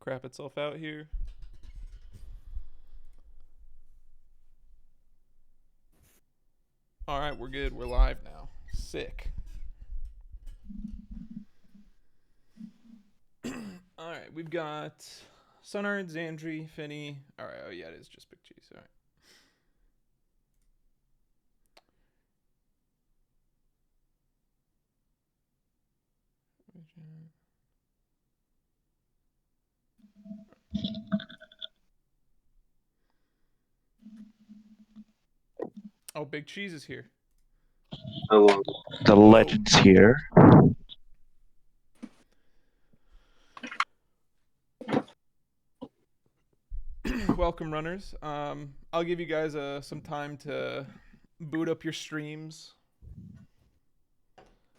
crap itself out here. All right, we're good. We're live now. Sick. All right, we've got Sunnard, Xandrey, Finnii. All right, oh yeah, it is just Big Cheese. All right. Oh, Big Cheese is here. Hello. The legend's here. Welcome, runners. I'll give you guys some time to boot up your streams.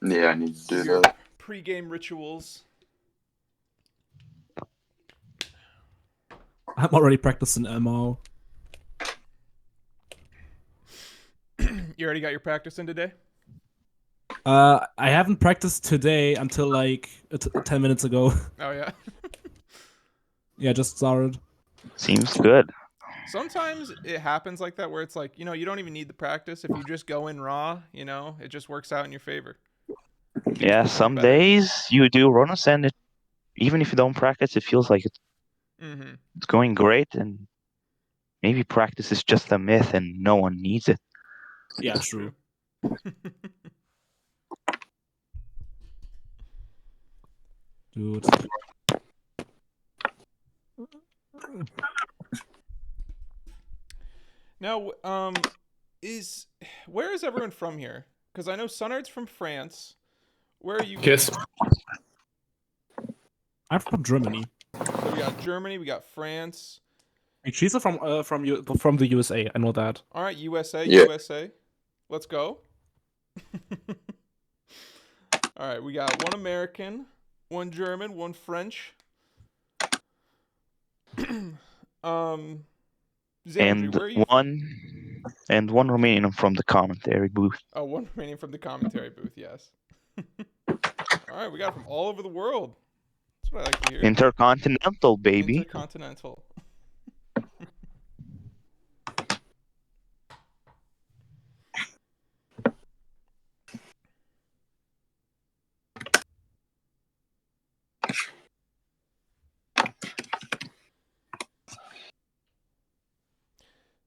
Yeah, I need to do your that. Pre-game rituals. I'm already practicing MO. You already got your practice in today? I haven't practiced today until like 10 minutes ago. Oh, yeah? Yeah, just started. Seems good. Sometimes it happens like that where it's like, you don't even need the practice. If you just go in raw, it just works out in your favor. Yeah, some days you do runners and even if you don't practice, it feels like it's going great, and maybe practice is just a myth and no one needs it. Yeah, true. Dude. Now, where is everyone from here? Because I know Sunnard's from France. Where are you? Yes. I'm from Germany. So we got Germany, we got France. She's from the USA. I know that. All right, USA, Yeah. USA. Let's go. All right, we got one American, one German, one French. Xandrey, And where are you? one Romanian from the commentary booth. Oh, one Romanian from the commentary booth, yes. All right, we got from all over the world. That's what I like to hear. Intercontinental, baby. Intercontinental.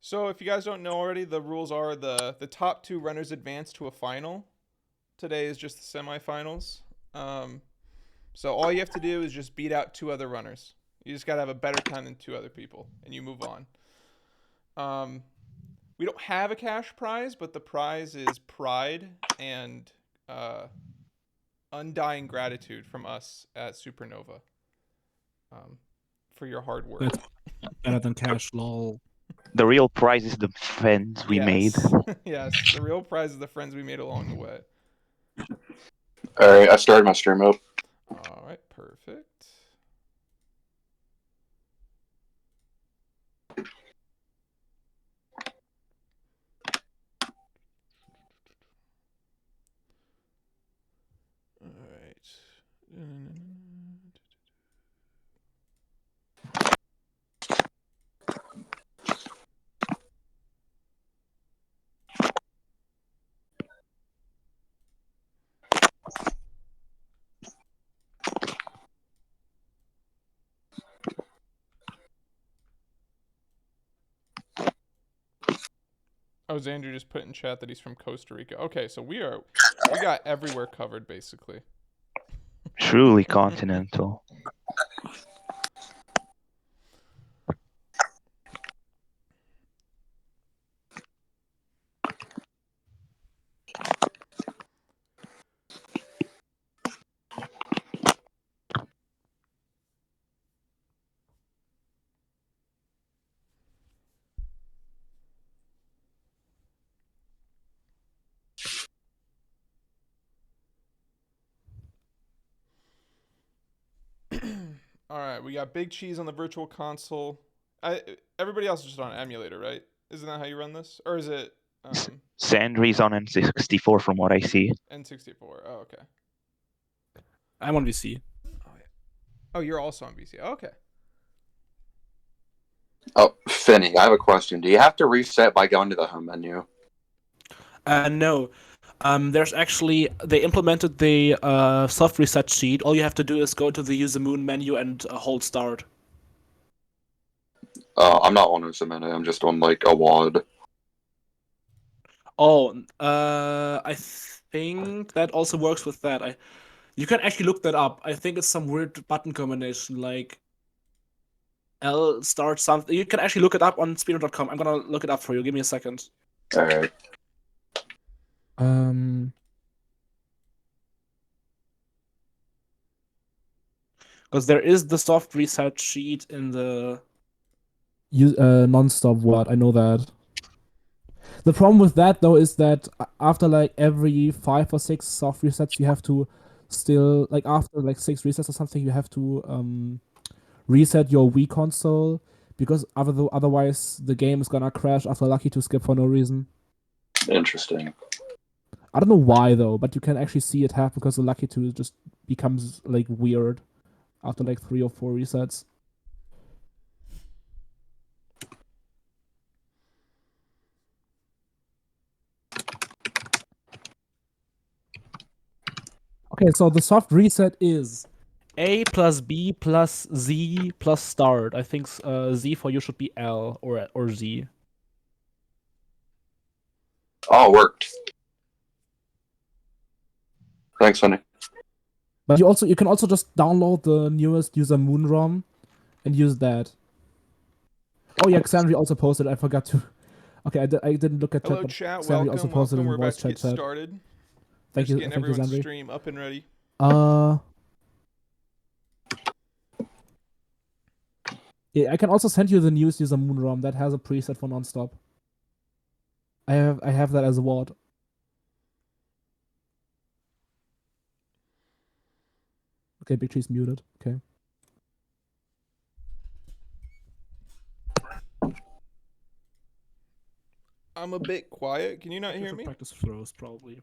So if you guys don't know already, the rules are the top two runners advance to a final. Today is just the semifinals. So all you have to do is just beat out two other runners. You just got to have a better time than two other people, and you move on. We don't have a cash prize, but the prize is pride and undying gratitude from us at Supernova for your hard work. That's better than cash, lol. The real prize is the friends we made. Yes, the real prize is the friends we made along the way. Alright, I started my stream up. All right, perfect. All right. Oh, Xandrey just put in chat that he's from Costa Rica. Okay, so we got everywhere covered basically. Truly continental. All right, we got Big Cheese on the virtual console. Everybody else is just on emulator, right? Isn't that how you run this? Or is it Xandrey's on N64 from what I see. N64. Oh, okay. I'm on VC. Oh, yeah. Oh, you're also on VC. Oh, okay. Oh, Finnii, I have a question. Do you have to reset by going to the home menu? No. There's actually, they implemented the soft reset sheet. All you have to do is go to the use the moon menu and hold start. I'm not on a menu. I'm just on like a WAD. Oh, I think that also works with that. You can actually look that up. I think it's some weird button combination, like L start something. You can actually look it up on speedrun.com. I'm gonna look it up for you. Give me a second. All right. Because there is the soft reset sheet in the Nonstop WAD. I know that. The problem with that though is that after like every 5 or 6 soft resets, you have to still like after like 6 resets or something, you have to reset your Wii console because otherwise the game is gonna crash after Lucky to skip for no reason. Interesting. I don't know why though, but you can actually see it happen because the Lucky 2 just becomes like weird after like 3 or 4 resets. Okay, so the soft reset is A plus B plus Z plus start. I think Z for you should be L or Z. Oh, it worked. Thanks, Finnii. But you can also just download the newest user Moon ROM and use that. Oh yeah, Xandrey also posted. I forgot to. Okay, I didn't look at Hello, but chat. Xandrey also Welcome. posted Welcome. in We're about voice to chat. get started. Thank Just you, getting thank you, everyone's Xandrey. stream up and ready. Yeah, I can also send you the newest user Moon ROM that has a preset for Nonstop. I have that as a WAD. Okay, Big Tree's muted. Okay. I'm a bit quiet. Can you not hear Different me? practice throws probably.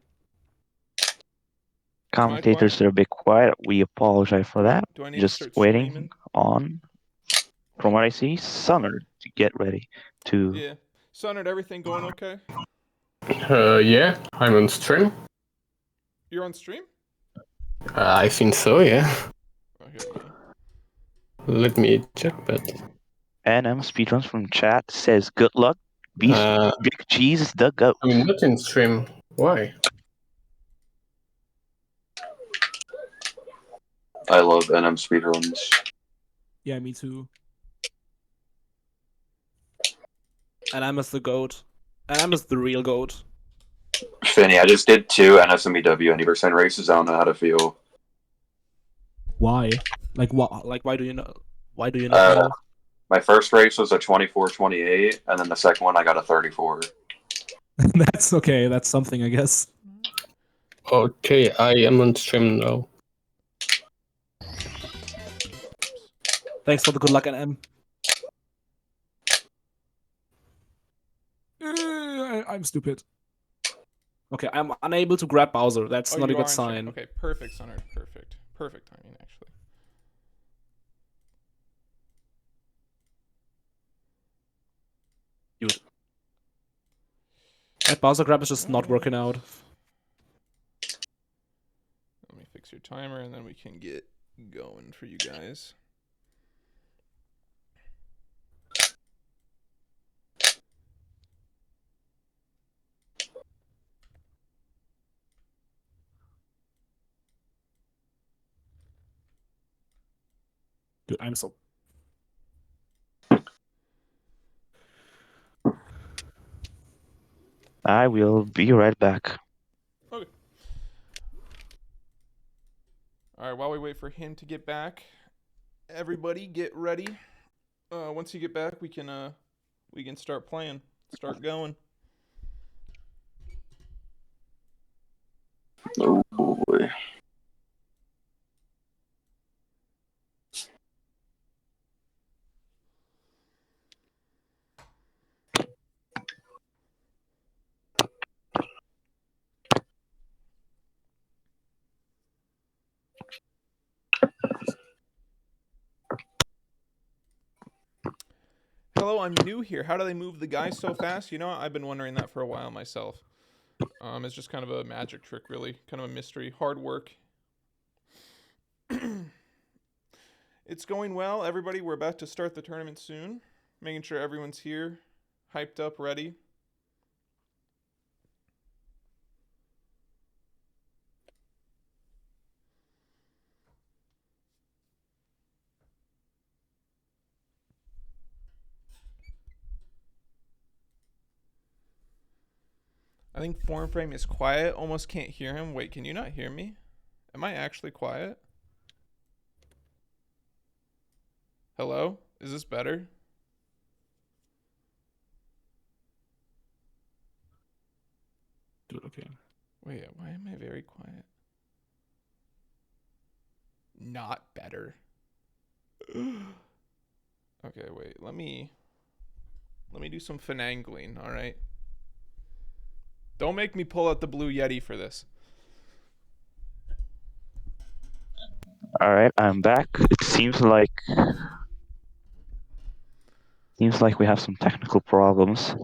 Commentators are a bit quiet. We apologize for that. Do I need Just to start waiting streaming? on, from what I see, Sunnard to get ready to. Yeah. Sunnard, everything going okay? Yeah, I'm on stream. You're on stream? I think so, yeah. Okay, yeah. Let me check, but... NM Speedruns from chat says, good luck. Big Cheese is the GOAT. I'm not in stream. Why? I love NM speedruns. Yeah, me too. And I'm as the GOAT. And I'm as the real GOAT. Finnii, I just did 2 NSMEW anniversary races. I don't know how to feel. Why? Like what? Like why do you know? Why do you not know? My first race was a 24-28, and then the second one I got a 34. That's okay. That's something, I guess. Okay, I am on stream now. Thanks for the good luck, NM. I'm stupid. Okay, I'm unable to grab Bowser. That's not a you are good on stream. sign. Okay, perfect, Sunnard. Perfect. Perfect timing, actually. Dude. That Bowser grab is just not working out. Let me fix your timer, and then we can get going for you guys. Dude, I'm so... I will be right back. Okay. All right, while we wait for him to get back, everybody get ready. Once you get back, we can start playing, start going. Oh boy. hello, I'm new here. How do they move the guys so fast? You know, I've been wondering that for a while myself. It's just kind of a magic trick, really. Kind of a mystery. Hard work. It's going well, everybody. We're about to start the tournament soon. Making sure everyone's here, hyped up, ready. I think Form Frame is quiet. Almost can't hear him. Wait, can you not hear me? Am I actually quiet? Hello? Is this better? Dude, okay. Wait, why am I very quiet? Not better. Okay, wait. Let me do some finagling, all right? Don't make me pull out the Blue Yeti for this. All right, I'm back. It seems like we have some technical problems.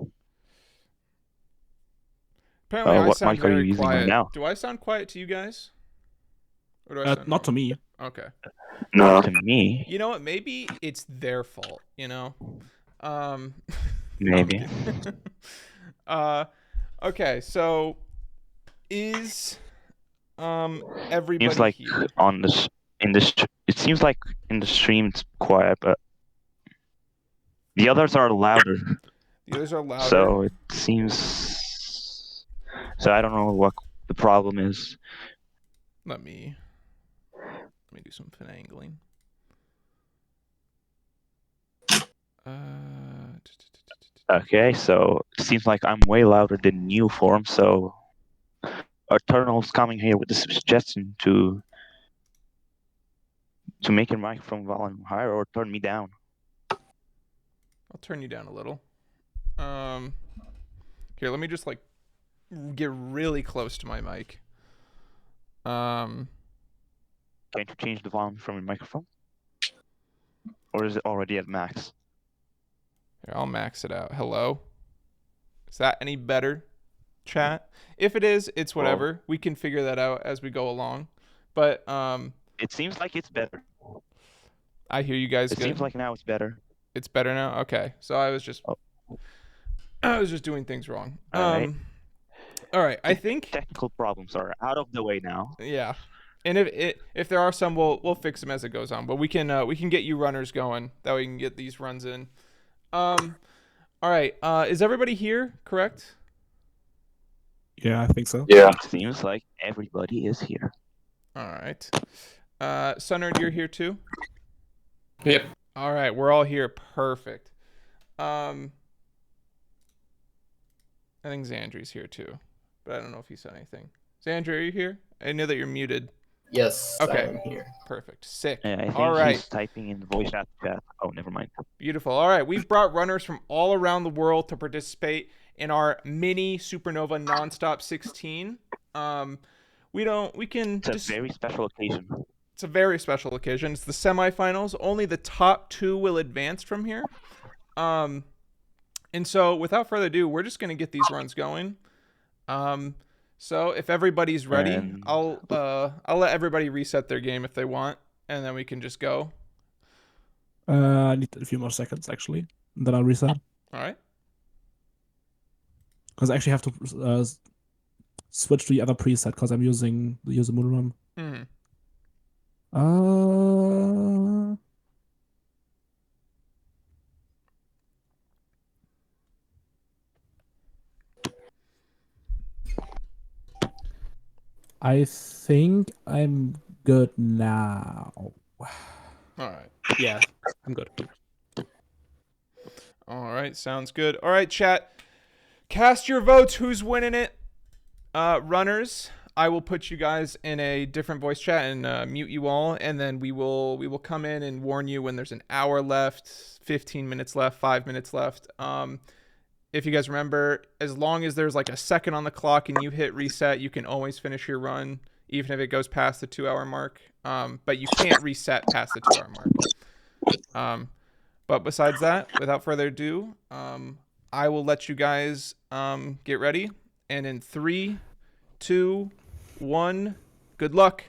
Apparently, I What sound mic are you very using right quiet. now? Do I sound quiet to you guys? Or do I sound Not to me. Okay. No. To me, You know what? Maybe it's their fault, you know? maybe. Okay, so is everybody Seems like here? it seems like in the stream it's quiet, but the others are louder. The others are louder. So it seems. So I don't know what the problem is. Let me do some finagling. Okay, so it seems like I'm way louder than new form. So Eternal's coming here with the suggestion to make your microphone volume higher or turn me down. I'll turn you down a little. Here, let me just like get really close to my mic. Can't you change the volume from your microphone? Or is it already at max? Here, I'll max it out. Hello? Is that any better, chat? If it is, it's whatever. We can figure that out as we go along. But it seems like it's better. I hear you guys It good. seems like now it's better. It's better now? Okay. So I was just doing things wrong. All right. I think technical problems are out of the way now. Yeah. And if there are some, we'll fix them as it goes on. But we can get you runners going. That way we can get these runs in. All right. Is everybody here? Correct? Yeah, I think so. Yeah. It seems like everybody is here. All right. Sunnard, you're here too? Yep. All right. We're all here. Perfect. I think Xandrey's here too, but I don't know if he said anything. Xandrey, are you here? I know that you're muted. Yes, Okay. I am here. Perfect. Sick. Yeah, I think All right. he's typing in the voice chat. Oh, never mind. Beautiful. All right. We've brought runners from all around the world to participate in our mini Supernova Nonstop 16. It's a very special occasion. It's a very special occasion. It's the semifinals. Only the top 2 will advance from here. And so without further ado, we're just going to get these runs going. So if everybody's ready, And I'll let everybody reset their game if they want, and then we can just go. I need a few more seconds actually. Then I'll reset. All right. Because I actually have to switch to the other preset because I'm using the user moon run. Mm-hmm. I think I'm good now. All right. Yeah, I'm good. All right. Sounds good. All right, chat. Cast your votes. Who's winning it? Runners, I will put you guys in a different voice chat and mute you all, and then we will come in and warn you when there's an hour left, 15 minutes left, 5 minutes left. If you guys remember, as long as there's like a second on the clock and you hit reset, you can always finish your run, even if it goes past the 2 hour mark. But you can't reset past the 2 hour mark. But besides that, without further ado, I will let you guys get ready. And in 3, 2, 1, good luck.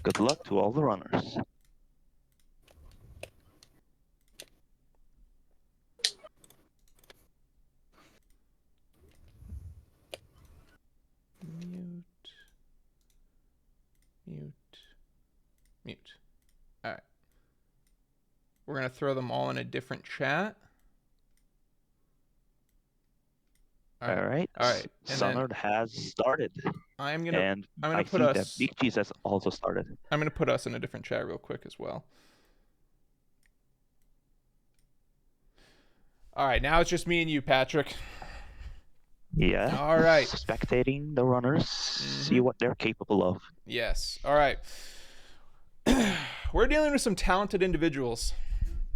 Good luck to all the runners. Mute. All right. We're going to throw them all in a different chat. All right. And Sunnard has started. I'm And gonna I put see us. that Big Cheese has also started. I'm gonna put us in a different chat real quick as well. All right, now it's just me and you, Patrick. Yeah. All right. Spectating the runners, see what they're capable of. Yes. All right. We're dealing with some talented individuals.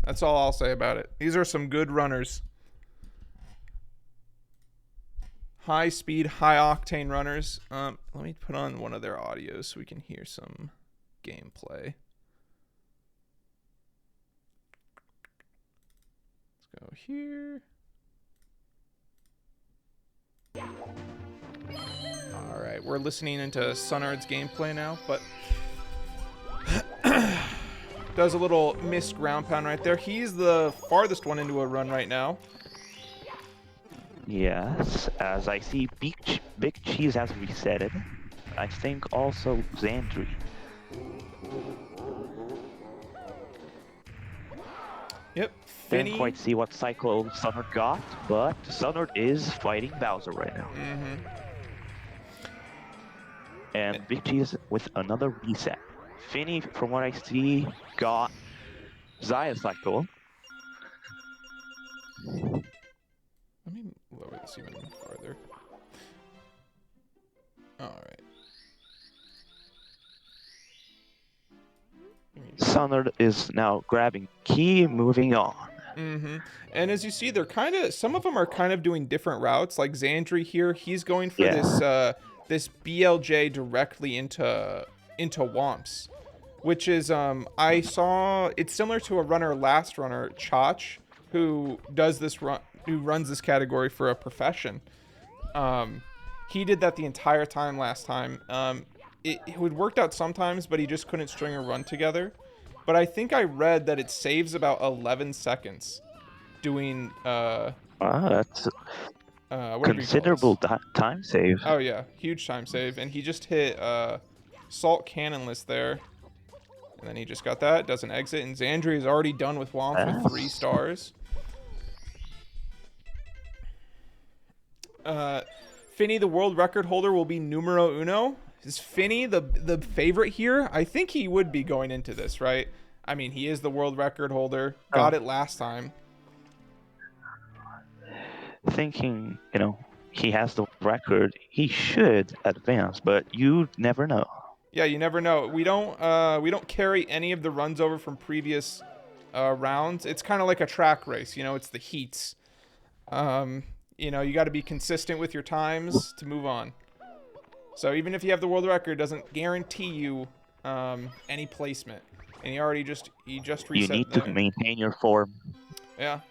That's all I'll say about it. These are some good runners. High speed, high octane runners. Let me put on one of their audios so we can hear some gameplay. Let's go here. All right, we're listening into Sunnard's gameplay now, but does a little missed ground pound right there. He's the farthest one into a run right now. Yes, as I see Big Cheese has reset it. I think also xandrey. Yep. Didn't Finnii. quite see what cycle Sunnard got, but Sunnard is fighting Bowser right now. And Big Cheese with another reset. Finnii, from what I see, got Zaya cycle. Let me lower this even farther. All right. Sunnard is now grabbing key, moving on. And as you see, they're some of them are kind of doing different routes. Like xandrey here, he's going for this BLJ directly into Womps, which is I saw it's similar to a last runner Chach, who does this who runs this category for a profession. He did that the entire time last time. It would worked out sometimes, but he just couldn't string a run together. But I think I read that it saves about 11 seconds doing That's considerable time save. Oh yeah, huge time save. And he just hit Salt Cannonless there. And then he just got that, does an exit, and xandrey is already done with Womp with 3 stars. Finnii, the world record holder, will be numero uno. Is Finnii the favorite here? I think he would be going into this, right? I mean, he is the world record holder. Got it last time. Thinking, he has the record, he should advance, but you never know. Yeah, you never know. We don't carry any of the runs over from previous rounds. It's kind of like a track race, it's the heats. You got to be consistent with your times to move on. So even if you have the world record, it doesn't guarantee you any placement. And he just reset. You need to maintain your form. Yeah,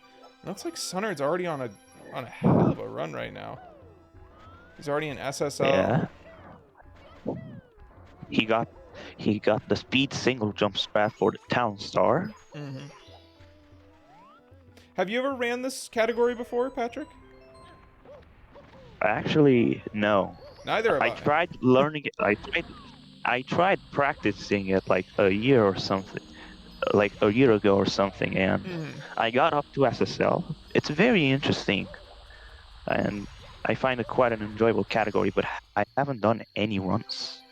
looks like Sunnard's already on a hell of a run right now. He's already in SSL. Yeah. He got the speed single jump strat for the Town Star. Have you ever ran this category before, Patrick? Actually, no. Neither have I. I tried learning it. I tried practicing it like a year or something, like a year ago or something, and I got up to SSL. It's very interesting, and I find it quite an enjoyable category, but I haven't done any runs.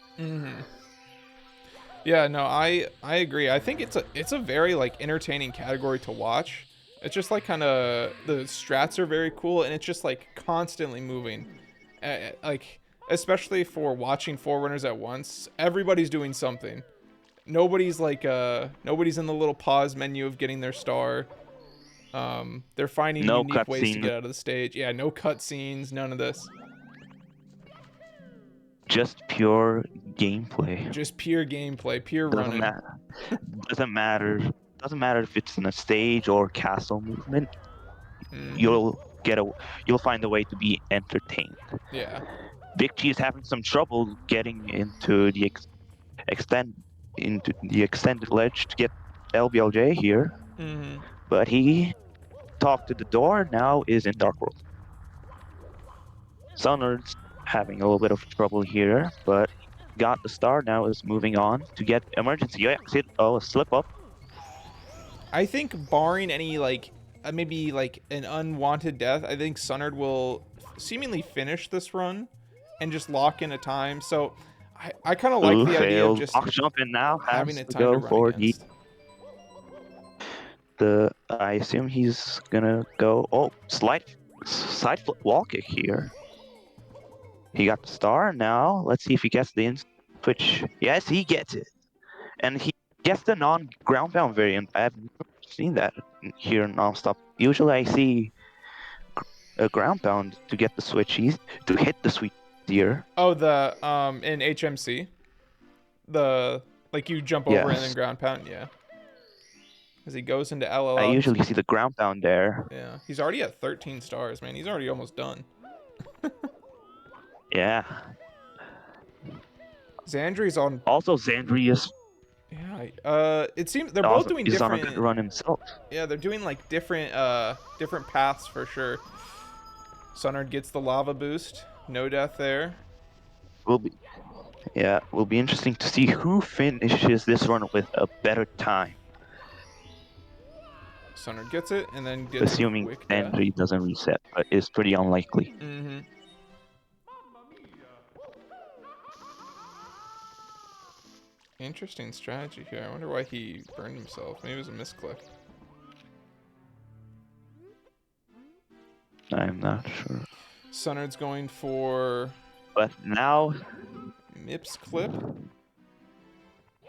Yeah, no, I agree. I think it's a very entertaining category to watch. It's just kind of the strats are very cool, and it's just constantly moving. Especially for watching 4 runners at once, everybody's doing something. Nobody's nobody's in the little pause menu of getting their star. They're finding unique ways to get out of the stage. Yeah, no cutscenes, none of this. Just pure gameplay. Just pure gameplay, pure running. Doesn't matter doesn't matter if it's in a stage or castle movement. Mhm. You'll find a way to be entertained. Yeah. Big Cheese having some trouble getting into the extended ledge to get LBLJ here, Mhm. but he talked to the door. Now is in Dark World. Sunnard's having a little bit of trouble here, but got the star. Now is moving on to get emergency exit. Oh, a slip up. I think barring any like maybe like an unwanted death, I think Sunnard will seemingly finish this run and just lock in a time. So I kind of like Ooh, the idea of failed. just Box jump in now having has a to time to go run for against. I assume he's gonna go. Oh, side flip wall kick here. He got the star. Now let's see if he gets the switch. Yes, he gets it, and he gets the non-ground pound variant. I have never seen that here in Nonstop. Usually, I see a ground pound to get the switch. To hit the switch here. Oh, the in HMC, the like you jump over and then Yes. ground pound. Yeah. As he goes into LLL. I usually see the ground pound there. Yeah, he's already at 13 stars, man. He's already almost done. Yeah. Xandrey's on. Also, Xandrey is Yeah. It seems they're both doing on a different. good run himself. Yeah, they're doing like different paths for sure. Sunnard gets the lava boost. No death there. Will be interesting to see who finishes this run with a better time. Sunnard gets it and then gets Assuming a quick death. Xandrey doesn't reset, but it's pretty unlikely. Mm-hmm. Interesting strategy here. I wonder why he burned himself. Maybe it was a misclick. I'm not sure. Sunnard's going for But now, Mips clip.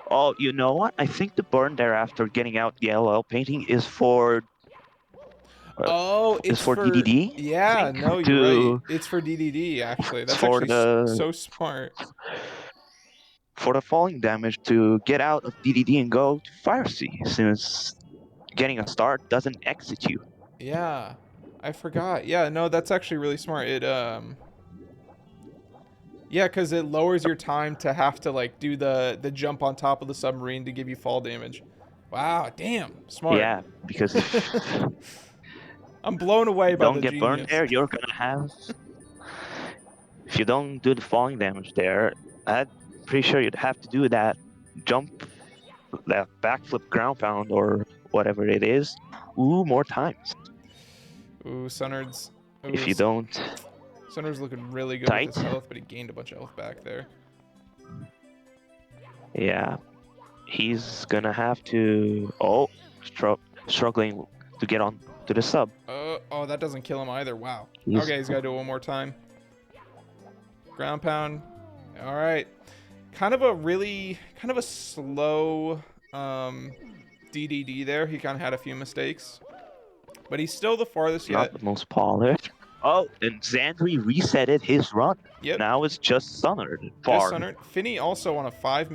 oh, you know what? I think the burn there after getting out the LL painting is for Oh, it's for DDD. Yeah, no, you're right. It's for DDD actually. That's for actually so smart. For the falling damage to get out of DDD and go to Fire Sea, since getting a start doesn't exit you. Yeah, I forgot. Yeah, no, that's actually really smart. It yeah, because it lowers your time to have to like do the jump on top of the submarine to give you fall damage. Wow, damn, smart. Yeah, because I'm blown away by the don't get genius. burned there, you're gonna have. If you don't do the falling damage there, I'm pretty sure you'd have to do that jump, that backflip ground pound or whatever it is, more times. Ooh, Sunnard's. If you don't, Sunnard's looking really good tight. with his health, but he gained a bunch of health back there. Yeah, he's gonna have to. Struggling to get on to the sub. Oh, that doesn't kill him either. Wow. He's- Okay, he's got to do it one more time. Ground pound. All right. Kind of a slow DDD there. He kind of had a few mistakes. But he's still the farthest Not yet. the most polished. Oh, and Xandrey resetted his run. Yep. Now it's just Sunnard. Just Sunnard. Finnii also on a 5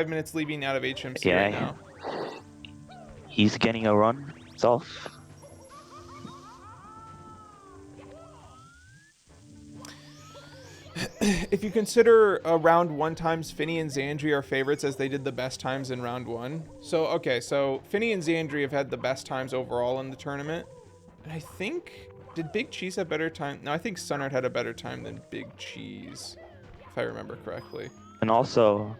minutes leaving out of HMC right now. He's getting a run himself. If you consider round 1 times, Finnii and Xandrey are favorites as they did the best times in round 1. So, okay, so Finnii and Xandrey have had the best times overall in the tournament. And I think, did Big Cheese have better time? No, I think Sunnard had a better time than Big Cheese, if I remember correctly. And also,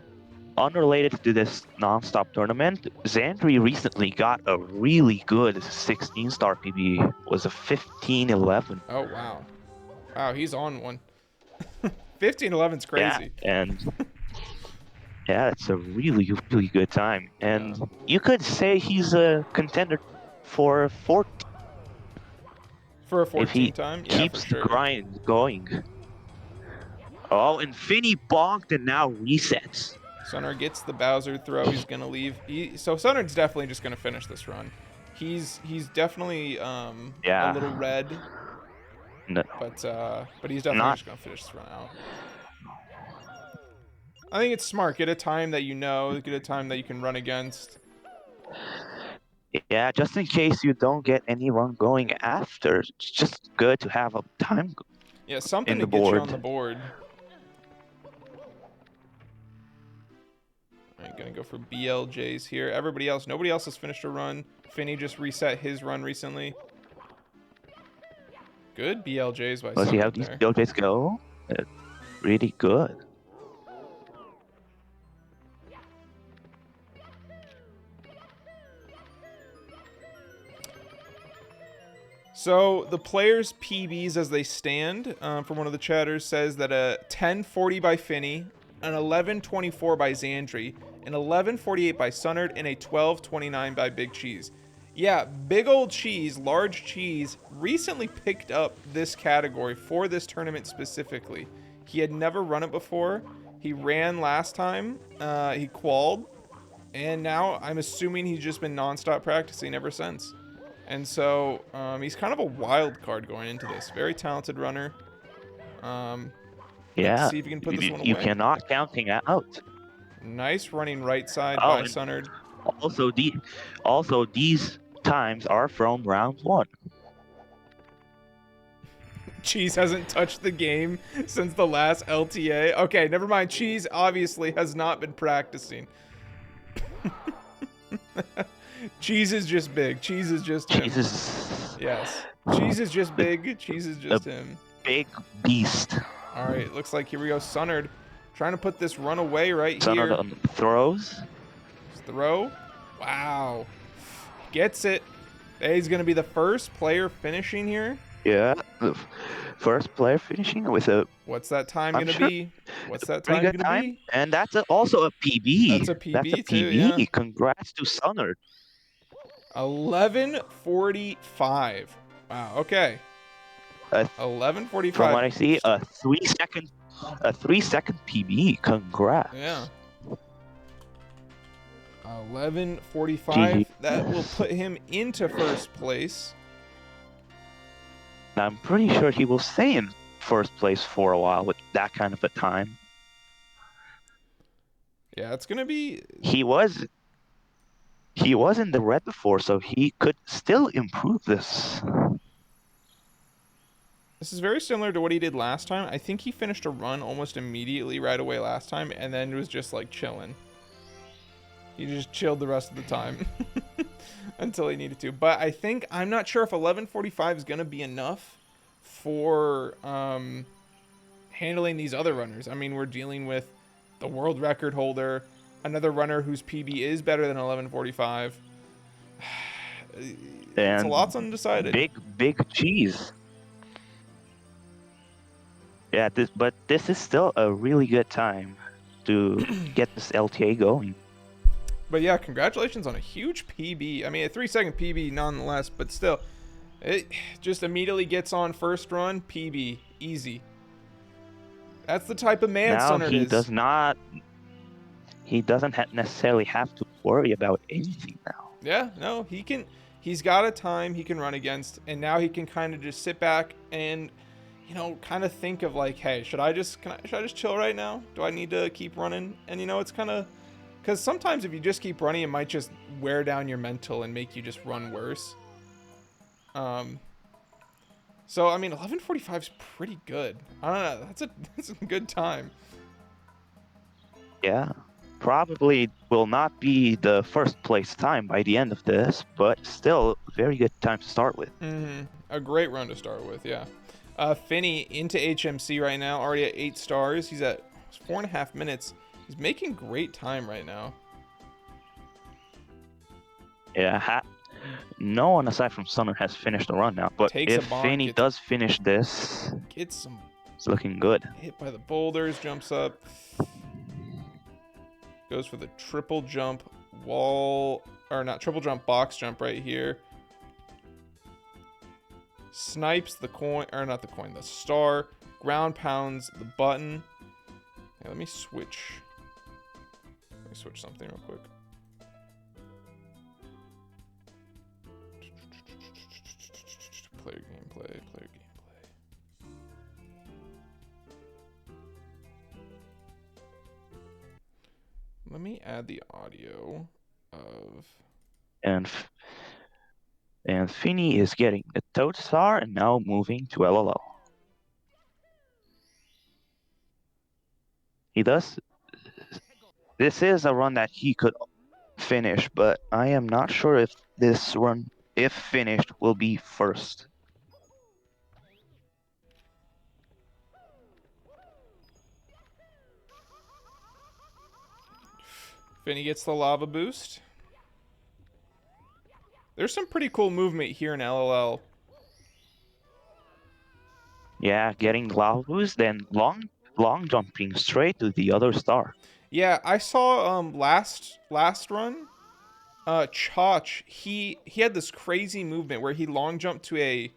unrelated to this non-stop tournament, Xandrey recently got a really good 16-star PB. It was a 15-11. Oh, wow. Wow, he's on one. 15-11's crazy. Yeah, and yeah, it's a really, really good time. And you could say he's a contender for 14. For a 14 if he time? Yeah, keeps for sure. the grind going. Oh, and Finnii bonked and now resets. Sunnard gets the Bowser throw. He's gonna leave. So Sunnard's definitely just gonna finish this run. He's definitely a little red. No. But he's definitely just gonna finish this run out. I think it's smart. Get a time that you know. Get a time that you can run against. Yeah, just in case you don't get anyone going after, it's just good to have a time Yeah, something in to the get you on board. the board. I'm gonna go for BLJs here. Everybody else, nobody else has finished a run. Finnii just reset his run recently. Good BLJs by Let's see how Sunnard these there. builds go. Really good. So the players' PBs as they stand, from one of the chatters, says that a 10:40 by Finnii, an 11:24 by xandrey, an 11:48 by Sunnard, and a 12:29 by Big Cheese. Yeah, Big Old Cheese, Large Cheese, recently picked up this category for this tournament specifically. He had never run it before. He ran last time. He qualled. And now I'm assuming he's just been nonstop practicing ever since. And so he's kind of a wild card going into this. Very talented runner. Let's Yeah, see if he can put this one you away. cannot counting out. Nice running right side Oh, by and Sunnard. also these times are from round 1. Cheese hasn't touched the game since the last LTA. Okay, never mind. Cheese obviously has not been practicing. Cheese is just big. Cheese is just him. Cheese is Yes. Cheese is just big. Cheese is just him. big beast. All right, looks like here we go. Sunnard trying to put this run away right Sunnard here. on the throws. Throw. Wow. Gets it. He's going to be the first player finishing here. Yeah, the first player finishing with a What's that time I'm going to sure be? What's that pretty time good going to time, be? and that's also a PB. That's a PB too, yeah. Congrats to Sunnard. 11:45. Wow, okay. 11:45. From what I see, a 3-second PB. Congrats. Yeah. 11:45. GG. That will put him into first place. I'm pretty sure he will stay in first place for a while with that kind of a time. Yeah, it's going to be... He was in the red before, so he could still improve this. This is very similar to what he did last time. I think he finished a run almost immediately right away last time, and then was just like chilling. He just chilled the rest of the time until he needed to. But I'm not sure if 11:45 is going to be enough for handling these other runners. I mean, we're dealing with the world record holder, another runner whose PB is better than 11:45. It's a lot's undecided. Big Cheese. Yeah, but this is still a really good time to get this LTA going. But yeah, congratulations on a huge PB. I mean, a 3-second PB nonetheless, but still, it just immediately gets on first run, PB, easy. That's the type of man Now Sunnard is. He doesn't necessarily have to worry about anything now. Yeah, no, he's got a time he can run against, and now he can kind of just sit back and, kind of think of like, hey, should I just chill right now? Do I need to keep running? And it's kind of, because sometimes if you just keep running, it might just wear down your mental and make you just run worse. So I mean, 11:45 is pretty good. I don't know. That's a good time. Yeah, probably will not be the first place time by the end of this, but still very good time to start with. A great run to start with, yeah. Finnii into HMC right now, already at 8 stars. He's at 4.5 minutes. He's making great time right now. Yeah, no one aside from Sunnard has finished the run now, but Takes a if bonk, Finnii does finish this, Gets some it's looking good. hit by the boulders, jumps up. Goes for the triple jump wall, or not triple jump, box jump right here. Snipes the coin, or not the coin, the star. Ground pounds the button. Okay, let me switch something real quick. Player gameplay. Let me add the audio of... And And Finnii is getting a Toad Star and now moving to LLL. He does. This is a run that he could finish, but I am not sure if this run, if finished, will be first. Finnii gets the lava boost. There's some pretty cool movement here in LLL. Yeah, getting lava boost, then long jumping straight to the other star. Yeah, I saw last run, Chach, he had this crazy movement where he long jumped to a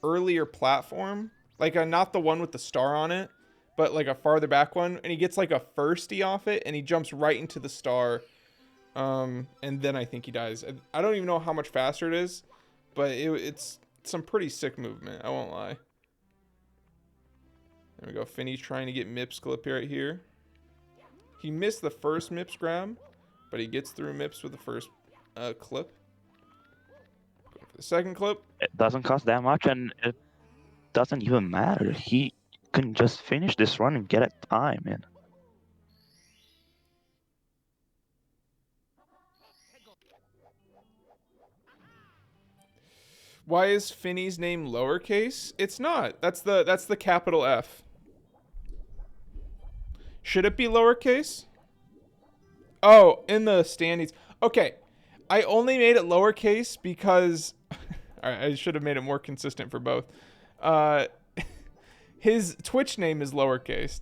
earlier platform, like not the one with the star on it, but like a farther back one, and he gets like a firstie off it, and he jumps right into the star, and then I think he dies. I don't even know how much faster it is, but it's some pretty sick movement, I won't lie. There we go, Finnii trying to get Mips clip right here. He missed the first Mips grab, but he gets through Mips with the first clip. Go for the second clip. It doesn't cost that much, and it doesn't even matter. He can just finish this run and get a time in. Why is Finnii's name lowercase? It's not. That's the capital F. Should it be lowercase? Oh, in the standings. Okay. I only made it lowercase because I should have made it more consistent for both. His Twitch name is lowercase.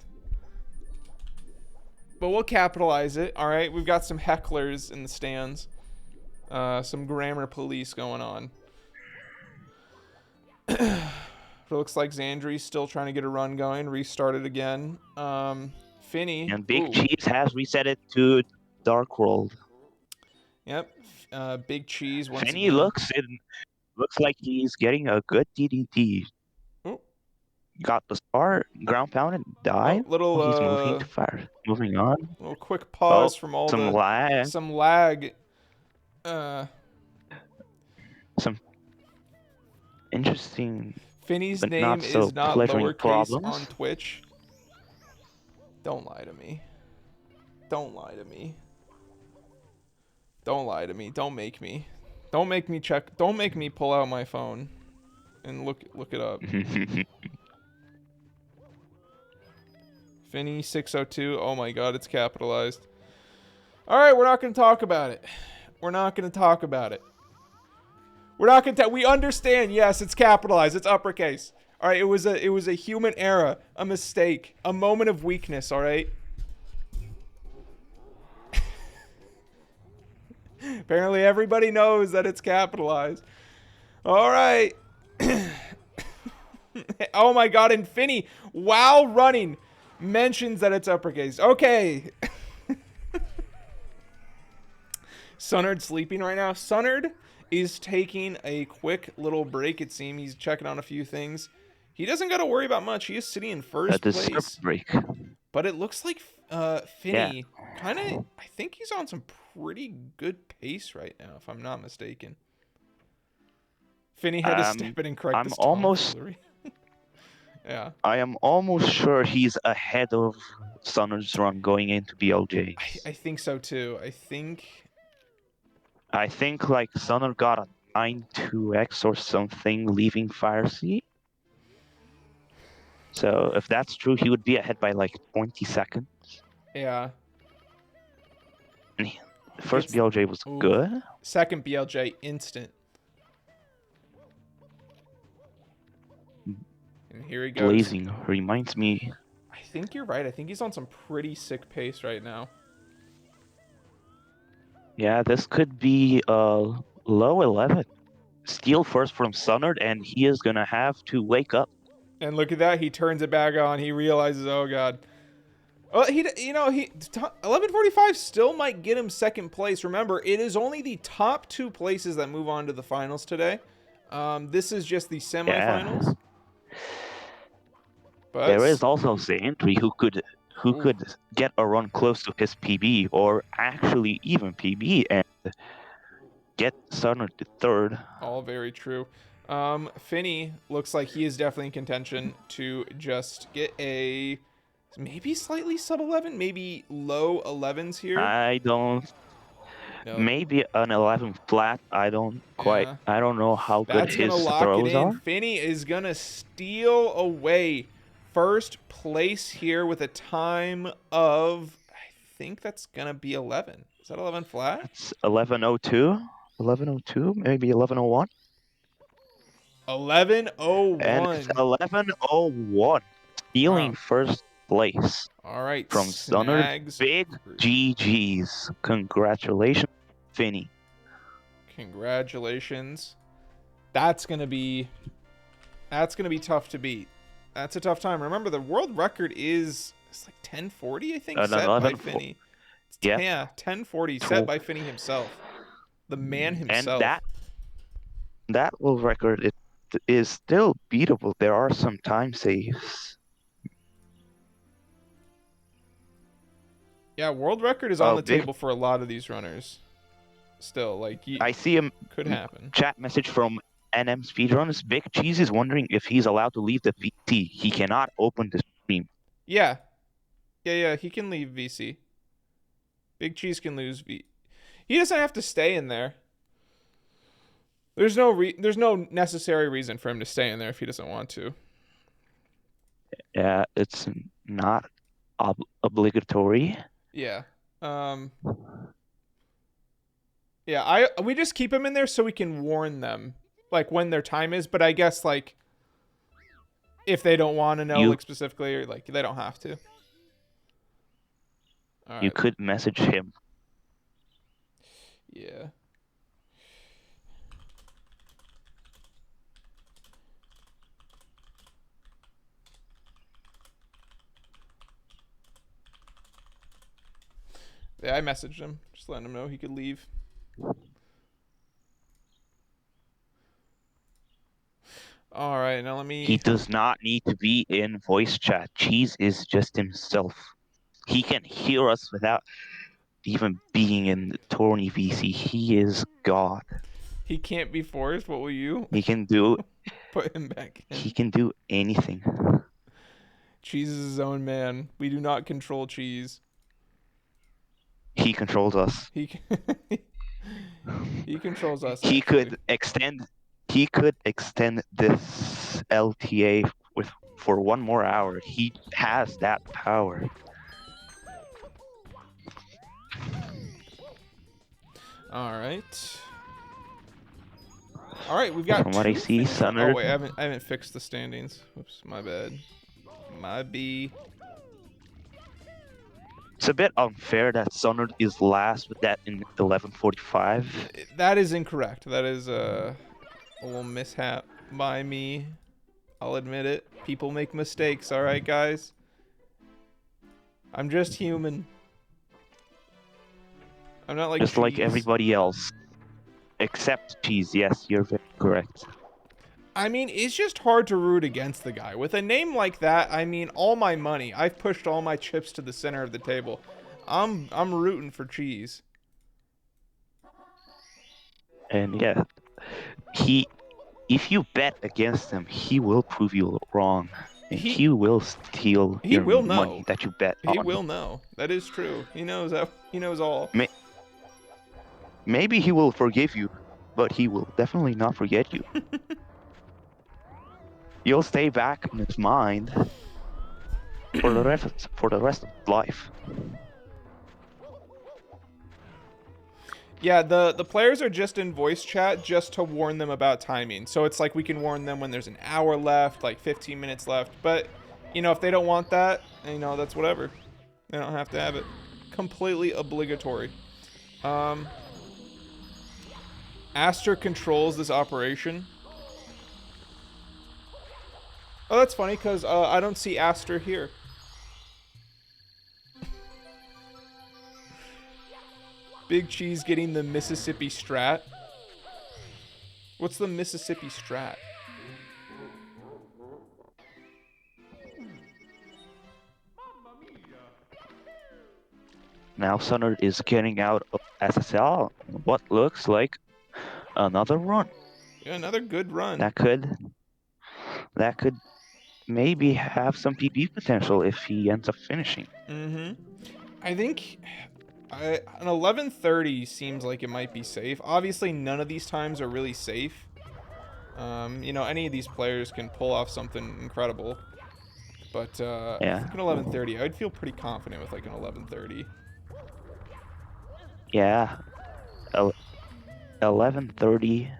But we'll capitalize it. All right, we've got some hecklers in the stands. Some grammar police going on. It looks like Xandrey's still trying to get a run going. Restarted again. Finnii. And Big Cheese has reset it to Dark World. Yep. Big Cheese once Finnii again. looks like he's getting a good DDT. Oh. Got the star, ground pound, and died. Oh, little, he's moving to fire. Moving on. Little quick pause from all some lag. Some lag. Some interesting. Finnii's but name not so is not pleasuring lowercase problems. on Twitch. Don't lie to me. Don't lie to me. Don't lie to me. Don't make me. Don't make me check. Don't make me pull out my phone and look it up. Finnii 602. Oh my god, it's capitalized. All right, we're not going to talk about it. We're not going to talk about it. We're not going to. We understand. Yes, it's capitalized. It's uppercase. All right, it was a human error, a mistake, a moment of weakness. All right. Apparently, everybody knows that it's capitalized. All right. Oh my god, and Finnii, while running, mentions that it's uppercase. Okay. Sunnard sleeping right now. Sunnard is taking a quick little break, it seems. He's checking on a few things. He doesn't got to worry about much. He is sitting in first place. Break. But it looks like Finnii kind of, I think he's on some pretty good pace right now, if I'm not mistaken. Finnii had to step in and correct this tomfoolery. Yeah. I am almost sure he's ahead of Sunnard's run going into BLJ. I think so too. I think like Sunnard got a 9-2x or something leaving Fire Sea. So if that's true, he would be ahead by like 20 seconds. Yeah. And the first BLJ was good. Second BLJ instant. And here he goes. Blazing reminds me. I think you're right. I think he's on some pretty sick pace right now. Yeah, this could be low 11. Steal first from Sunnard, and he is gonna have to wake up. And look at that. He turns it back on. He realizes, oh god. Well, 11:45 still might get him second place. Remember, it is only the top 2 places that move on to the finals today. This is just the semifinals. Yeah. But there is also xandrey who could get a run close to his PB or actually even PB and get Sunnard to third. All very true. Finnii looks like he is definitely in contention to just get a maybe slightly sub 11, maybe low 11s here. I don't. No. Maybe an 11 flat. I don't quite. Yeah. I don't know how good That's his gonna lock it throws in. are. Finnii is gonna steal away first place here with a time of, I think that's gonna be 11. Is that 11 flat? It's 11:02. 11:02, maybe 11:01. 11:01. And it's 11:01. Stealing Wow. first place All right. from Sunnard. Snags. Big GG's. Congratulations, Finnii. Congratulations. That's gonna be tough to beat. That's a tough time. Remember, the world record is it's like 1040, I think, set by Finnii. Yeah, 1040 set by Finnii himself, the man himself. And that world record it is still beatable. There are some time saves. Yeah, world record is on the table for a lot of these runners. Still, like I see him. Could happen. Chat message from NM Speedrunners. Big Cheese is wondering if he's allowed to leave the VC. He cannot open the stream. Yeah, he can leave VC. Big Cheese can lose V. He doesn't have to stay in there. There's no necessary reason for him to stay in there if he doesn't want to. Yeah, it's not obligatory. Yeah. Yeah, we just keep him in there so we can warn them, like, when their time is, but I guess, like, if they don't want to know, like, specifically, or, like, they don't have to. All right. You could message him. Yeah. Yeah, I messaged him, just letting him know he could leave. All right, now let me... He does not need to be in voice chat. Cheese is just himself. He can hear us without even being in the tourney VC. He is God. He can't be forced. What will you? He can do... Put him back in. He can do anything. Cheese is his own man. We do not control Cheese. He controls us. He controls us. He actually. could extend this LTA for 1 more hour. He has that power. All right. All right, we've got. From what I see, Sunnard. Oh wait, I haven't fixed the standings. Oops, my bad. My B. It's a bit unfair that Sunnard is last with that in 11:45. That is incorrect. That is a little mishap by me. I'll admit it. People make mistakes, all right, guys? I'm just human. I'm not like Just Cheese. like everybody else. Except Cheese, yes, you're very correct. I mean, it's just hard to root against the guy. With a name like that, I mean, all my money. I've pushed all my chips to the center of the table. I'm rooting for Cheese. And yeah, if you bet against him, he will prove you wrong. And he will steal your money that you bet on. He will know. That is true. He knows that. He knows all. Maybe he will forgive you, but he will definitely not forget you. You'll stay back in his mind for the rest of his life. Yeah, the players are just in voice chat just to warn them about timing. So it's like we can warn them when there's an hour left, like 15 minutes left. But, you know, if they don't want that, you know, that's whatever. They don't have to have it. Completely obligatory. Aster controls this operation. Oh, that's funny, because I don't see Aster here. Big Cheese getting the Mississippi Strat. What's the Mississippi Strat? Now Sunnard is getting out of SSL. What looks like another run. Yeah, another good run. That could maybe have some PB potential if he ends up finishing. I think an 11:30 seems like it might be safe. Obviously, none of these times are really safe. You know, any of these players can pull off something incredible. But I think an 11:30, I'd feel pretty confident with like an 11:30. Yeah, 11:30.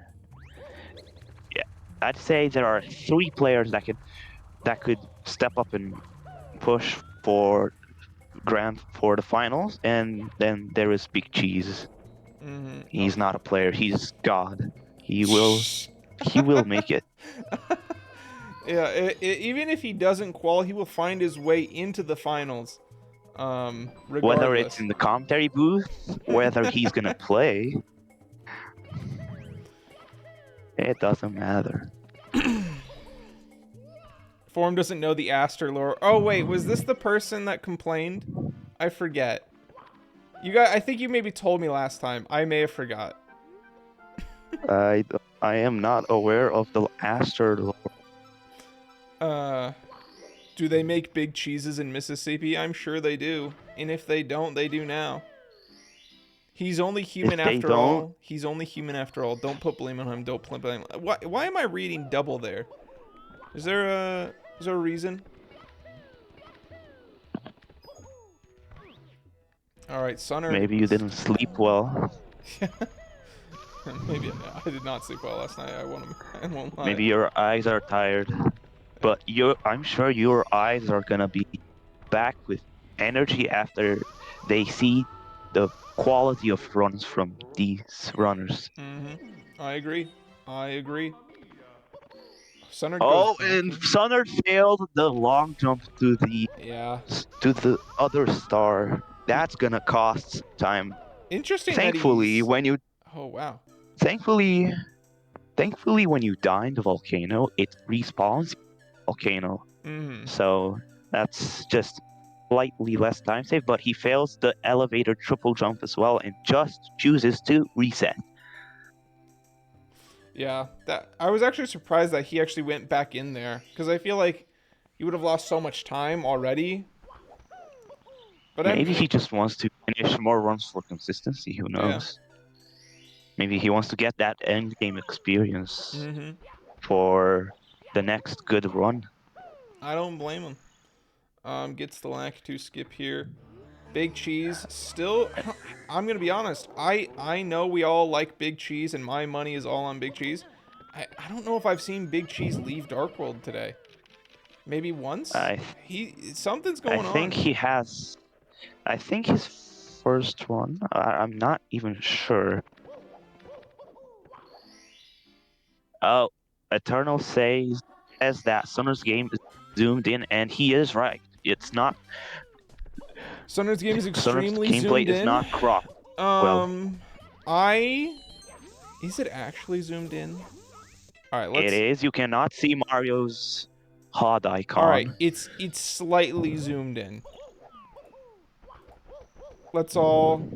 Yeah, I'd say there are 3 players that could step up and push for the finals, and then there is Big Cheese. He's not a player. He's God. He will make it. Yeah, even if he doesn't qual, he will find his way into the finals. Regardless. Whether it's in the commentary booth, whether he's gonna play, it doesn't matter. Form doesn't know the Aster lore. Oh wait, was this the person that complained? I forget. You guys, I think you maybe told me last time. I may have forgot. I am not aware of the Aster lore. Do they make big cheeses in Mississippi? I'm sure they do. And if they don't, they do now. He's only human after all. He's only human after all. Don't put blame on him. Don't put blame. Why am I reading double there? Is there a reason? All right, Sunnard. Maybe you didn't sleep well. Maybe I did not sleep well last night. I won't lie. Maybe your eyes are tired. But I'm sure your eyes are gonna be back with energy after they see the quality of runs from these runners. I agree. Sunnard and Sunnard failed the long jump to the other star. That's gonna cost time. Interesting. Thankfully, Oh wow. Thankfully, when you die in the volcano, it respawns volcano. So that's just slightly less time save, but he fails the elevator triple jump as well and just chooses to reset. Yeah, I was actually surprised that he actually went back in there, because I feel like he would have lost so much time already. But maybe he just wants to finish more runs for consistency, who knows? Yeah. Maybe he wants to get that end game experience for the next good run. I don't blame him. Gets the lack to skip here. Big Cheese still. I'm gonna be honest. I know we all like Big Cheese, and my money is all on Big Cheese. I don't know if I've seen Big Cheese leave Dark World today. Maybe once. Something's going on. I think he has. I think his first one. I'm not even sure. Oh, Eternal says that Sunnard's game is zoomed in, and he is right. It's not. Sunnard's game is extremely gameplay zoomed in. Is not cropped. Is it actually zoomed in? All right, It is. You cannot see Mario's HUD icon. All right, it's slightly zoomed in. Let's all.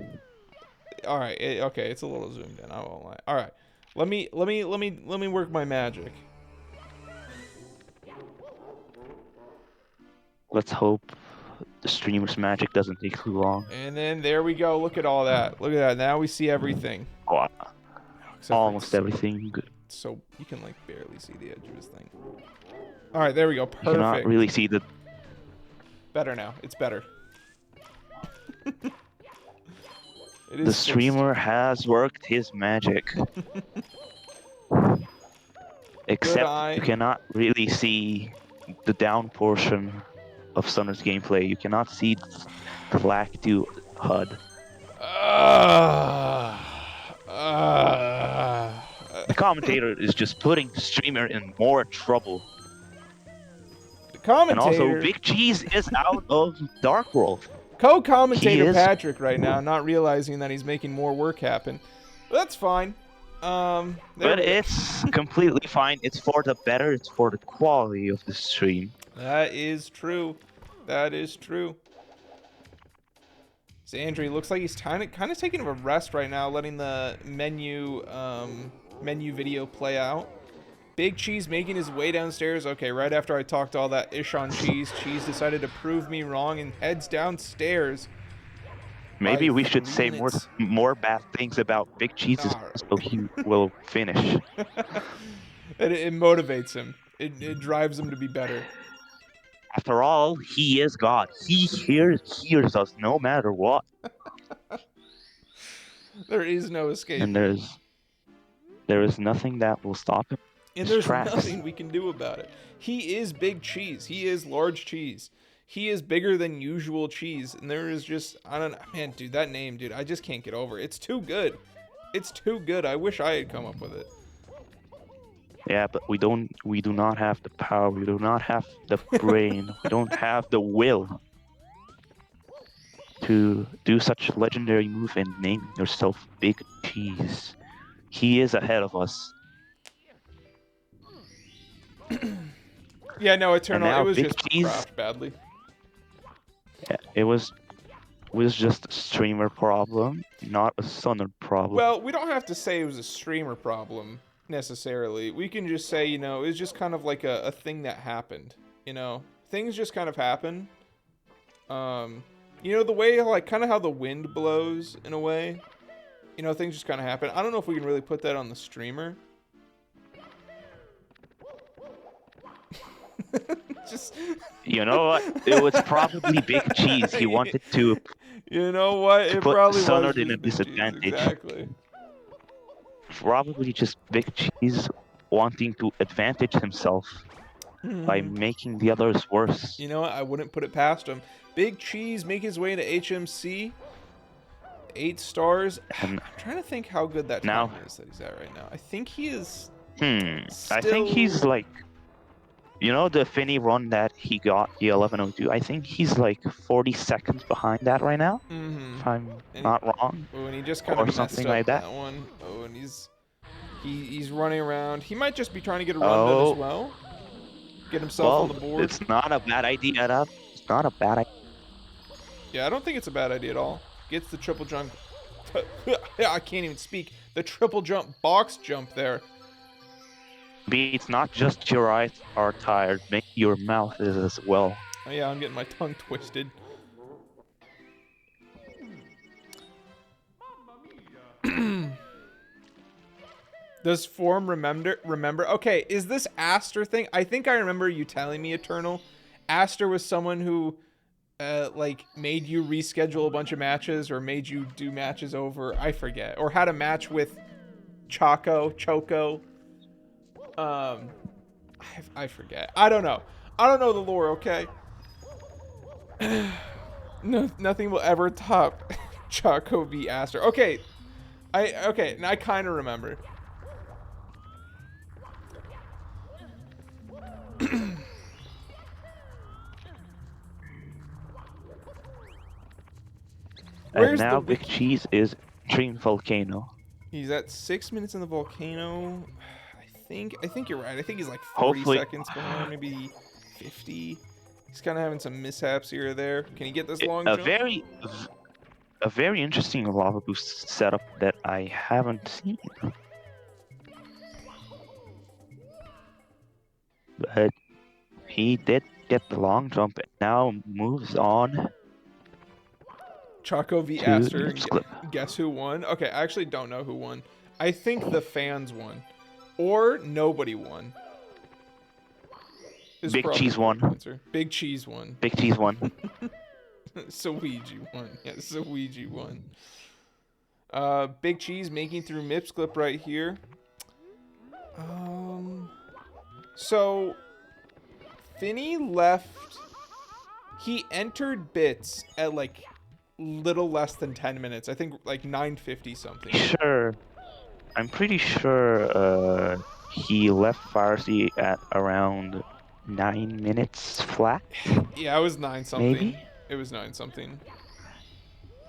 All right, okay, it's a little zoomed in. I won't lie. All right, let me work my magic. Let's hope the streamer's magic doesn't take too long. And then there we go. Look at all that. Look at that. Now we see everything. Oh, almost everything. Good. So you can like barely see the edge of his thing. All right, there we go. Perfect. You cannot really see the. Better now. It's better. The streamer has worked his magic. Except you cannot really see the down portion of Sunnard's gameplay. You cannot see the black to HUD. The commentator is just putting the streamer in more trouble. The commentator. And also, Big Cheese is out of Dark World. Co-commentator Patrick right now, not realizing that he's making more work happen. But that's fine. But it's completely fine. It's for the better. It's for the quality of the stream. That is true. That is true. Xandrey looks like he's kind of taking a rest right now, letting the menu menu video play out. Big Cheese making his way downstairs. Okay, right after I talked all that ish on Cheese, Cheese decided to prove me wrong and heads downstairs. Maybe by we should 3 say minutes. more bad things about Big Cheese's Ah. so he will finish. It motivates him. It drives him to be better. After all, he is God. He hears us no matter what. There is no escape. And there is nothing that will stop him. And His there's tracks. nothing we can do about it. He is Big Cheese. He is large cheese. He is bigger than usual cheese. And there is just, I don't know. Man, dude, that name, dude, I just can't get over it. It's too good. It's too good. I wish I had come up with it. Yeah, but we do not have the power, we do not have the brain, we don't have the will to do such a legendary move and name yourself Big Cheese. He is ahead of us. Yeah, no, Eternal, now it was Big just Cheese- crafted badly. Yeah, it was just a streamer problem, not a Sunnard problem. Well, we don't have to say it was a streamer problem, necessarily. We can just say, you know, it's just kind of like a thing that happened, you know? Things just kind of happen. You know, the way, like, kind of how the wind blows, in a way. You know, things just kind of happen. I don't know if we can really put that on the streamer. Just... You know what? It was probably Big Cheese. He wanted to You know what? It put probably was Sunnard just in a Big Cheese, disadvantage. exactly. Probably just Big Cheese wanting to advantage himself by making the others worse. You know what? I wouldn't put it past him. Big Cheese make his way to HMC. 8 stars. And I'm trying to think how good that now- time is that he's at right now. I think he is. I think he's Still- like, you know, the Finnii run that he got, the 1102. I think he's like 40 seconds behind that right now, Mm-hmm. if I'm And- not wrong. Oh, and he just kind Or of messed something up like that. one. Oh, and he's running around. He might just be trying to get a run done Oh. as well. Get himself on the board. It's not a bad idea. It's not a bad idea. Yeah, I don't think it's a bad idea at all. Gets the triple jump. I can't even speak. The triple jump box jump there. B, it's not just your eyes are tired, maybe your mouth is as well. Oh, yeah, I'm getting my tongue twisted. Does Form remember? Okay, is this Aster thing? I think I remember you telling me, Eternal. Aster was someone who, like, made you reschedule a bunch of matches or made you do matches over. I forget. Or had a match with Choco. I forget. I don't know. I don't know the lore, okay? No, nothing will ever top Choco v Aster. Okay. And I kind of remember. Where's And now the Big Cheese is Dream Volcano. He's at 6 minutes in the volcano. I think you're right. I think he's like 40 Hopefully- seconds behind, maybe 50. He's kind of having some mishaps here or there. Can he get this long A jump? very interesting lava boost setup that I haven't seen. But he did get the long jump and now moves on. Choco v to Aster. Nips Clip. Guess who won? Okay, I actually don't know who won. I think the fans won. Or nobody won. Is Big probably Cheese the won. answer. Big Cheese won. Big Cheese won. Luigi won. Yes, Luigi won. Big Cheese making through Mips clip right here. So Finnii left. He entered bits at like little less than 10 minutes. I think like 9:50 something. Sure. I'm pretty sure he left Farsi at around 9 minutes flat. Yeah, it was 9 something. Maybe? It was 9 something.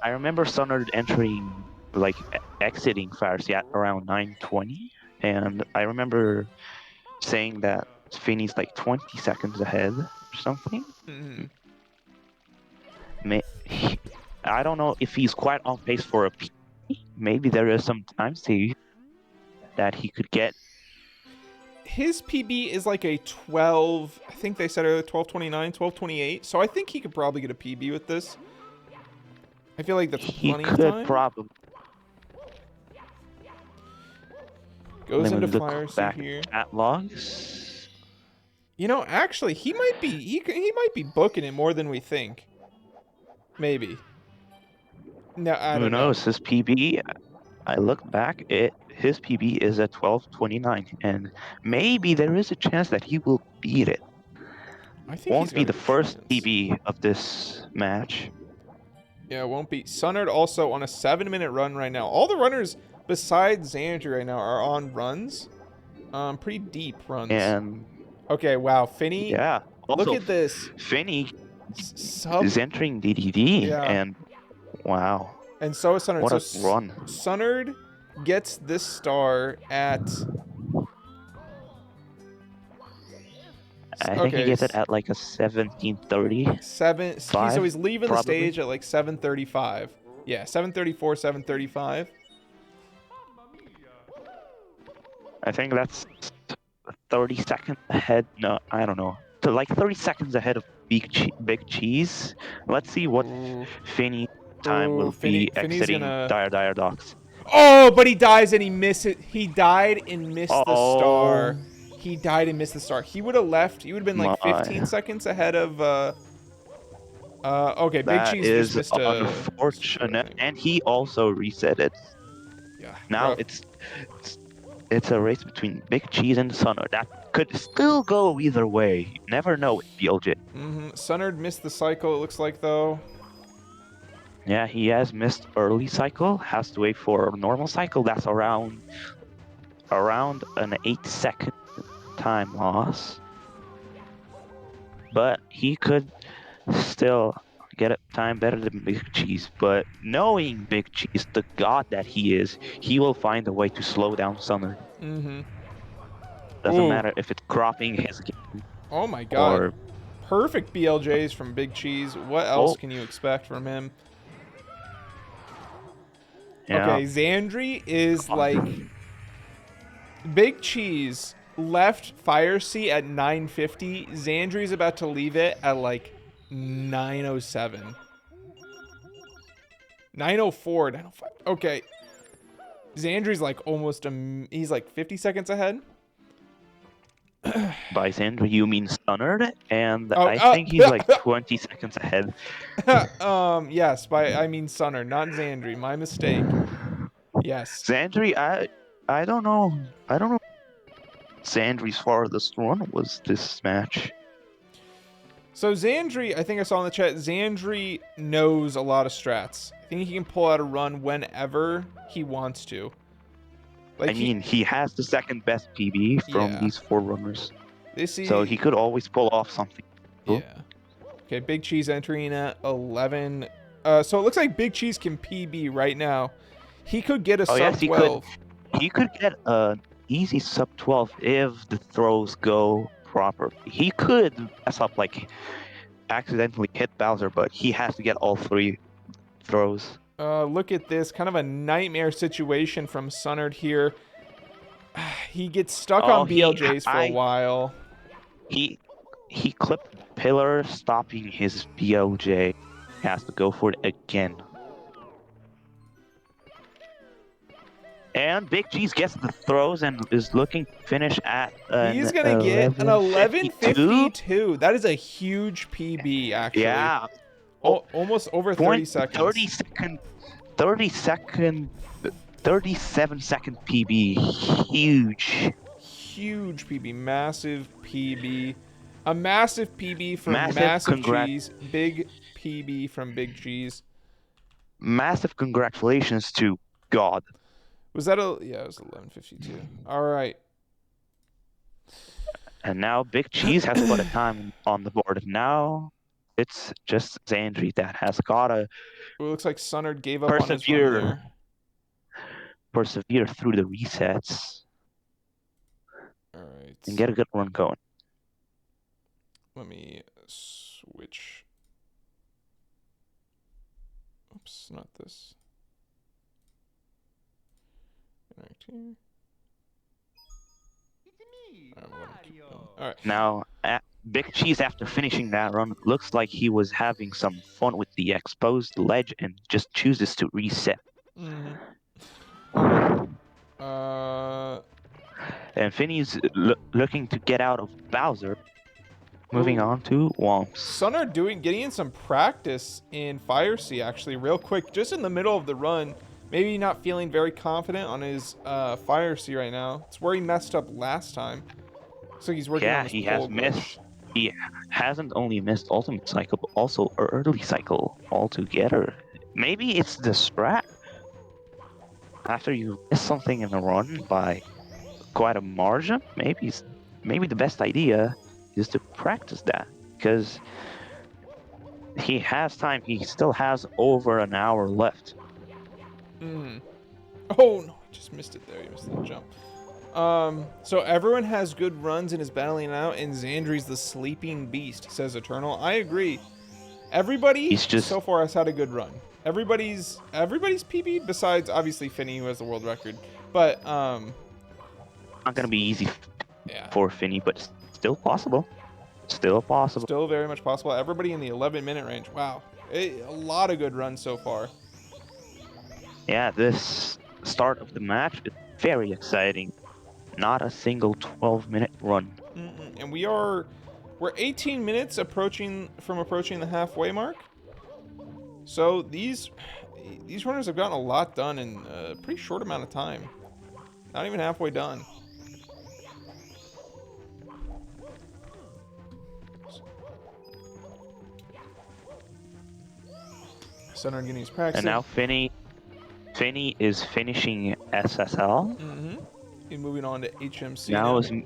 I remember Sunnard entering, like, exiting Farsi at around 9:20, and I remember saying that Finnii's like 20 seconds ahead or something. Mhm. I don't know if he's quite on pace for a P. Maybe there is some time save. that he could get. His PB is like a 12, I think they said earlier 12:29, 12:28. So I think he could probably get a PB with this. I feel like that's He plenty of could time. probably. Goes Let me into look fire seat back here. at logs. You know, actually, he might be booking it more than we think. Maybe. No, I Who don't know. knows? His PB. I looked back. His PB is at 12:29, and maybe there is a chance that he will beat it. I think Won't he's be got the a good first chance. PB of this match. Yeah, it won't be. Sunnard also on a 7-minute run right now. All the runners besides Xandrey right now are on runs. Pretty deep runs. And Okay, wow. Finnii, yeah, also look at this. Finnii Sub. is entering DDD, Yeah. and wow, And so is Sunnard. what So a run! Sunnard gets this star at. I think he gets it at like a 17:30. So he's leaving the probably. stage at like 7:35. Yeah, 7:34, 7:35. I think that's 30 seconds ahead. No, I don't know. So like 30 seconds ahead of Big Cheese. Let's see what Finnii time will be Finnii's exiting gonna. Dire Docks. Oh, but he dies and he missed it. He died and missed the star. Oh. He died and missed the star. He would have left. He would have been like 15 seconds ahead of. Okay, Big That Cheese is just missed a. unfortunate, and he also reset it. Yeah. Now rough. it's a race between Big Cheese and Sunnard. That could still go either way. You never know with BLJ. Sunnard missed the cycle. It looks like though. Yeah, he has missed early cycle. Has to wait for a normal cycle. That's around an 8-second time loss. But he could still get a time better than Big Cheese. But knowing Big Cheese, the god that he is, he will find a way to slow down Sunnard. Doesn't matter if it's cropping his game. Oh my god. Or perfect BLJs from Big Cheese. What else can you expect from him? yeah. Okay, Xandrey is like Big Cheese left fire seat at 9:50. Xandrey's about to leave it at like 9:07. 9:04, 9:05. Okay. Xandrey's like almost he's like 50 seconds ahead. By Xandrey, you mean Sunnard, and I think he's like 20 seconds ahead. Yes, I mean Sunnard, not Xandrey. My mistake. Yes. Xandrey, I don't know. Xandrey's farthest run was this match. So Xandrey, I think I saw in the chat, Xandrey knows a lot of strats. I think he can pull out a run whenever he wants to. Like I mean, he has the second best PB from these 4 runners. So he could always pull off something. Yeah. Okay, Big Cheese entering at 11. So it looks like Big Cheese can PB right now. He could get a sub 12. He could get an easy sub 12 if the throws go properly. He could mess up, like accidentally hit Bowser, but he has to get all 3 throws. Look at this, kind of a nightmare situation from Sunnard here. He gets stuck on BLJs for a while. He clipped pillar, stopping his BLJ. He has to go for it again. And Big Cheese gets the throws and is looking to finish at he's gonna get an 11:52. That is a huge PB, actually. Yeah. Almost over 30 seconds. 37-second PB. Huge. Huge PB. Massive PB. A massive PB from Massive Cheese. Big PB from Big Cheese. Massive congratulations to God. Was that a... Yeah, it was 11:52. All right. And now Big Cheese has put a time on the board. Now it's just Xandrey that has got to... It looks like Sunnard gave up on his run there. Persevere through the resets. All right. And get a good run going. Let me switch. Oops, not this. Interact here. All right. Now, Big Cheese, after finishing that run, looks like he was having some fun with the exposed ledge and just chooses to reset. Mm-hmm. And Finnee's looking to get out of Bowser. Moving on to Womps. Sunnard getting in some practice in Fire Sea, actually, real quick, just in the middle of the run. Maybe not feeling very confident on his Fire Sea right now. It's where he messed up last time. Looks like he's working on his he pole has glitch. missed. He hasn't only missed Ultimate Cycle, but also Early Cycle altogether. Maybe it's the strat. After you miss something in a run by quite a margin, maybe the best idea is to practice that, because he has time. He still has over an hour left. Oh no, I just missed it there. You missed the jump. So everyone has good runs and is battling out, and xandrey's the sleeping beast, says Eternal. I agree. Everybody so far has had a good run. Everybody's PB'd besides obviously Finnii, who has the world record. But not gonna be easy for Finnii, but still possible. Still possible. Still very much possible. Everybody in the 11-minute range. Wow, a lot of good runs so far. Yeah, this start of the match is very exciting. Not a single 12-minute run. And we're 18 minutes approaching the halfway mark. So these runners have gotten a lot done in a pretty short amount of time. Not even halfway done. Sunnard getting his practice. And now Finnii is finishing SSL. And moving on to HMC. Now is Let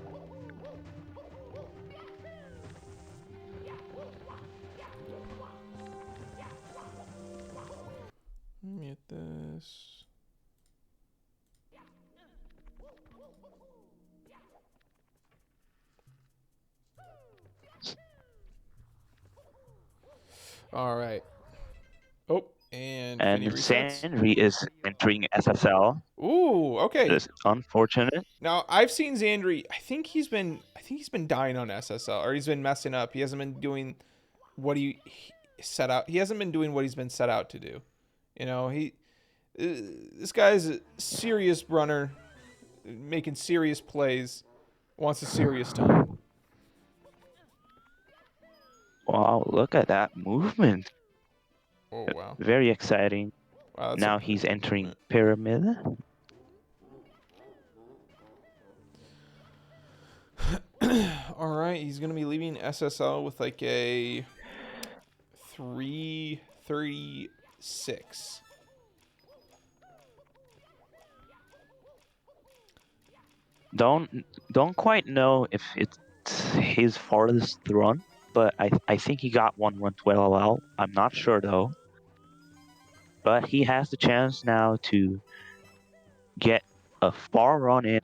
me get this. All right. Oh, and xandrey is entering SSL. Ooh, okay. It's unfortunate. Now I've seen xandrey. I think he's been dying on SSL, or he's been messing up. He hasn't been doing what he set out. He hasn't been doing what he's been set out to do. You know, this guy's a serious runner, making serious plays, wants a serious time. Wow, look at that movement. Oh, wow. Very exciting. Wow, now he's entering Pyramid. All right, he's going to be leaving SSL with like a 3:36. Don't quite know if it's his farthest run, but I think he got 1:12 I'm not sure though. But he has the chance now to get a far run in,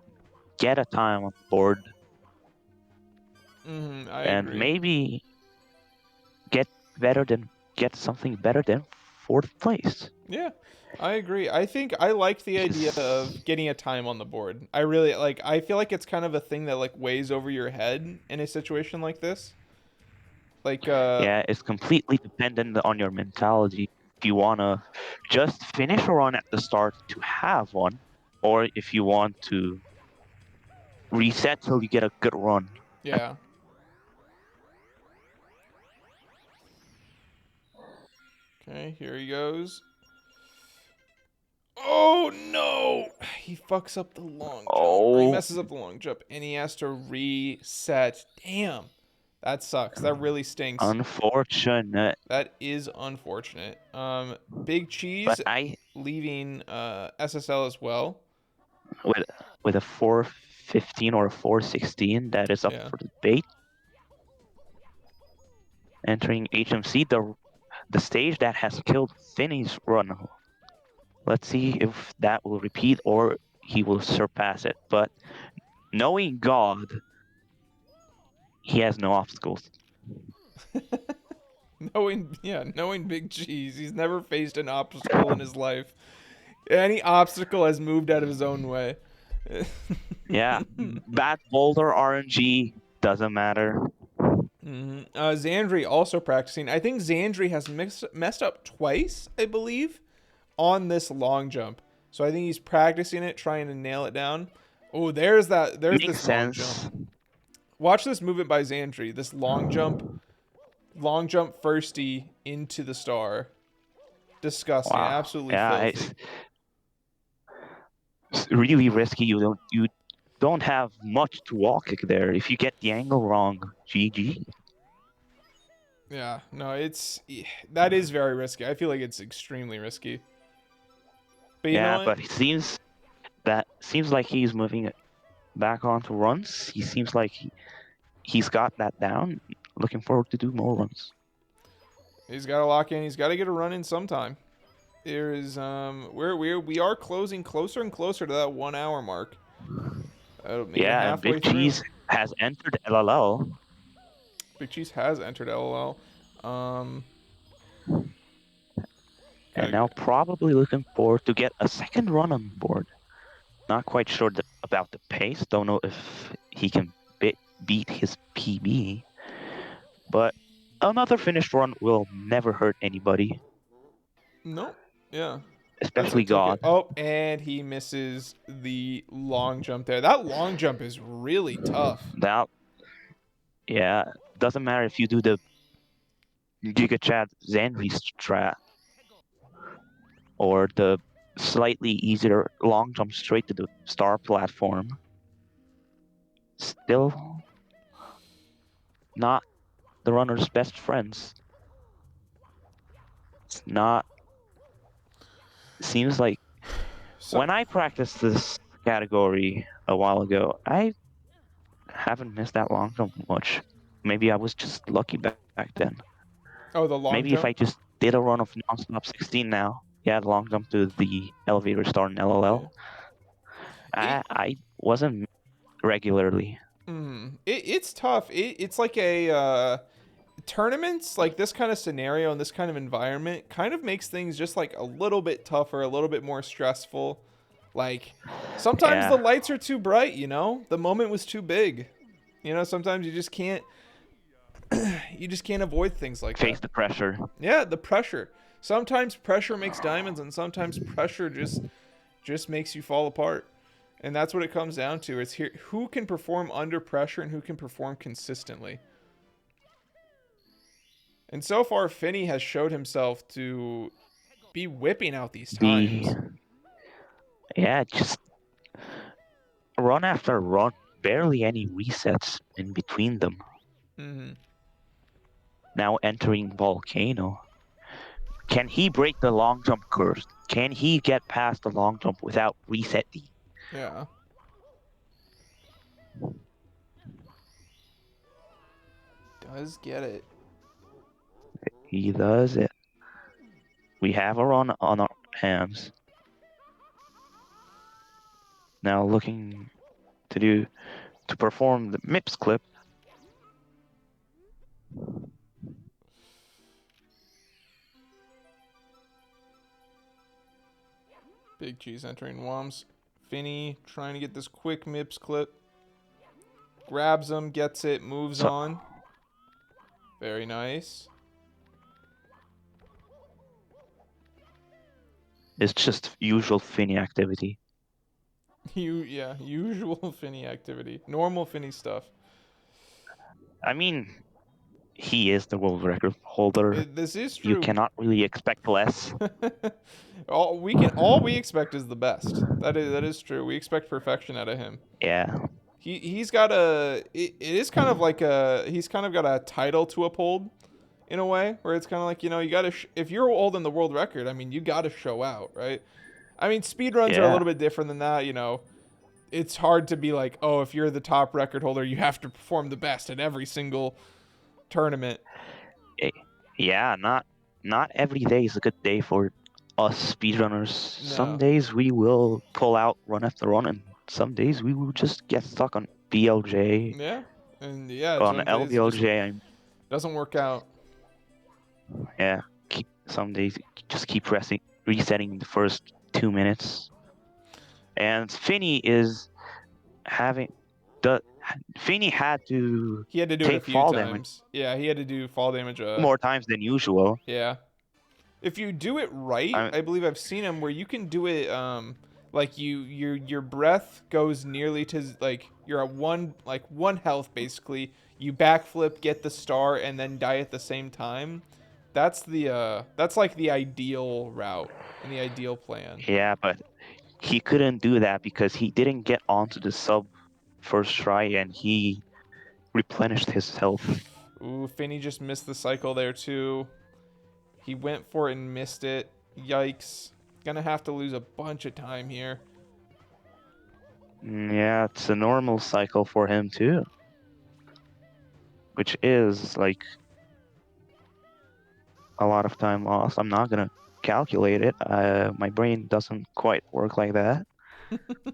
get a time on the board, and maybe get something better than 4th place. Yeah, I agree. I think I like the idea of getting a time on the board. I really like. I feel like it's kind of a thing that like weighs over your head in a situation like this. Like yeah, it's completely dependent on your mentality. If you wanna just finish a run at the start to have one, or if you want to reset till you get a good run. Yeah. Okay, here he goes. Oh no! He fucks up the long jump. Or he messes up the long jump, and he has to reset. Damn. That sucks. That really stinks. Unfortunate. That is unfortunate. Big Cheese leaving SSL as well. With a 4:15 or a 4:16, that is up for debate. Entering HMC, the stage that has killed Finnii's run. Let's see if that will repeat or he will surpass it. But knowing God, he has no obstacles. knowing Big Cheese, he's never faced an obstacle in his life. Any obstacle has moved out of his own way. Yeah, bad boulder RNG doesn't matter. Xandrey also practicing. I think Xandrey has messed up twice, I believe, on this long jump. So I think he's practicing it, trying to nail it down. Oh, there's that. There's Makes this long sense. jump. Watch this movement by Xandrey. This long jump firsty into the star. Disgusting. Wow. Absolutely Yeah, filthy. it's really risky. You don't have much to wall kick there. If you get the angle wrong, GG. Yeah, no, that is very risky. I feel like it's extremely risky. But you know Yeah, what? but it seems like he's moving back onto runs. He seems like he's got that down. Looking forward to do more runs. He's got to lock in. He's got to get a run in sometime. There is we are closing closer and closer to that 1 hour mark. Maybe Yeah, and halfway Big through. Cheese has entered LLL. Big Cheese has entered LOL. And now probably looking forward to get a second run on board. Not quite sure about the pace. Don't know if he can beat his PB. But another finished run will never hurt anybody. No. Yeah. Especially God. Oh, and he misses the long jump there. That long jump is really tough. Yeah, doesn't matter if you do the Giga Chad Xandrey strat or the slightly easier long jump straight to the star platform. Still not the runner's best friends. It's not. Seems like when I practiced this category a while ago, I haven't missed that long jump much. Maybe I was just lucky back then. Oh, the long Maybe jump? if I just did a run of Nonstop 16 now, yeah, the long jump to the elevator star in LLL, I wasn't regularly. It's tough. It's like a tournaments, like this kind of scenario and this kind of environment kind of makes things just like a little bit tougher, a little bit more stressful. Like sometimes the lights are too bright, you know? The moment was too big. You know, sometimes you just can't avoid things like Face that. the pressure. Yeah, the pressure. Sometimes pressure makes diamonds and sometimes pressure just makes you fall apart. And that's what it comes down to. It's here who can perform under pressure and who can perform consistently. And so far, Finnii has showed himself to be whipping out these times. Just run after run, barely any resets in between them. Now entering Volcano. Can he break the long jump curse? Can he get past the long jump without resetting? Yeah. Does get it. He does it. We have a run on our hands. Now looking to perform the MIPS clip. Big Cheese entering Woms. Finnii trying to get this quick MIPS clip. Grabs him, gets it, moves on. Very nice. It's just usual Finnii activity. Usual Finnii activity. Normal Finnii stuff. I mean, he is the world record holder. This is true. You cannot really expect less. all we expect is the best. That is true. We expect perfection out of him. Yeah. He's got he's kind of got a title to uphold in a way where it's kind of like, you know, you got to if you're holding the world record, I mean, you got to show out, right? I mean, speedruns are a little bit different than that, you know. It's hard to be like, oh, if you're the top record holder, you have to perform the best at every single tournament. Yeah, not every day is a good day for us speedrunners. No. Some days we will pull out run after run, and some days we will just get stuck on BLJ. Yeah, and yeah, on LBLJ. Doesn't work out. Yeah, some days just keep resetting the first 2 minutes. And Finnii is Finnii had to He had to do it a take few fall times. damage Yeah, he had to do fall damage. more times than usual. Yeah. If you do it right, I believe I've seen him where you can do it like your breath goes nearly to like you're at one health basically. You backflip, get the star, and then die at the same time. That's like the ideal route and the ideal plan. Yeah, but he couldn't do that because he didn't get onto the sub first try, and he replenished his health. Ooh, Finnii just missed the cycle there too. He went for it and missed it. Yikes. Gonna have to lose a bunch of time here. Yeah, it's a normal cycle for him too. Which is like a lot of time lost. I'm not gonna calculate it. My brain doesn't quite work like that.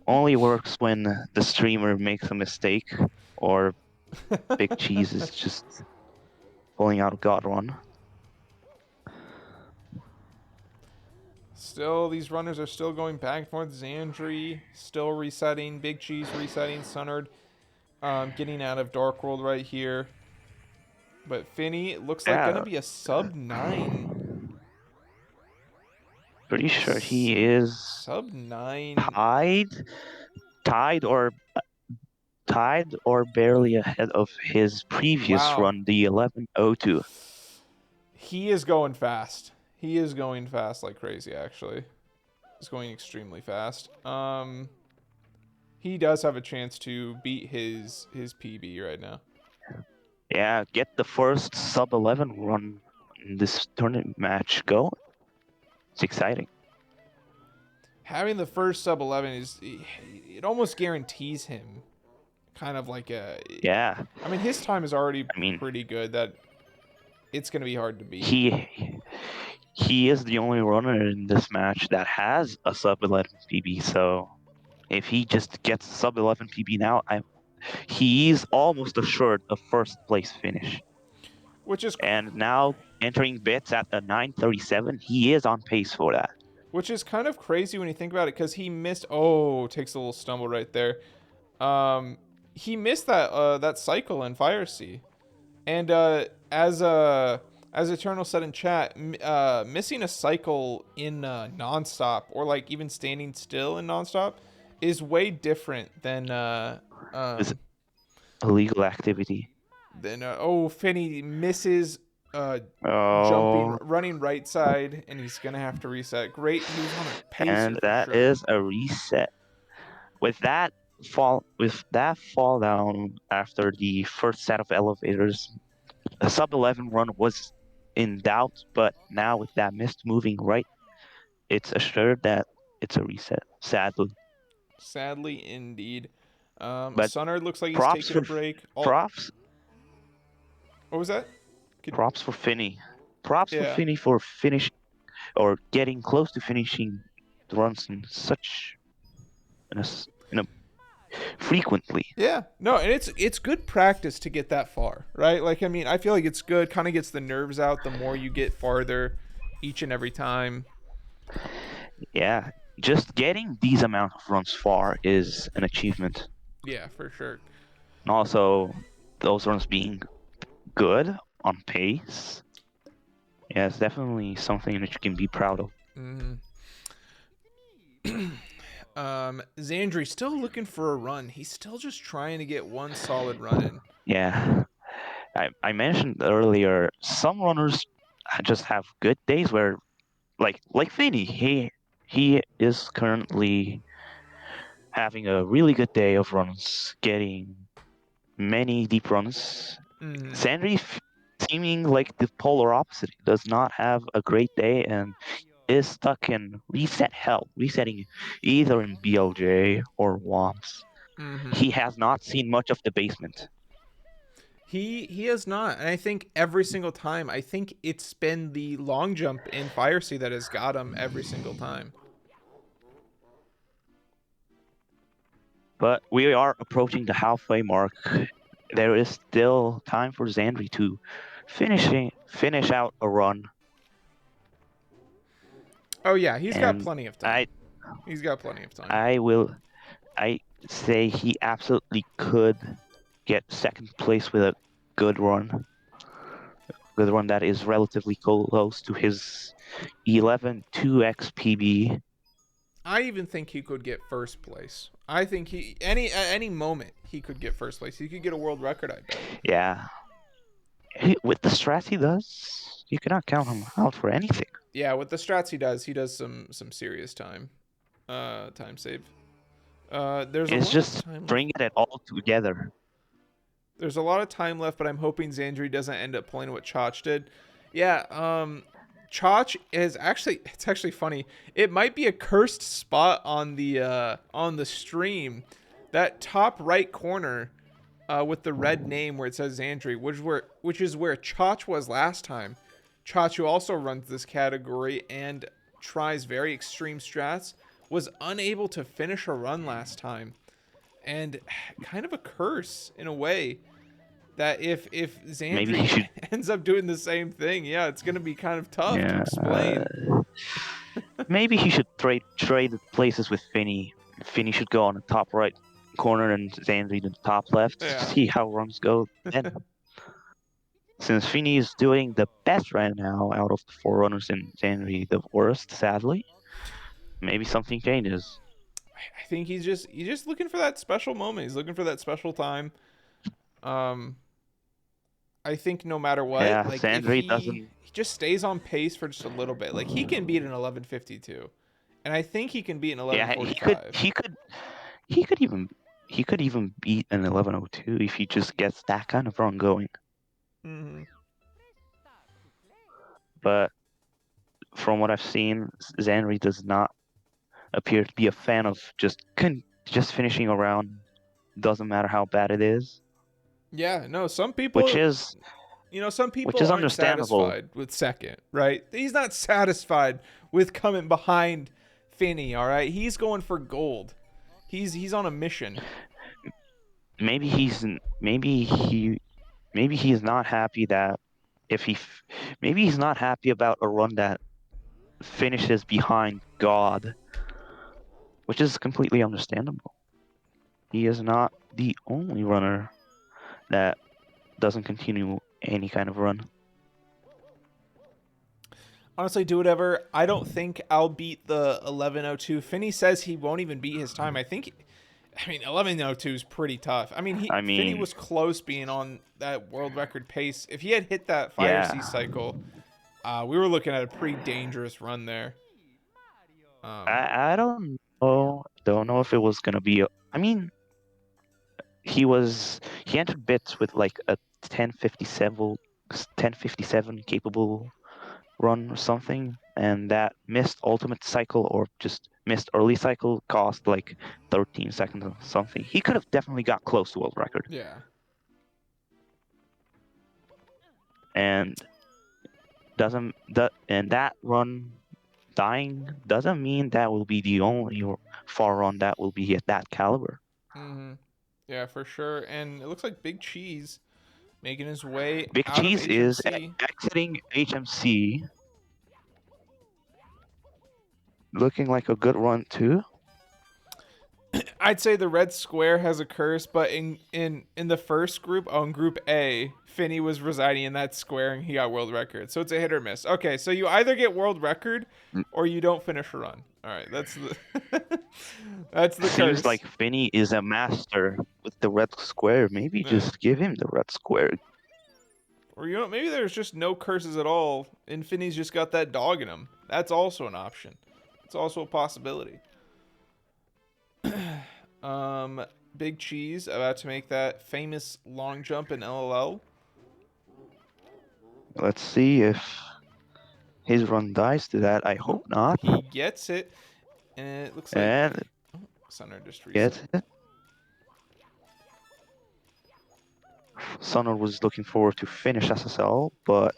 Only works when the streamer makes a mistake or Big Cheese is just pulling out a God run. Still, these runners are still going back and forth. Xandrey still resetting. Big Cheese resetting. Sunnard getting out of Dark World right here. But Finnii looks like going to be a sub 9. Pretty sure he is sub 9. Tied or barely ahead of his previous run, the 11:02. He is going fast. He is going fast like crazy, actually. He's going extremely fast. He does have a chance to beat his PB right now. Yeah, get the first sub 11 run in this tournament match going. It's exciting. Having the first sub 11 it almost guarantees him kind of like a... Yeah. I mean, his time is already pretty good that it's going to be hard to beat. He is the only runner in this match that has a sub 11 PB, so if he just gets a sub 11 PB now, he's almost assured a first place finish. And now entering bits at the 9:37, he is on pace for that. Which is kind of crazy when you think about it, because he missed... Oh, takes a little stumble right there. He missed that cycle in Fire Sea. And as Eternal said in chat, missing a cycle in Nonstop, or like even standing still in Nonstop, is way different than... It's illegal activity. Then, Finnii misses... jumping, running right side, and he's gonna have to reset. Great, he was on a pacer. And that is a reset. With that fall down after the first set of elevators, a sub 11 run was in doubt, but now with that missed moving right, it's assured that it's a reset. Sadly indeed. But Sunnard looks like he's taking a break. Props. What was that? Props for Finnii. Props for Finnii for finishing or getting close to finishing the runs in frequently. Yeah, no, and it's good practice to get that far, right? Like, I mean, I feel like it's good, kind of gets the nerves out the more you get farther each and every time. Yeah, just getting these amount of runs far is an achievement. Yeah, for sure. And also, those runs being good on pace. Yeah, it's definitely something that you can be proud of. Xandrey still looking for a run. He's still just trying to get one solid run in. Yeah. I mentioned earlier, some runners just have good days where, like Finnii, he is currently having a really good day of runs, getting many deep runs. Xandrey seeming like the polar opposite. He does not have a great day and is stuck in reset hell, resetting either in BLJ or WOMS. He has not seen much of the basement. He has not, and I think every single time, I think it's been the long jump in Fire Sea that has got him every single time. But we are approaching the halfway mark. There is still time for Xandrey to finish out a run. Oh yeah, he's got plenty of time. He's got plenty of time. say he absolutely could get second place with a good run. Good run that is relatively close to his 11.2 XPB. I even think he could get first place. I think he at any moment he could get first place. He could get a world record, I bet. Yeah. With the strats he does, you cannot count him out for anything. Yeah, with the strats he does some serious time save. There's a It's lot just of time bringing it all together. There's a lot of time left, but I'm hoping Xandrey doesn't end up pulling what Chach did. Yeah, Chach is it's actually funny. It might be a cursed spot on the stream. That top right corner with the red name where it says Xandrey, which is where Chach was last time. Chach, who also runs this category and tries very extreme strats, was unable to finish a run last time. And kind of a curse in a way that if Xandrey ends up doing the same thing, yeah, it's gonna be kind of tough to explain. Maybe he should trade places with Finnii. Finnii should go on the top right corner and Xandrey in the top left. Yeah. See how runs go then. Since Finnii is doing the best right now out of the 4 runners and Xandrey the worst, sadly, maybe something changes. I think he's just looking for that special moment. He's looking for that special time. I think no matter what, Yeah, like Xandrey if he just stays on pace for just a little bit, like he can beat an 11:52, and I think he can beat an 11:45. He could even beat an 11:02 if he just gets that kind of run going. Mm-hmm. But from what I've seen, Xandrey does not appear to be a fan of just finishing around. Doesn't matter how bad it is. Yeah, no, some people, some people aren't satisfied with second, right? He's not satisfied with coming behind Finnii, all right? He's going for gold. He's on a mission. Maybe he's not happy that maybe he's not happy about a run that finishes behind God, which is completely understandable. He is not the only runner that doesn't continue any kind of run. Honestly, do whatever. I don't think I'll beat the 11:02. Finnii says he won't even beat his time. I mean, 11:02 is pretty tough. I mean, Finnii was close being on that world record pace. If he had hit that fire sea cycle, we were looking at a pretty dangerous run there. I don't know. Don't know if it was gonna be. I mean, he entered bits with like a 10:57 capable run or something, and that missed ultimate cycle or just missed early cycle cost like 13 seconds or something. He could have definitely got close to world record. Yeah. And that run dying doesn't mean that will be the only far run that will be at that caliber. Mm-hmm. Yeah, for sure. And it looks like Big Cheese making his way Big out Cheese of is HMC. exiting HMC. Looking like a good run too. I'd say the red square has a curse, but in the first group, in Group A, Finnii was residing in that square and he got world record. So it's a hit or miss. Okay, so you either get world record or you don't finish a run. All right, that's the that's the curse. Seems like Finnii is a master with the red square. Maybe just give him the red square. Or maybe there's just no curses at all, and Finnii's just got that dog in him. That's also an option. It's also a possibility. Big Cheese about to make that famous long jump in LLL. Let's see if his run dies to that. I hope not. He gets it, and it looks like Sunnard just reset. Gets it. Sunnard was looking forward to finish SSL, but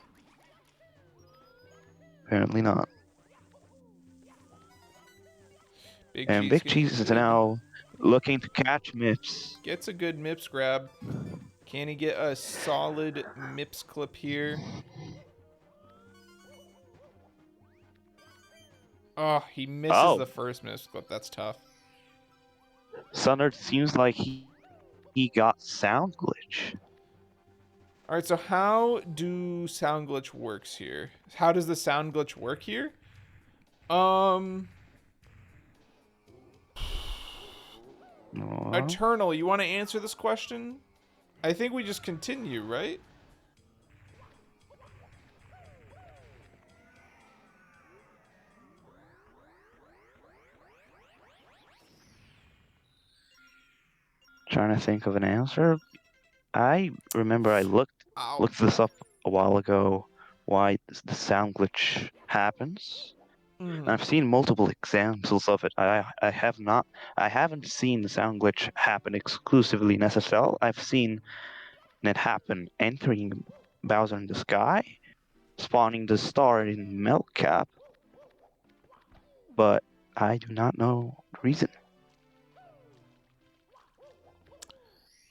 apparently not. Big Cheese is now looking to catch Mips. Gets a good Mips grab. Can he get a solid Mips clip here? Oh, he misses the first Mips clip. That's tough. Sunnard seems like he got sound glitch. All right, so how do sound glitch works here? How does the sound glitch work here? Eternal, you want to answer this question? I think we just continue, right? Trying to think of an answer. I remember I looked this up a while ago. Why the sound glitch happens? And I've seen multiple examples of it. I haven't seen the sound glitch happen exclusively in SSL. I've seen it happen entering Bowser in the sky, spawning the star in Meltcap, but I do not know the reason.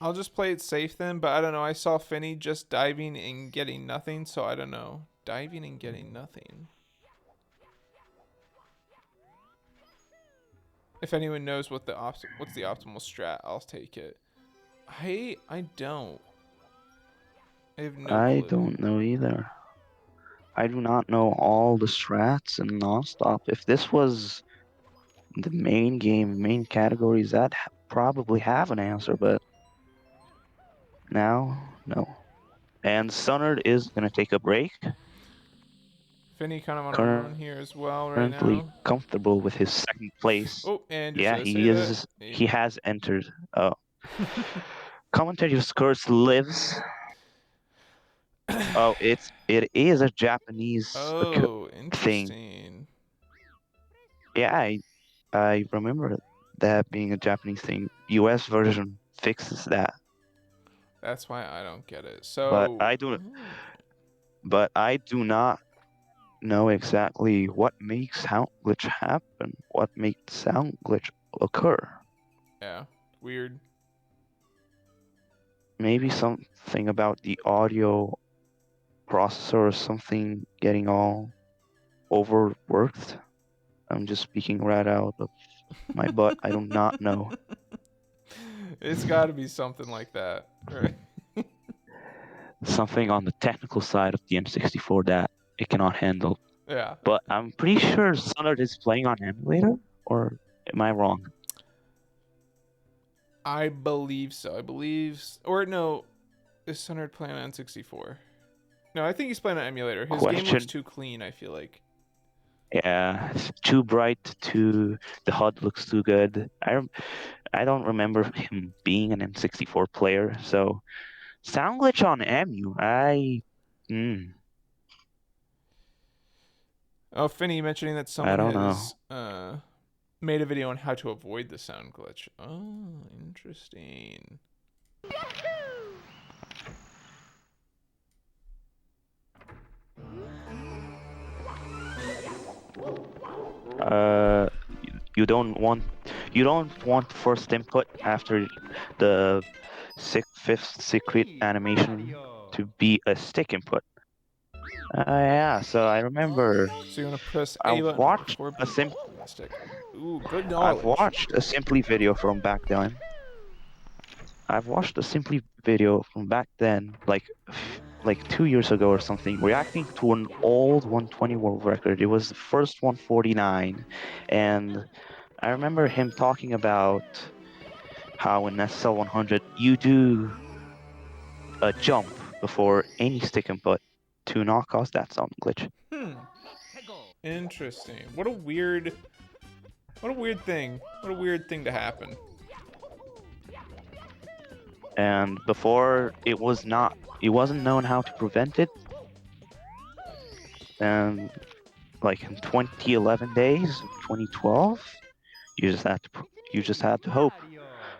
I'll just play it safe then, but I don't know. I saw Finnii just diving and getting nothing, so I don't know. Diving and getting nothing. If anyone knows what what's the optimal strat, I'll take it. I don't. I have no I clue. don't know either. I do not know all the strats in Nonstop. If this was the main game, main categories, that probably have an answer, but now, no. And Sunnard is gonna take a break. Finnii kind of on a run here as well right Currently now. comfortable with his second place. Oh, and just Yeah, he is. He has entered. Commentator's curse lives. Oh, it is a Japanese Oh, thing. interesting. Yeah, I remember that being a Japanese thing. US version fixes that. That's why I don't get it. So, but I do not know exactly what makes sound glitch happen. What makes sound glitch occur? Yeah, weird. Maybe something about the audio processor or something getting all overworked. I'm just speaking right out of my butt. I do not know. It's got to be something like that, right? Something on the technical side of the N64 that it cannot handle. Yeah. But I'm pretty sure Sunnard is playing on emulator, or am I wrong? I believe so. Or no, is Sunnard playing on N64? No, I think he's playing on emulator. His game looks too clean, I feel like. Yeah, it's too bright. The HUD looks too good. I don't remember him being an N64 player, so sound glitch on EMU. Oh, Finnii mentioning that someone has made a video on how to avoid the sound glitch. Oh, interesting. You don't want first input after the fifth secret animation to be a stick input. Yeah, so I remember. So you want to press A I've button watched before a stick. Ooh, good knowledge. I've watched a Simply video from back then. Like 2 years ago or something, reacting to an old 120 world record. It was the first 149, and I remember him talking about how in SL 100 you do a jump before any stick input to not cause that sound glitch. Interesting. What a weird thing. What a weird thing to happen. And before it wasn't known how to prevent it. And like in 2011 days, 2012, you just had to hope.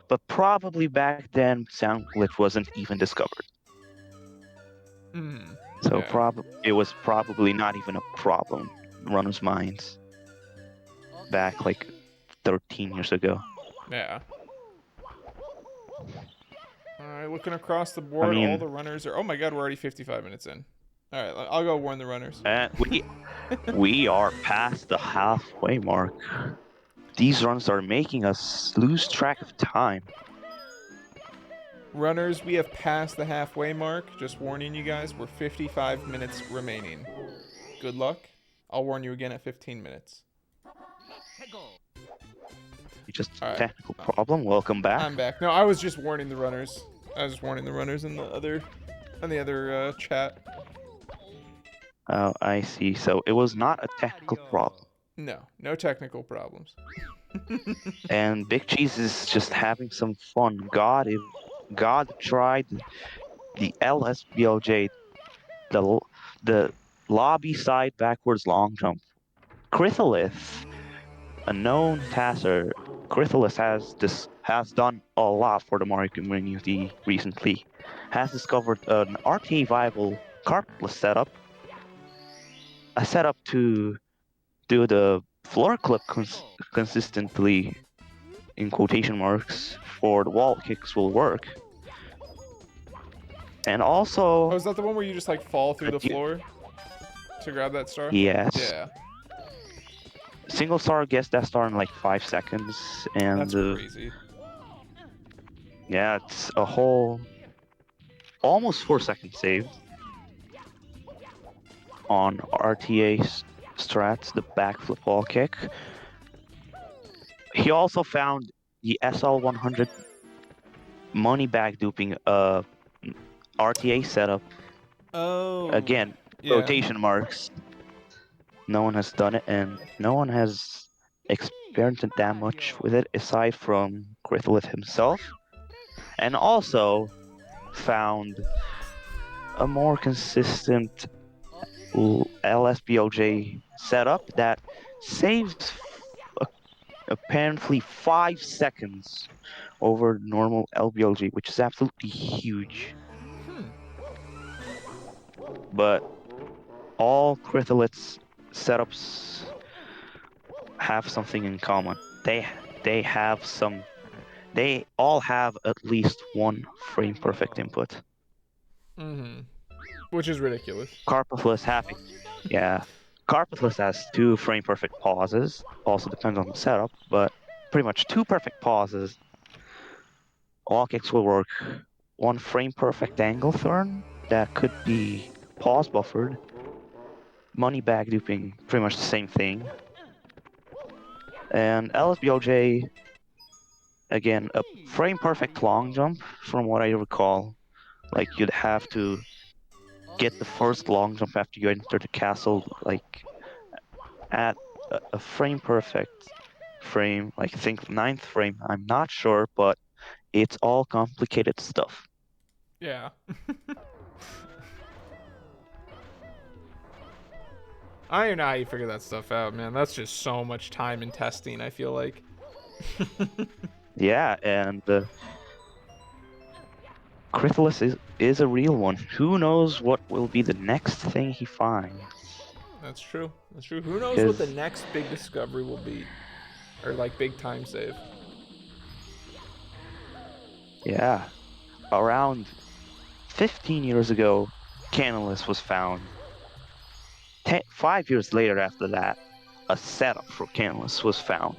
But probably back then, sound glitch wasn't even discovered. So it was probably not even a problem in runners' minds back like 13 years ago. Yeah. Alright, looking across the board, all the runners are... Oh my god, we're already 55 minutes in. Alright, I'll go warn the runners. And we are past the halfway mark. these runs are making us lose track of time. Runners, we have passed the halfway mark. Just warning you guys, we're 55 minutes remaining. Good luck. I'll warn you again at 15 minutes. Just All right. technical problem. Welcome back. I'm back. No, I was just warning the runners. I was just warning the runners in the other chat. Oh, I see. So it was not a technical problem. No technical problems. And Big Cheese is just having some fun. God tried the LSBOJ, the lobby side backwards long jump. Crytholith, a known tasser, Crytholith has done a lot for the Mario community recently. Has discovered an RTA viable carpetless setup, a setup to do the floor clip consistently, in quotation marks, for the wall kicks will work. And also... Oh, is that the one where you just like fall through the floor to grab that star? Yes. Yeah. Single star gets that star in like 5 seconds, and That's crazy. yeah, it's a whole almost 4 seconds saved on RTA strats, the backflip wall kick. He also found the SL100 money bag duping RTA setup. Oh. Again, Yeah. quotation marks. No one has done it, and no one has experimented that much with it aside from Crytholith himself. And also found a more consistent LSBOJ setup that saves apparently 5 seconds over normal LBOJ, which is absolutely huge. But all Crytholith's setups have something in common. They all have at least one frame perfect input. Which is ridiculous. Carpethless Carpethless has 2 frame perfect pauses. Also depends on the setup, but pretty much 2 perfect pauses. All kicks will work. 1 frame perfect angle turn that could be pause buffered. Money bag duping, pretty much the same thing. And LSBOJ, again, a frame perfect long jump, from what I recall. Like, you'd have to get the first long jump after you enter the castle, like, at a frame perfect frame, like, I think 9th frame, I'm not sure, but it's all complicated stuff. Yeah. I don't know how you figure that stuff out, man. That's just so much time and testing, I feel like. Yeah, and Crytholith is a real one. Who knows what will be the next thing he finds? That's true. That's true. Who knows what the next big discovery will be? Or, like, big time save. Yeah. Around 15 years ago, Canalus was found. 5 years later after that, a setup for Canalus was found.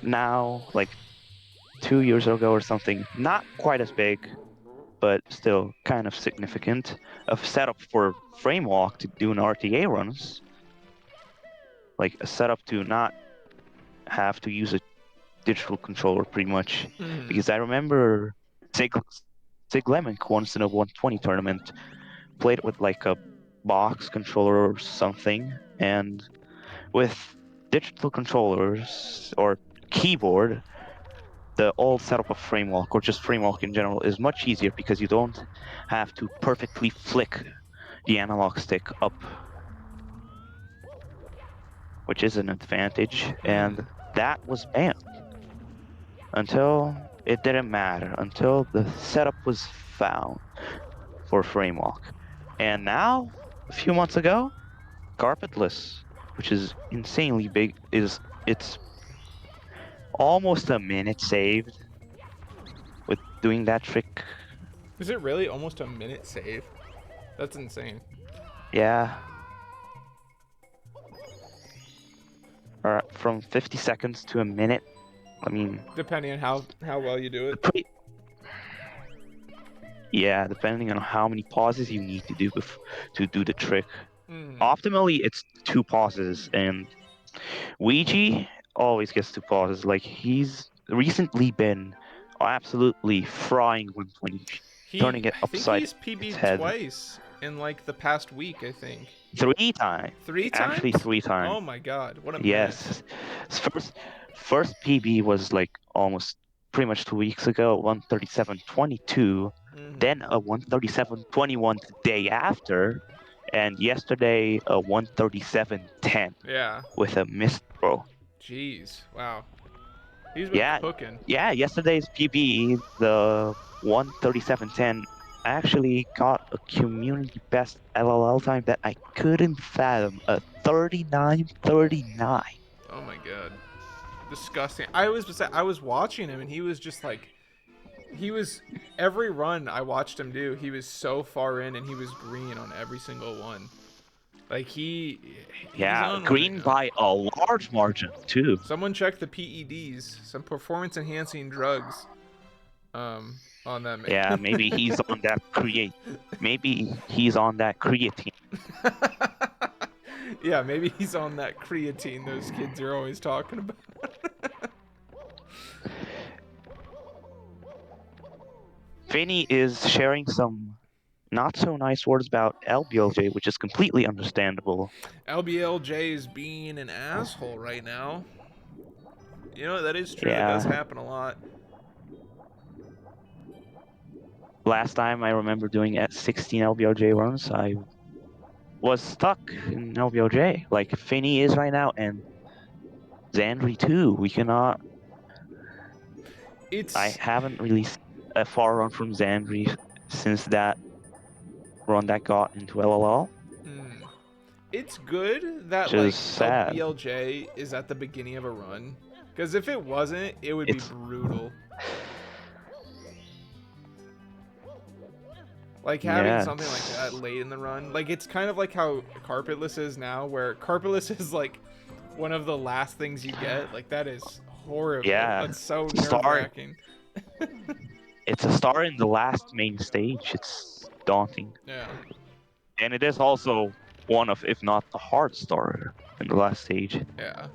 Now, like 2 years ago or something, not quite as big, but still kind of significant, a setup for Framewalk to do an RTA runs. Like a setup to not have to use a digital controller, pretty much. Because I remember Sig Lemink once in a 120 tournament played with like a box controller or something, and with digital controllers or keyboard, the old setup of Framewalk, or just Framewalk in general, is much easier because you don't have to perfectly flick the analog stick up, which is an advantage, and that was banned until it didn't matter, until the setup was found for Framewalk. And now, a few months ago, carpetless, which is insanely big, it's almost a minute saved with doing that trick. Is it really almost a minute save? That's insane. Yeah. from 50 seconds to a minute. I mean, Depending on how well you do it. Yeah, depending on how many pauses you need to do to do the trick. Mhm. Optimally, it's 2 pauses, and Ouija always gets 2 pauses. Like, he's recently been absolutely frying 120, turning it I think upside he's its PB'd head twice in like the past week, I think. 3 times. 3 Actually, times? 3 times. Oh my god, what a Yes. menace. First PB was like almost pretty much 2 weeks ago, 137.22. Mhm. Then a 137.21 the day after, and yesterday a 137.10 Yeah. with a missed throw. Jeez. Wow. He's been cooking. Yeah, yesterday's PB, the 137.10, actually got a community best LLL time that I couldn't fathom, a 39.39. Oh my god. Disgusting. I was watching him and he was just like every run I watched him do, he was so far in and he was green on every single one. Like he's Yeah, on green by a large margin too. Someone check the PEDs, some performance enhancing drugs. On that man. Yeah, maybe he's on that creatine. Yeah, maybe he's on that creatine those kids are always talking about. Finnii is sharing some not so nice words about LBLJ, which is completely understandable. LBLJ is being an asshole right now. You know, that is true. Yeah. It does happen a lot. Last time I remember doing at 16 LBLJ runs, I was stuck in LBLJ, like Finnii is right now, and Xandrey too. We cannot. I haven't really seen a far run from Xandrey since that run that got into LLL. It's good that Just like sad. LBLJ is at the beginning of a run, because if it wasn't, it would be brutal. Like having something like that late in the run, like it's kind of like how Carpetless is now, where Carpetless is like one of the last things you get. Like that is horrible. Yeah, That's so nerve-wracking. It's a star in the last main stage. It's daunting. Yeah. And it is also one of, if not the hard star in the last stage. Yeah.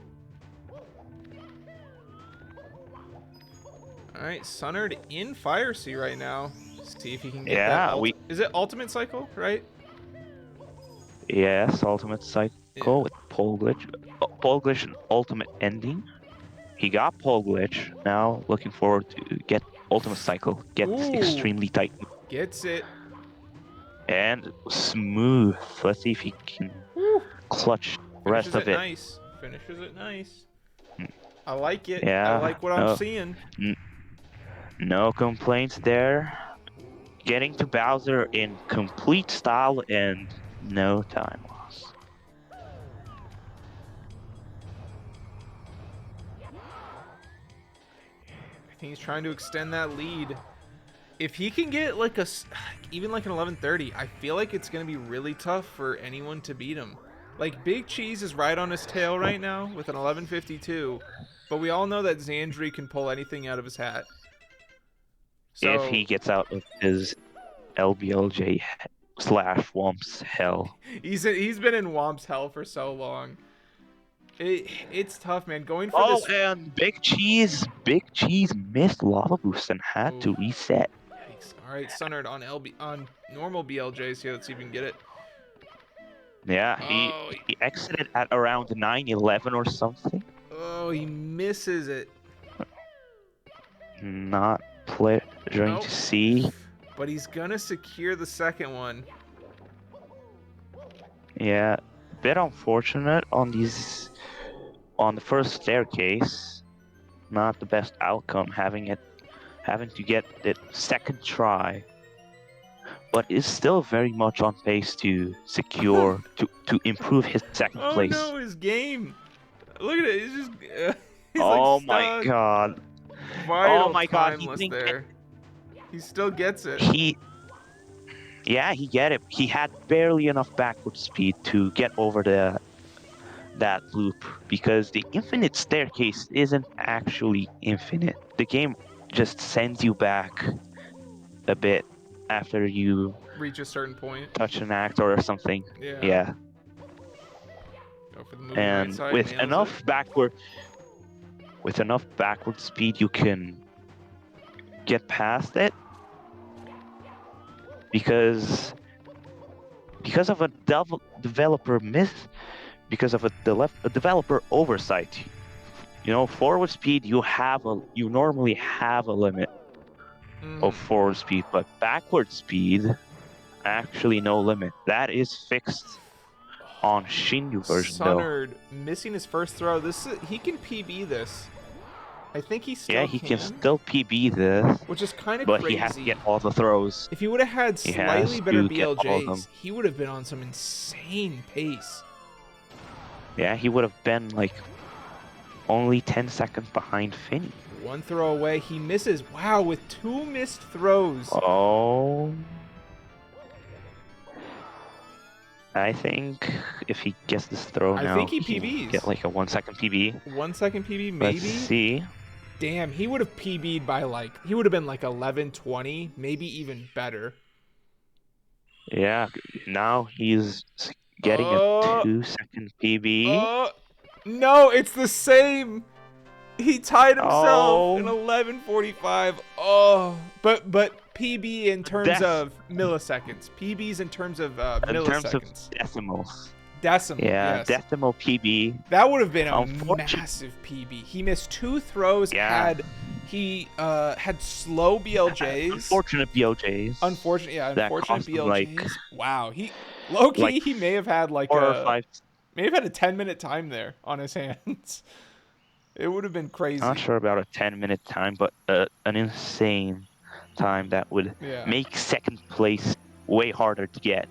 Alright, Sunnard in Fire Sea right now. See if he can get that. Is it Ultimate Cycle, right? Yes, Ultimate Cycle with Pole Glitch. Pole Glitch and Ultimate Ending. He got Pole Glitch. Now looking forward to get Ultimate Cycle. Gets extremely tight. Gets it. And smooth. Let's see if he can clutch the rest of it. Nice. Finishes it nice. I like it. Yeah, I like what I'm seeing. No complaints there. Getting to Bowser in complete style and no time loss. I think he's trying to extend that lead. If he can get like even like an 11:30, I feel like it's going to be really tough for anyone to beat him. Like Big Cheese is right on his tail right now with an 11:52, but we all know that Xandrey can pull anything out of his hat. So, if he gets out of his LBLJ / Womps hell. He's been in Womps hell for so long. It's tough, man. Going for this. And Big Cheese missed Lava Boost and had to reset. Yikes. All right, Sunnard on normal BLJs here. Let's see if we can get it. Yeah, he exited at around 9:11 or something. Oh, he misses it. Not pleasuring to see. But he's gonna secure the second one. Yeah, a bit unfortunate on the first staircase. Not the best outcome having to get it second try. But is still very much on pace to secure to improve his second place. Oh no, his game! Look at it. He's just. He's oh like my god! Vital oh my god! He still gets it. He get it. He had barely enough backward speed to get over that loop, because the infinite staircase isn't actually infinite. The game just sends you back a bit after you Reach a certain point. touch an actor or something. Yeah. Yeah. Go for the moving right And side. with nails enough it. backward speed, you can get past it, because of a developer myth, because of a developer oversight. You know, forward speed, you normally have a limit of forward speed, but backward speed, actually no limit. That is fixed on Shinju version though. Sunnard missing his first throw. He can PB this. I think he still Yeah, he can still PB this, which is kind of but crazy. he has to get all the throws. If he would have had He slightly has better to get all of them. BLJs, he would have been on some insane pace. Yeah, he would have been like only 10 seconds behind Finnii. One throw away, he misses. Wow, with 2 missed throws. Oh. I think if he gets this throw I now, think he can PBs. get like a 1 second PB. 1 second PB, maybe? Let's see. Damn, he would have PB'd by he would have been like 11-20, maybe even better. Yeah, now he's getting a 2 second PB. No, it's the same. He tied himself in Oh. 11:45. Oh, but PB in terms of milliseconds. PBs in terms of In milliseconds. terms of decimals. Decimal. Yeah, yes. decimal PB. That would have been a Unfortunate- massive PB. He missed 2 throws. Yeah. He had slow BLJs. Unfortunate BLJs. Unfortunate cost him, BLJs. Wow, low-key, like he may have had like 4 or 5. may have had a 10-minute time there on his hands. It would have been crazy. Not sure about a 10-minute time, but an insane time that would Yeah. make second place way harder to get.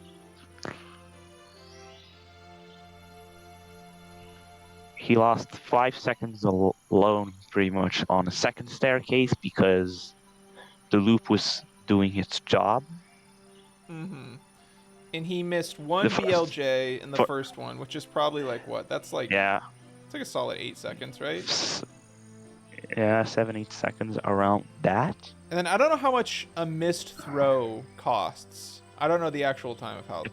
He lost 5 seconds alone, pretty much, on the second staircase because the loop was doing its job. Mm-hmm. And he missed 1 The first- BLJ in the first one, which is probably like what? That's like Yeah. it's like a solid 8 seconds, right? Yeah, 7-8 seconds around that. And then I don't know how much a missed throw costs. I don't know the actual time of how.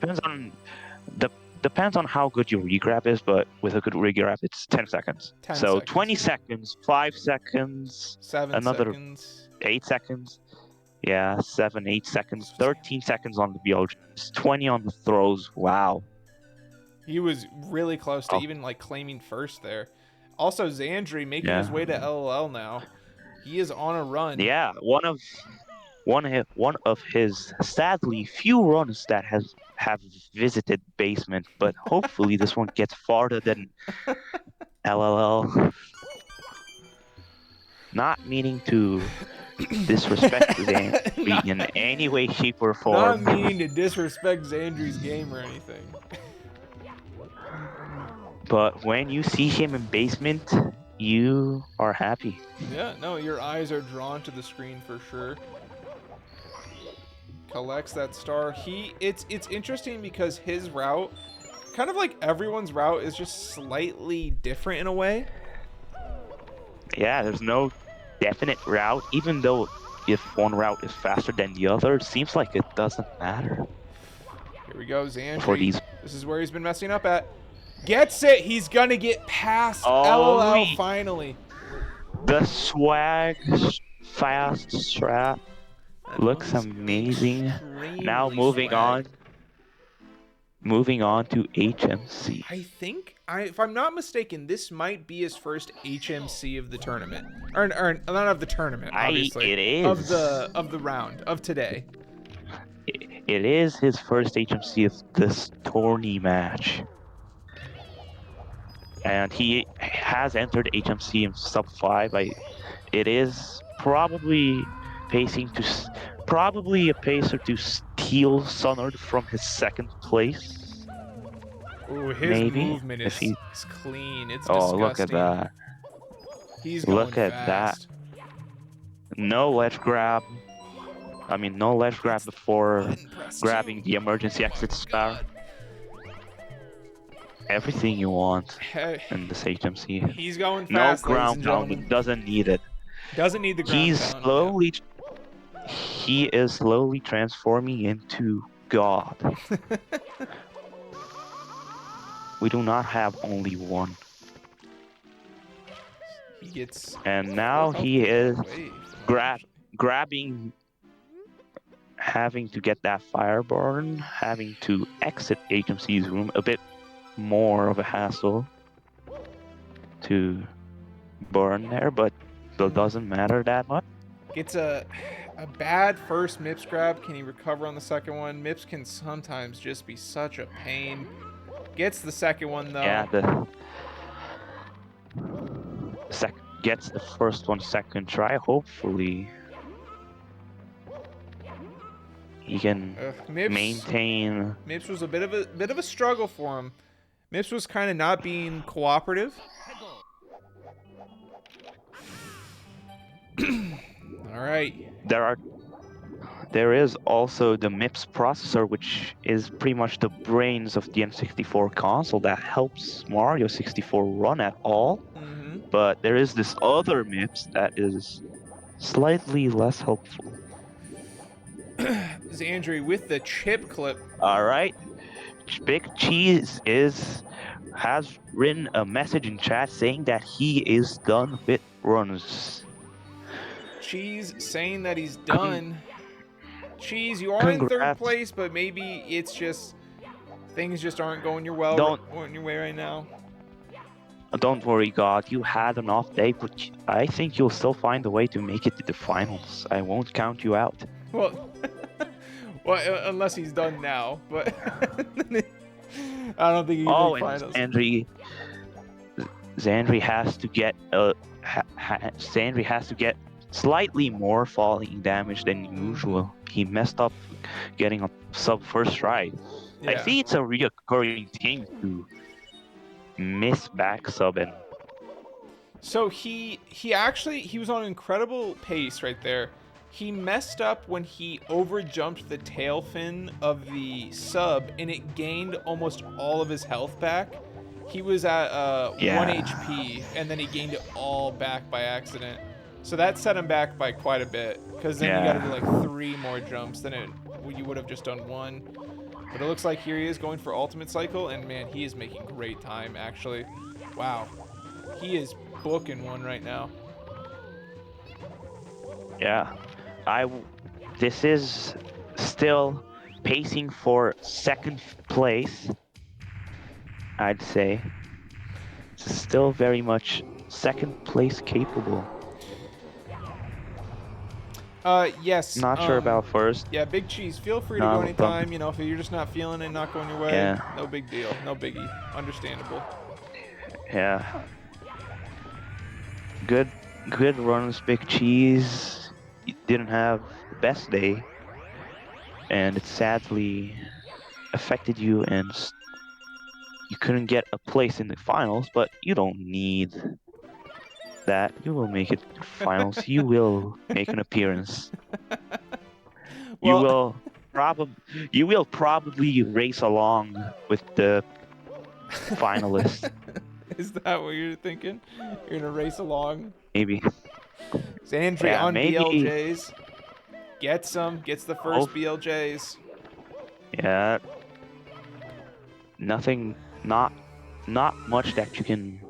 Depends on how good your regrab is, but with a good regrab, it's 10 seconds. 10 so seconds. 20 seconds, 5 seconds, 7 another seconds. 8 seconds. Yeah, 7, 8 seconds, 13 seconds on the BLJs, 20 on the throws. Wow. He was really close to Oh. even like claiming first there. Also, Xandrey making Yeah. his way to LLL now. He is on a run. Yeah, one of his sadly few runs that have visited basement, but hopefully this one gets farther than LLL. Not meaning to disrespect Xandrey in any way, shape, or form. Not meaning to disrespect Xandrey's game or anything. But when you see him in basement, you are happy. Yeah, no, your eyes are drawn to the screen for sure. Collects that star. It's interesting because his route, kind of like everyone's route, is just slightly different in a way. Yeah, there's no definite route, even though if one route is faster than the other, it seems like it doesn't matter. Here we go, Xandrey. For these. This is where he's been messing up at. Gets it. He's gonna get past Oh, LLL finally. The swag fast strap looks amazing. Now moving on to HMC. I think, if I'm not mistaken, this might be his first HMC of the tournament, or not of the tournament, obviously. It is of the round of today. It is his first HMC of this tourney match. And he has entered HMC in sub 5. It is probably probably a pacer to steal Sunnard from his second place. Ooh, his Maybe, movement if is he- clean. It's Oh, disgusting. look at that. He's going Look at fast. No ledge grab. I mean, no ledge grab before Button press grabbing two. the emergency Oh my exit star. God. everything you want Hey, in this HMC. he's going No fast, ladies ground and pound. gentlemen. He doesn't need it. Doesn't need the ground He's pound. slowly. He is slowly transforming into God. We do not have only one. He gets. And now full he health is away from him, actually. grabbing, having to get that fireburn, having to exit HMC's room, a bit more of a hassle to burn there, but it doesn't matter that much. Gets a bad first Mips grab. Can he recover on the second one? Mips can sometimes just be such a pain. Gets the second one though. Yeah, the gets the first one second try. Hopefully, he can Mips, maintain. Mips was a bit of a struggle for him. Mips was kind of not being cooperative. All right. There is also the MIPS processor, which is pretty much the brains of the N64 console that helps Mario 64 run at all. Mm-hmm. But there is this other MIPS that is slightly less helpful. Xandrey with the chip clip. All right, Big Cheese has written a message in chat saying that he is done with runs. Cheese saying that he's done. Cheese, you are in third Congrats. place, but maybe it's just things just aren't going your way right now. Don't worry, God. You had an off day, but I think you'll still find a way to make it to the finals. I won't count you out. Well, unless he's done now, but I don't think he can make finals. Xandrey has to get Xandrey has to get slightly more falling damage than usual. He messed up getting a sub first try. Yeah. I see it's a recurring thing to miss back sub and. So he was on an incredible pace right there. He messed up when he overjumped the tail fin of the sub and it gained almost all of his health back. He was at 1 HP and then he gained it all back by accident. So that set him back by quite a bit because then you got to do like 3 more jumps than you would have just done 1. But it looks like here he is going for ultimate cycle and man, he is making great time actually. Wow. He is booking one right now. Yeah. This is still pacing for second place, I'd say. It's still very much second place capable. Yes. Not sure about first. Yeah, Big Cheese, feel free to go anytime. You know, if you're just not feeling it, not going your way, no big deal. No biggie. Understandable. Yeah. Good runs, Big Cheese. You didn't have the best day, and it sadly affected you, and you couldn't get a place in the finals. But you don't need that. You will make it to finals. You will make an appearance. Well, you will probably race along with the finalists. Is that what you're thinking? You're gonna race along? Maybe. Xandrey on maybe. BLJs. Gets the first BLJs. Yeah. Nothing, not much that you can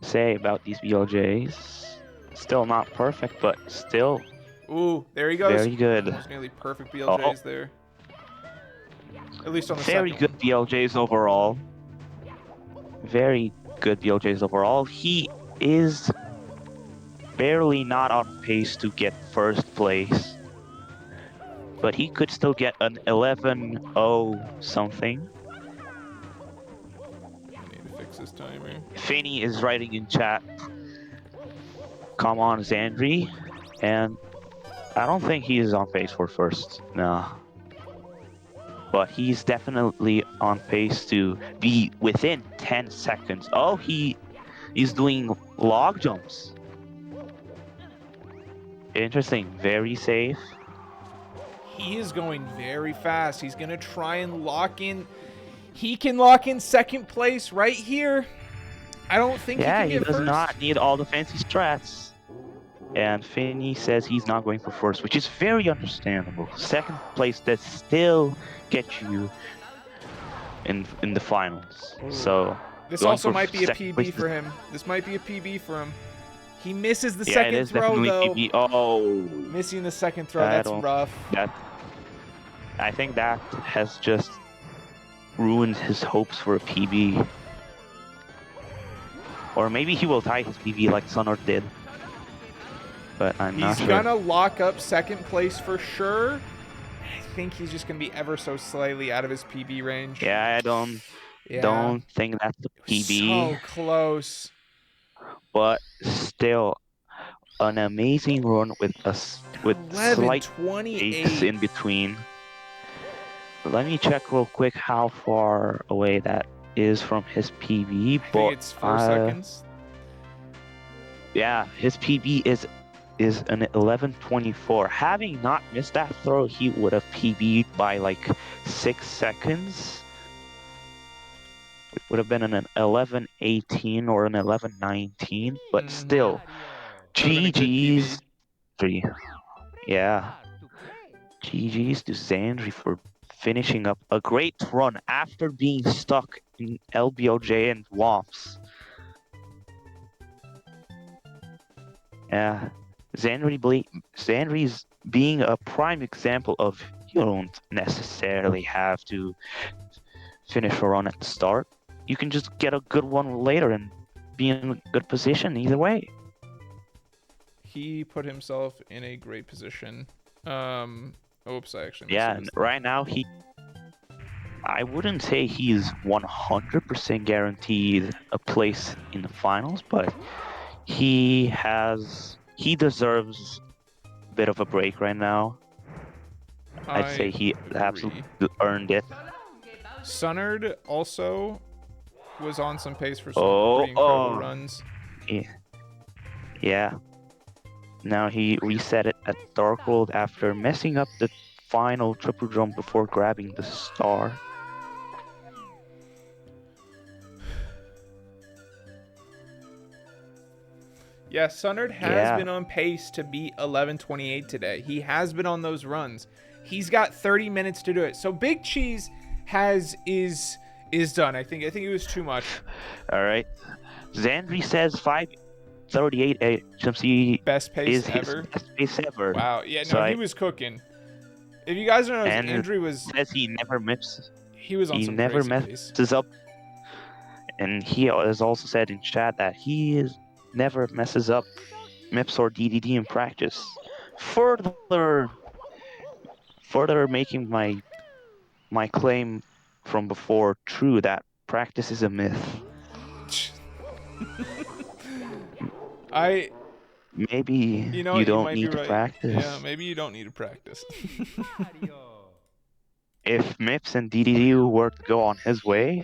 say about these BLJs. Still not perfect, but still. Ooh, there he goes. Very good. Almost nearly perfect BLJs there. At least on the very second good BLJs overall. Very good BLJs overall. He is barely not on pace to get first place, but he could still get an 11-0 something. I need to fix this timer. Finnii is writing in chat, come on, Xandrey, and I don't think he is on pace for first, no. But he's definitely on pace to be within 10 seconds. Oh, he's doing log jumps. Interesting, very safe. He is going very fast. He's gonna try and lock in. He can lock in second place right here. I don't think he can he get does first. not need all the fancy strats. And Finnii says he's not going for first, which is very understandable. Second place does still get you in the finals. So This going also for might be a second PB place for him. This might be a PB for him. He misses the Yeah, it second is throw, definitely though. PB. Oh, Missing the second throw, I that's don't- rough. I think that has just ruined his hopes for a PB. Or maybe he will tie his PB like Sunnard did. But I'm not He's sure. gonna lock up second place for sure. I think he's just gonna be ever so slightly out of his PB range. Yeah, I don't think that's the PB. So close. But still, an amazing run with slight 11:28. breaks in between. Let me check real quick how far away that is from his PB. I think it's 4 seconds. Yeah, his PB is an 11:24. Having not missed that throw, he would have PB'd by like 6 seconds. It would have been an 11:18 or an 11:19, but still, GG's. Yeah, GG's to Xandrey for finishing up a great run after being stuck in LBOJ and WOMPs. Yeah, Xandrey's being a prime example of you don't necessarily have to finish a run at the start. You can just get a good one later and be in a good position either way. He put himself in a great position. Oops, I actually missed Yeah, it. and right now I wouldn't say he's 100% guaranteed a place in the finals, but he deserves a bit of a break right now. I'd say he absolutely earned it. Sunnard also was on some pace for some pretty incredible runs. Yeah. Now he reset it at Dark World after messing up the final triple jump before grabbing the star. Yeah, Sunnard has been on pace to beat 11:28 today. He has been on those runs. He's got 30 minutes to do it. So Big Cheese is done. I think it was too much. All right. Xandrey says 5:38 HMC Best pace is ever. his best pace ever. Wow. Yeah, no, So he was cooking. If you guys don't know, Xandrey was. Says he never misses. He was on He some never crazy pace. messes up. And he has also said in chat that he never messes up MIPS or DDD in practice. Further making my claim from before true that practice is a myth. Maybe you don't need to practice. Yeah, maybe you don't need to practice. If MIPS and DDD were to go on his way,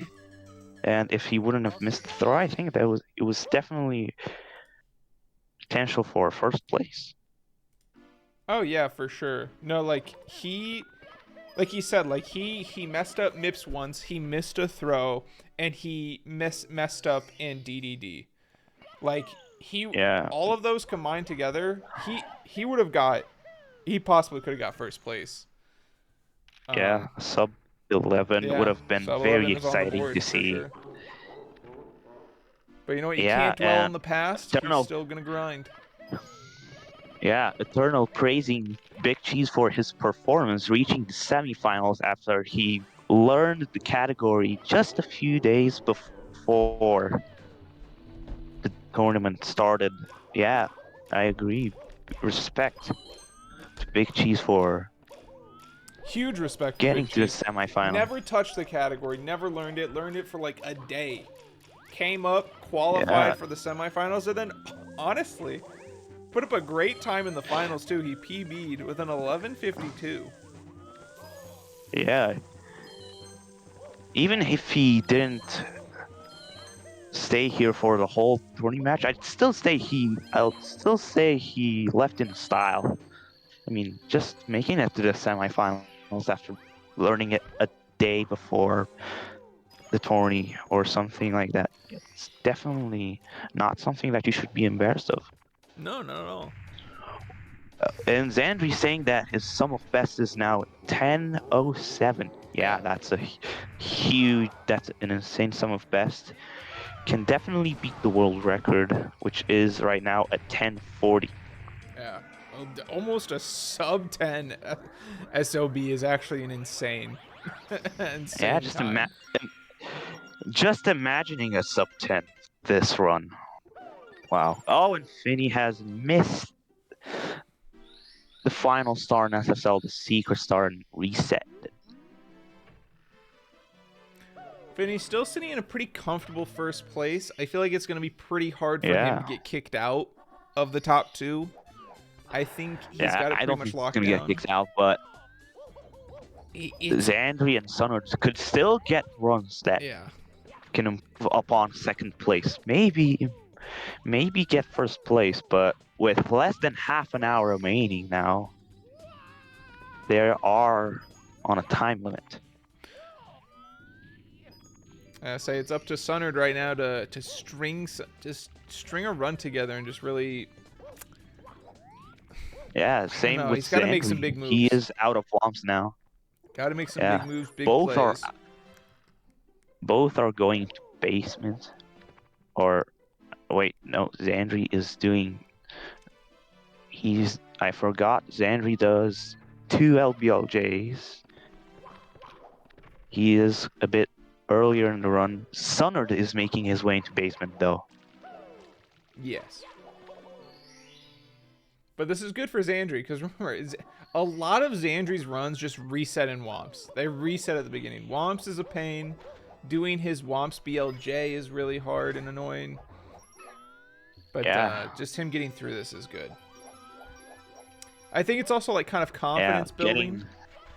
and if he wouldn't have missed the throw, I think it was definitely potential for first place. Oh yeah, for sure. No, like he said, he messed up MIPS once, he missed a throw, and he messed up in DDD. All of those combined together, he possibly could have got first place. Yeah, sub 11 would have been very exciting to see. Sure. But you know what? You can't dwell on the past. You're still gonna grind. Yeah, Eternal praising Big Cheese for his performance, reaching the semifinals after he learned the category just a few days before the tournament started. Yeah, I agree. Respect to Big Cheese for huge respect getting to the semifinal. Never touched the category, never learned it for like a day. Came up, qualified for the semifinals, and then honestly put up a great time in the finals too. He PB'd with an 11:52. Yeah. Even if he didn't stay here for the whole tourney match, I'll still say he left in style. I mean, just making it to the semifinals after learning it a day before the tourney or something like that. It's definitely not something that you should be embarrassed of. No, not at all. And Xandrey saying that his sum of best is now 10.07. Yeah, that's a huge, that's an insane sum of best. Can definitely beat the world record, which is right now at 10.40. Yeah. Almost a sub 10 SOB is actually an insane, insane Yeah, time. just imagining a sub 10 this run. Wow. Oh, and Finnii has missed the final star in SSL, the secret star, and reset. Finney's still sitting in a pretty comfortable first place. I feel like it's going to be pretty hard for him Yeah. to get kicked out of the top 2. I think he's got it I pretty don't much think he's locked gonna down. get kicked out, but Xandrey and Sunnard could still get runs that Yeah. can improve upon second place. Maybe get first place, but with less than half an hour remaining now, they are on a time limit. I say it's up to Sunnard right now to string a run together and just really. Yeah, same with He's got to make some Xandrey. big moves. He is out of bombs now. Got to make some Yeah. big moves, big Both plays. Both are going to basement. Or wait, no, Xandrey is doing. I forgot. Xandrey does 2 LBLJs. He is a bit earlier in the run. Sunnard is making his way into basement though. Yes. But this is good for Xandrey, because remember, a lot of Xandrey's runs just reset in Womps. They reset at the beginning. Womps is a pain. Doing his Womps BLJ is really hard and annoying. But Yeah. just him getting through this is good. I think it's also like kind of confidence building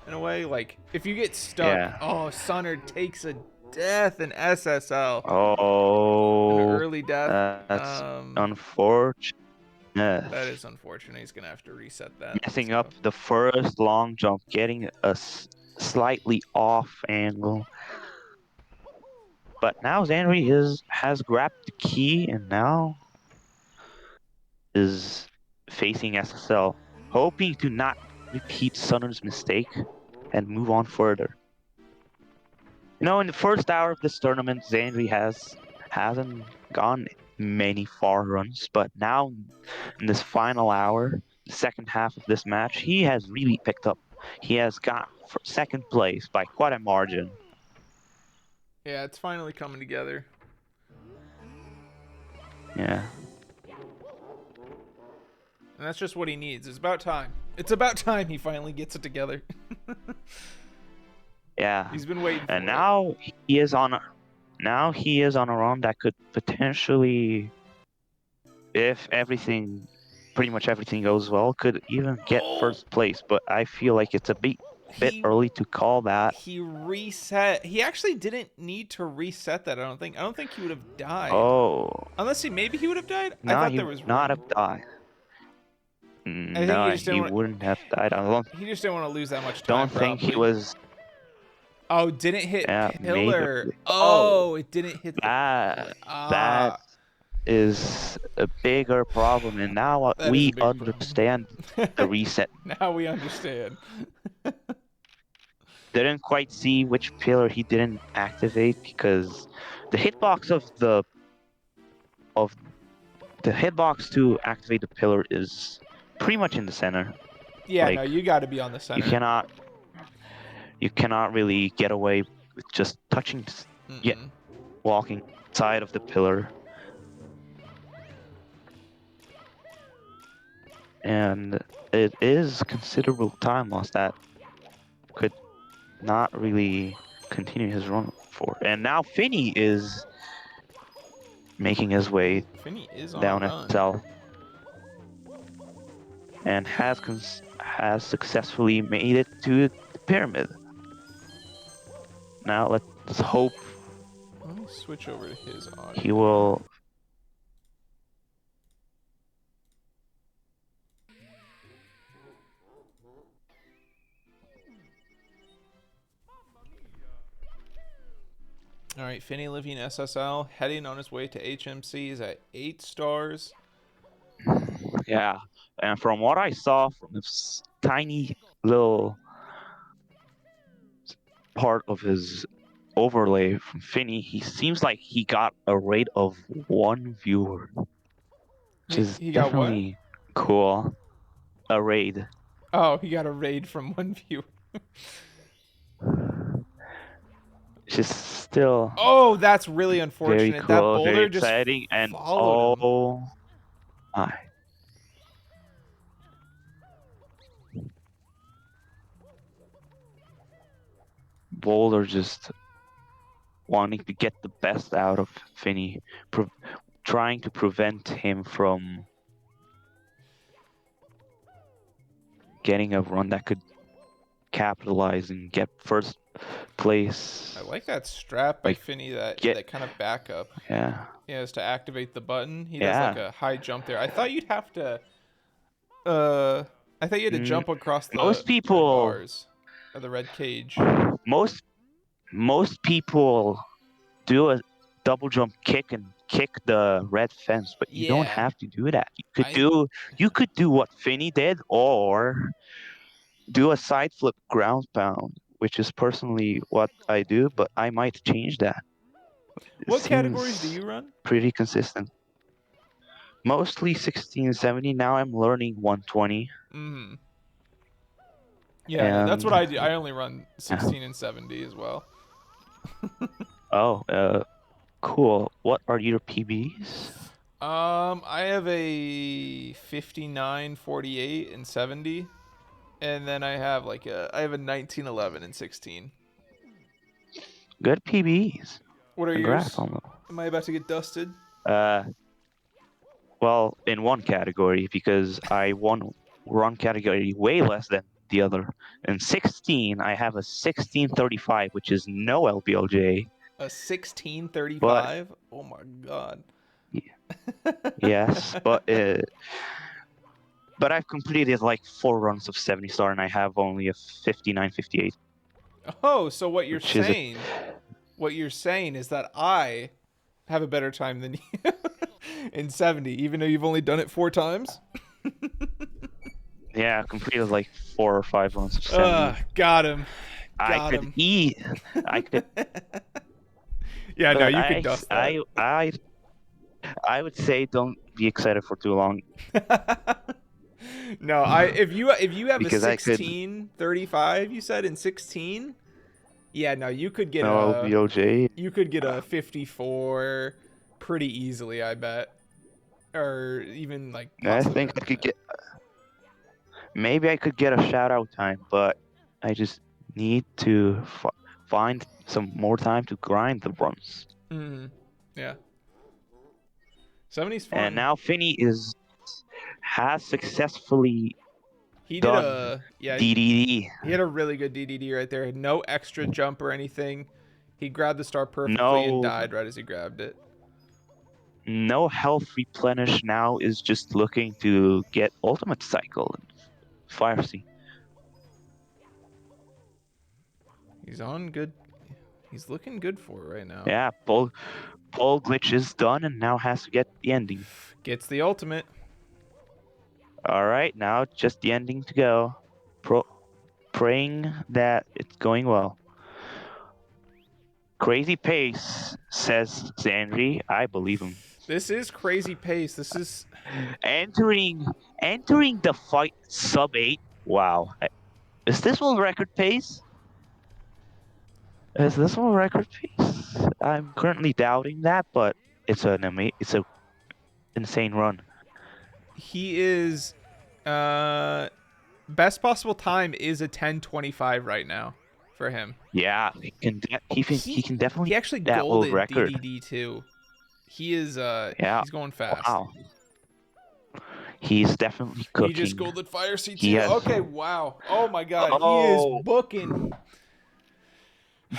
in a way. Like, if you get stuck, oh, Sunnard takes a death in SSL. Oh, An early death. that's unfortunate. That is unfortunate. He's going to have to reset that. Messing up the first long jump, getting a slightly off angle. But now Xandrey has grabbed the key and now is facing SSL, hoping to not repeat Sunnard's mistake and move on further. You know, in the first hour of this tournament, Xandrey hasn't gone many far runs, but now in this final hour, the second half of this match, he has really picked up. He has got second place by quite a margin. Yeah, it's finally coming together. Yeah. And that's just what he needs. It's about time. It's about time he finally gets it together. Yeah. He's been waiting for and now he is on a run that could potentially, if pretty much everything goes well, could even get first place. But I feel like it's a bit early to call that. He reset. He actually didn't need to reset that. I don't think he would have died. Oh. Unless maybe he would have died. No, I thought he there was would not room. have died. No, he wouldn't have died. He just didn't want to lose that much time. Don't think he was. Oh, didn't hit pillar. Maybe. Oh, it didn't hit that. That is a bigger problem, and now we understand the reset. Now we understand. Didn't quite see which pillar he didn't activate because the hitbox the hitbox to activate the pillar is pretty much in the center. Yeah, no, you got to be on the center. You cannot really get away with just touching, walking side of the pillar. And it is considerable time loss that could not really continue his run for. And now Finnii is making his way down SL and has successfully made it to the pyramid. Now let's hope. Let me switch over to his audio. He will. All right, Finnii living SSL, heading on his way to HMC is at 8 stars. Yeah, and from what I saw from this tiny little part of his overlay from Finnii, he seems like he got a rate of 1 viewer, which is He got what? definitely cool. A raid. Oh, he got a raid from 1 viewer. It's just still Oh, that's really very unfortunate. cool, That very boulder just exciting, and followed him. oh my. Boulder just wanting to get the best out of Finnii, trying to prevent him from getting a run that could capitalize and get first place. I like that strap by Like, Finnii, that kind of backup. Yeah. He has to activate the button. He does Yeah. like a high jump there. I thought you'd have to I thought you had to jump across the Most people- red bars or the red cage. Most people do a double jump kick and kick the red fence, but you don't Yeah. have to do that. You could do what Finnii did, or do a side flip ground pound, which is personally what I do, but I might change that. It What categories do seems you run? pretty consistent. Mostly 1670. Now I'm learning 120. Mm-hmm. Yeah, that's what And- I do. I only run 16 and 70 as well. Oh, cool. What are your PBs? I have a 59, 48, and 70. And then I have I have a 19, 11, and 16. Good PBs. What are Congrats yours? on them. Am I about to get dusted? Well, in one category, because I won one category way less than the other. In 16, I have a 1635, which is no LBLJ. A 1635? Oh my god. Yes, but I've completed like 4 runs of 70 star, and I have only a 59, 58. Oh, so what you're Which is a- saying? What you're saying is that I have a better time than you in 70, even though you've only done it 4 times. Yeah, I completed like 4 or 5 runs of 70. Got him. I got could him. eat. I could. Yeah, no, but you can dust that. I would say don't be excited for too long. No, if you have Because a I could- 1635, you said in 16. Yeah, no, you could get No LBLJ. you could get a 54 pretty easily, I bet, or even like. I possibly think I better could than get. Maybe I could get a shout out time, but I just need to find some more time to grind the runs. that. Mhm. Yeah. 70's fun. And now Finnii has successfully he did done a DDD. He had a really good DDD right there. No extra jump or anything. He grabbed the star perfectly and No. died right as he grabbed it. No health replenish, now is just looking to get ultimate cycle and fire sea. He's on good. He's looking good for it right now. Yeah, pole glitch is done and now has to get the ending. Gets the ultimate. Alright, now just the ending to go. Praying that it's going well. Crazy pace, says Xandrey. I believe him. This is crazy pace. This is Entering the fight sub 8. Wow. Is this world record pace? Is this world record pace? I'm currently doubting that, but it's a insane run. he is best possible time is a 10:25 right now for him. Yeah, he can definitely He actually that world golded record. DDD too. He is Yeah. he's going fast. Wow. He's definitely cooking. He just golded Fire C2. He has- Okay, wow. Oh my god, he Oh. is booking.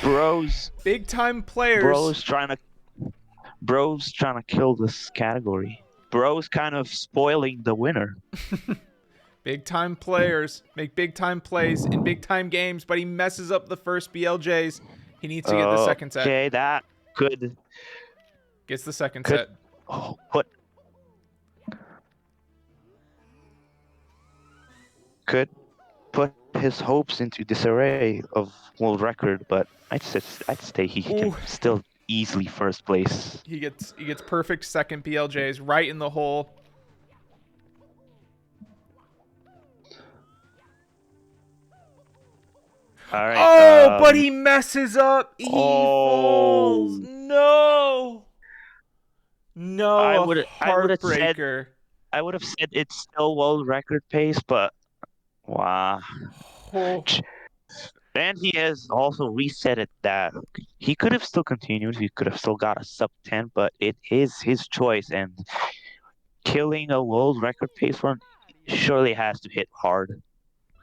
Bros Big time players. Bro's trying to kill this category. Bro's kind of spoiling the winner. Big time players make big time plays in big time games, but he messes up the first BLJs. He needs to get the second set. Okay, that could Gets the second Could- set. put his hopes into disarray of world record, but I'd say he Ooh. can still easily first place. He gets perfect second BLJs right in the hole. All right. Oh, but he messes up. He falls. Oh. No. No, I a would've said- heartbreaker. I would have said it's still world record pace, but wow. Oh. And he has also reset it that he could have still continued. He could have still got a sub 10, but it is his choice. And killing a world record pace run surely has to hit hard.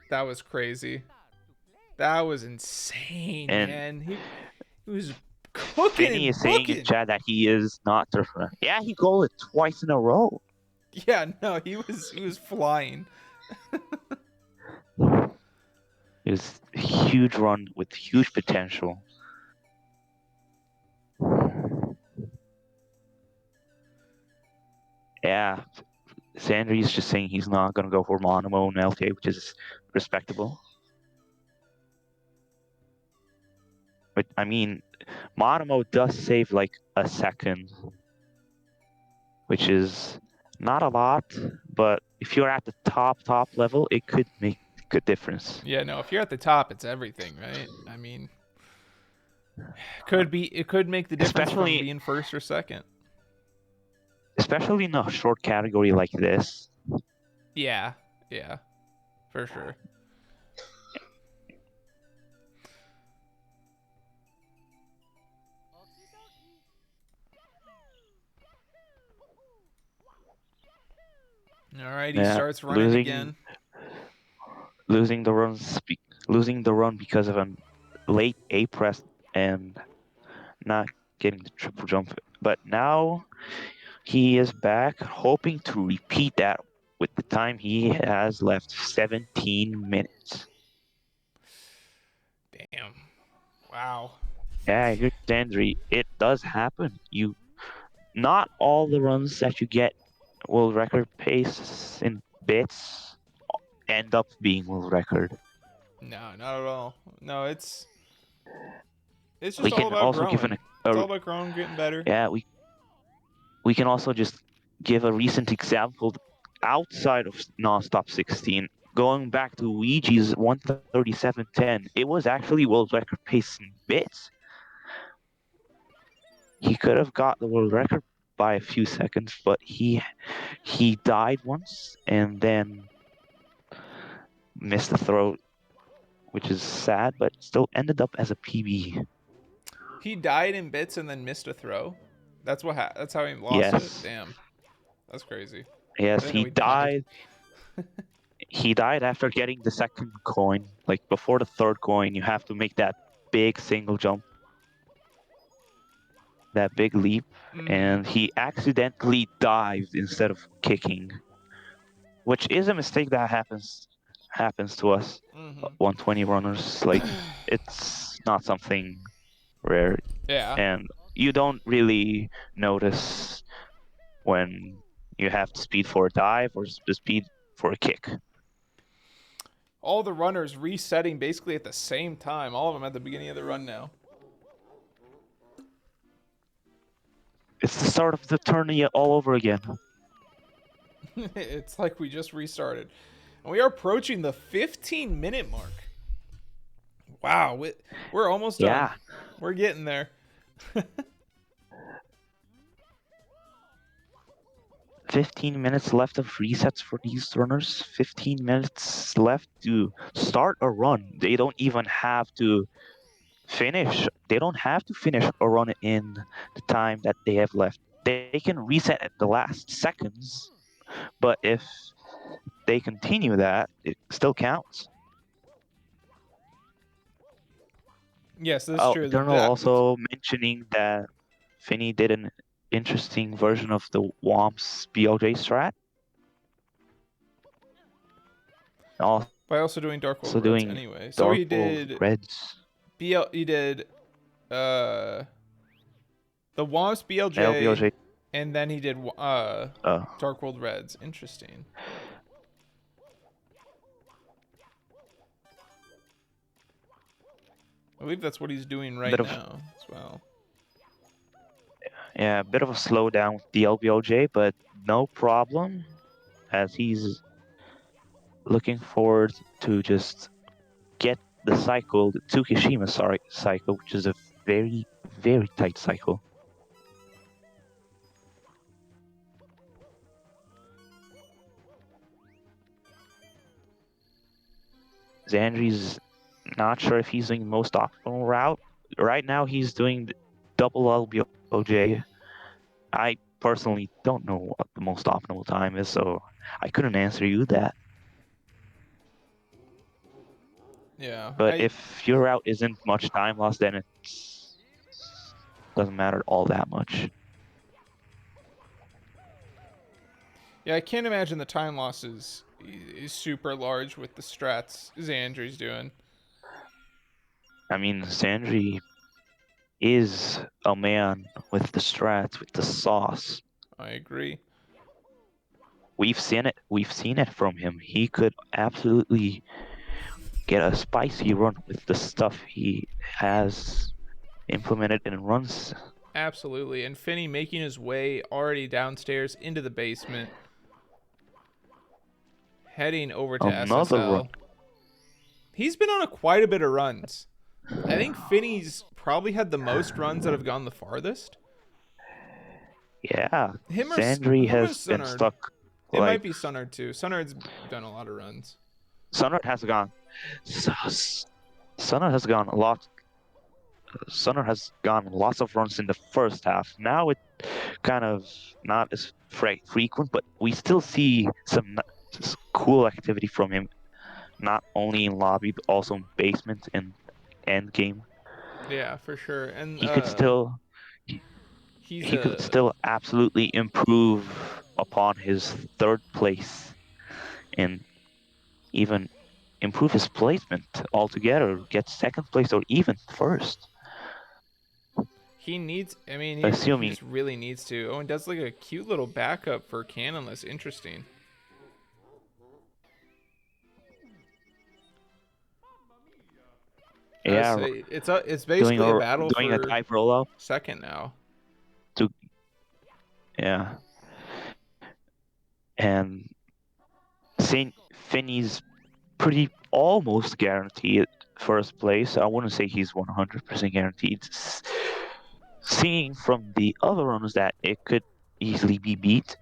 That was crazy. That was insane, And man. He was cooking Finnii and is saying in booking. chat that he is not different. Yeah, he goaled it twice in a row. Yeah, no, he was flying. It was a huge run with huge potential. Yeah, xandrey is just saying he's not going to go for Monomo and LTA, which is respectable. But I mean, Monomo does save like a second, which is not a lot, but if you're at the top level, it could make a good difference. Yeah, no, if you're at the top, it's everything, right? I mean, it could make the difference Especially- from being first or second. Especially in a short category like this. Yeah, for sure. All right, he Yeah, starts running losing- again. Losing the run because of a late A press and not getting the triple jump. But now he is back, hoping to repeat that with the time he has left, 17 minutes. Damn. Wow. Yeah, here's xandrey. It does happen. Not all the runs that you get world record pace in bits end up being world record. No, not at all. No, it's just We all can about also growing. give It's all about growing, getting better. Yeah, we can also just give a recent example outside of Nonstop 16. Going back to Ouija's 137.10, it was actually world record pace in bits. He could have got the world record by a few seconds, but he died once and then missed the throw, which is sad, but still ended up as a PB. He died in bits and then missed a throw. That's that's how he lost Yes. it. Damn, that's crazy. Yes, I didn't know he died. He died after getting the second coin. Like before the third coin, you have to make that big single jump, that big leap, Mhm. and he accidentally dived instead of kicking, which is a mistake that happens to us Mhm. 120 runners. Like it's not something rare, Yeah. and you don't really notice when you have the speed for a dive or the speed for a kick. All the runners resetting basically at the same time. All of them at the beginning of the run now. It's the start of the tourney all over again. It's like we just restarted. And we are approaching the 15-minute mark. Wow, we're almost done. Yeah. We're getting there. 15 minutes left of resets for these runners. 15 minutes left to start a run. They don't even have to finish. They don't have to finish a run in the time that they have left. They can reset at the last seconds, but if they continue that, it still counts. Yes, that's true. Eternal also mentioning that Finnii did an interesting version of the WOMP's BLJ strat. By also doing Dark World Also Reds doing anyway. So he did Reds. he did The Wasp BLJ, LBLJ. and then he did Dark World Reds. Interesting. I believe that's what he's doing right now as well. Yeah, a bit of a slowdown with the LBLJ, but no problem, as he's looking forward to just get the cycle, the Tsukishima cycle, which is a very, very tight cycle. Xandrey's not sure if he's doing the most optimal route. Right now, he's doing the double LBOJ. I personally don't know what the most optimal time is, so I couldn't answer you that. Yeah. But if your route isn't much time loss, then it doesn't matter all that much. Yeah, I can't imagine the time loss is super large with the strats Xandrey's doing. I mean, Xandrey is a man with the strats, with the sauce. I agree. We've seen it. We've seen it from him. He could absolutely get a spicy run with the stuff he has implemented in runs. Absolutely. And Finnii making his way already downstairs into the basement, heading over to Another SSL. run. He's been on quite a bit of runs. I think Finnii's probably had the most runs that have gone the farthest. Yeah, Him or Xandrey has been Sunnard? stuck. It might be Sunnard too. Sunnard's done a lot of runs. Sunnard has gone. Sunnard has gone a lot. Sunnard has gone lots of runs in the first half. Now it kind of not as frequent, but we still see some cool activity from him. Not only in lobby, but also in basement and end game. Yeah, for sure. And He could still. He could still absolutely improve upon his third place and even improve his placement altogether, get second place or even first. He needs, I mean, he just really needs to. Oh, and does like a cute little backup for Cannonless. Interesting. Yeah, it's basically a battle doing for a dive rollout. Second now. Yeah. And Finnii's pretty almost guaranteed first place. I wouldn't say he's 100% guaranteed. Seeing from the other runners that it could easily be beat.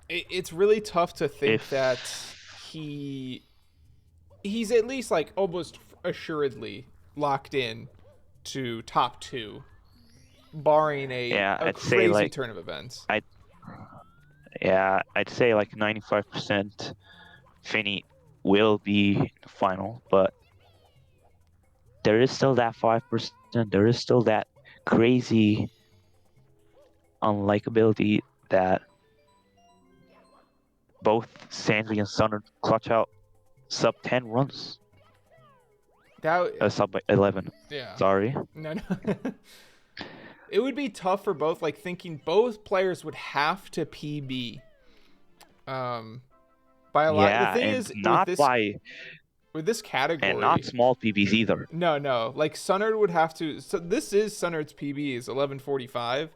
It's really tough to think that he's at least like almost assuredly locked in to top 2, barring a crazy turn of events. I'd say like 95% Finnii will be in the final, but there is still that 5%. There is still that crazy unlikability that both Xandrey and Sunnard clutch out sub 10 runs. Sub 11. Yeah. Sorry. No. It would be tough for both, like thinking both players would have to PB. By a lot. Yeah, the thing and is, not with this category, and not small PBs either. No. Like Sunnard would have to. So this is Sunnard's PB is 11:45.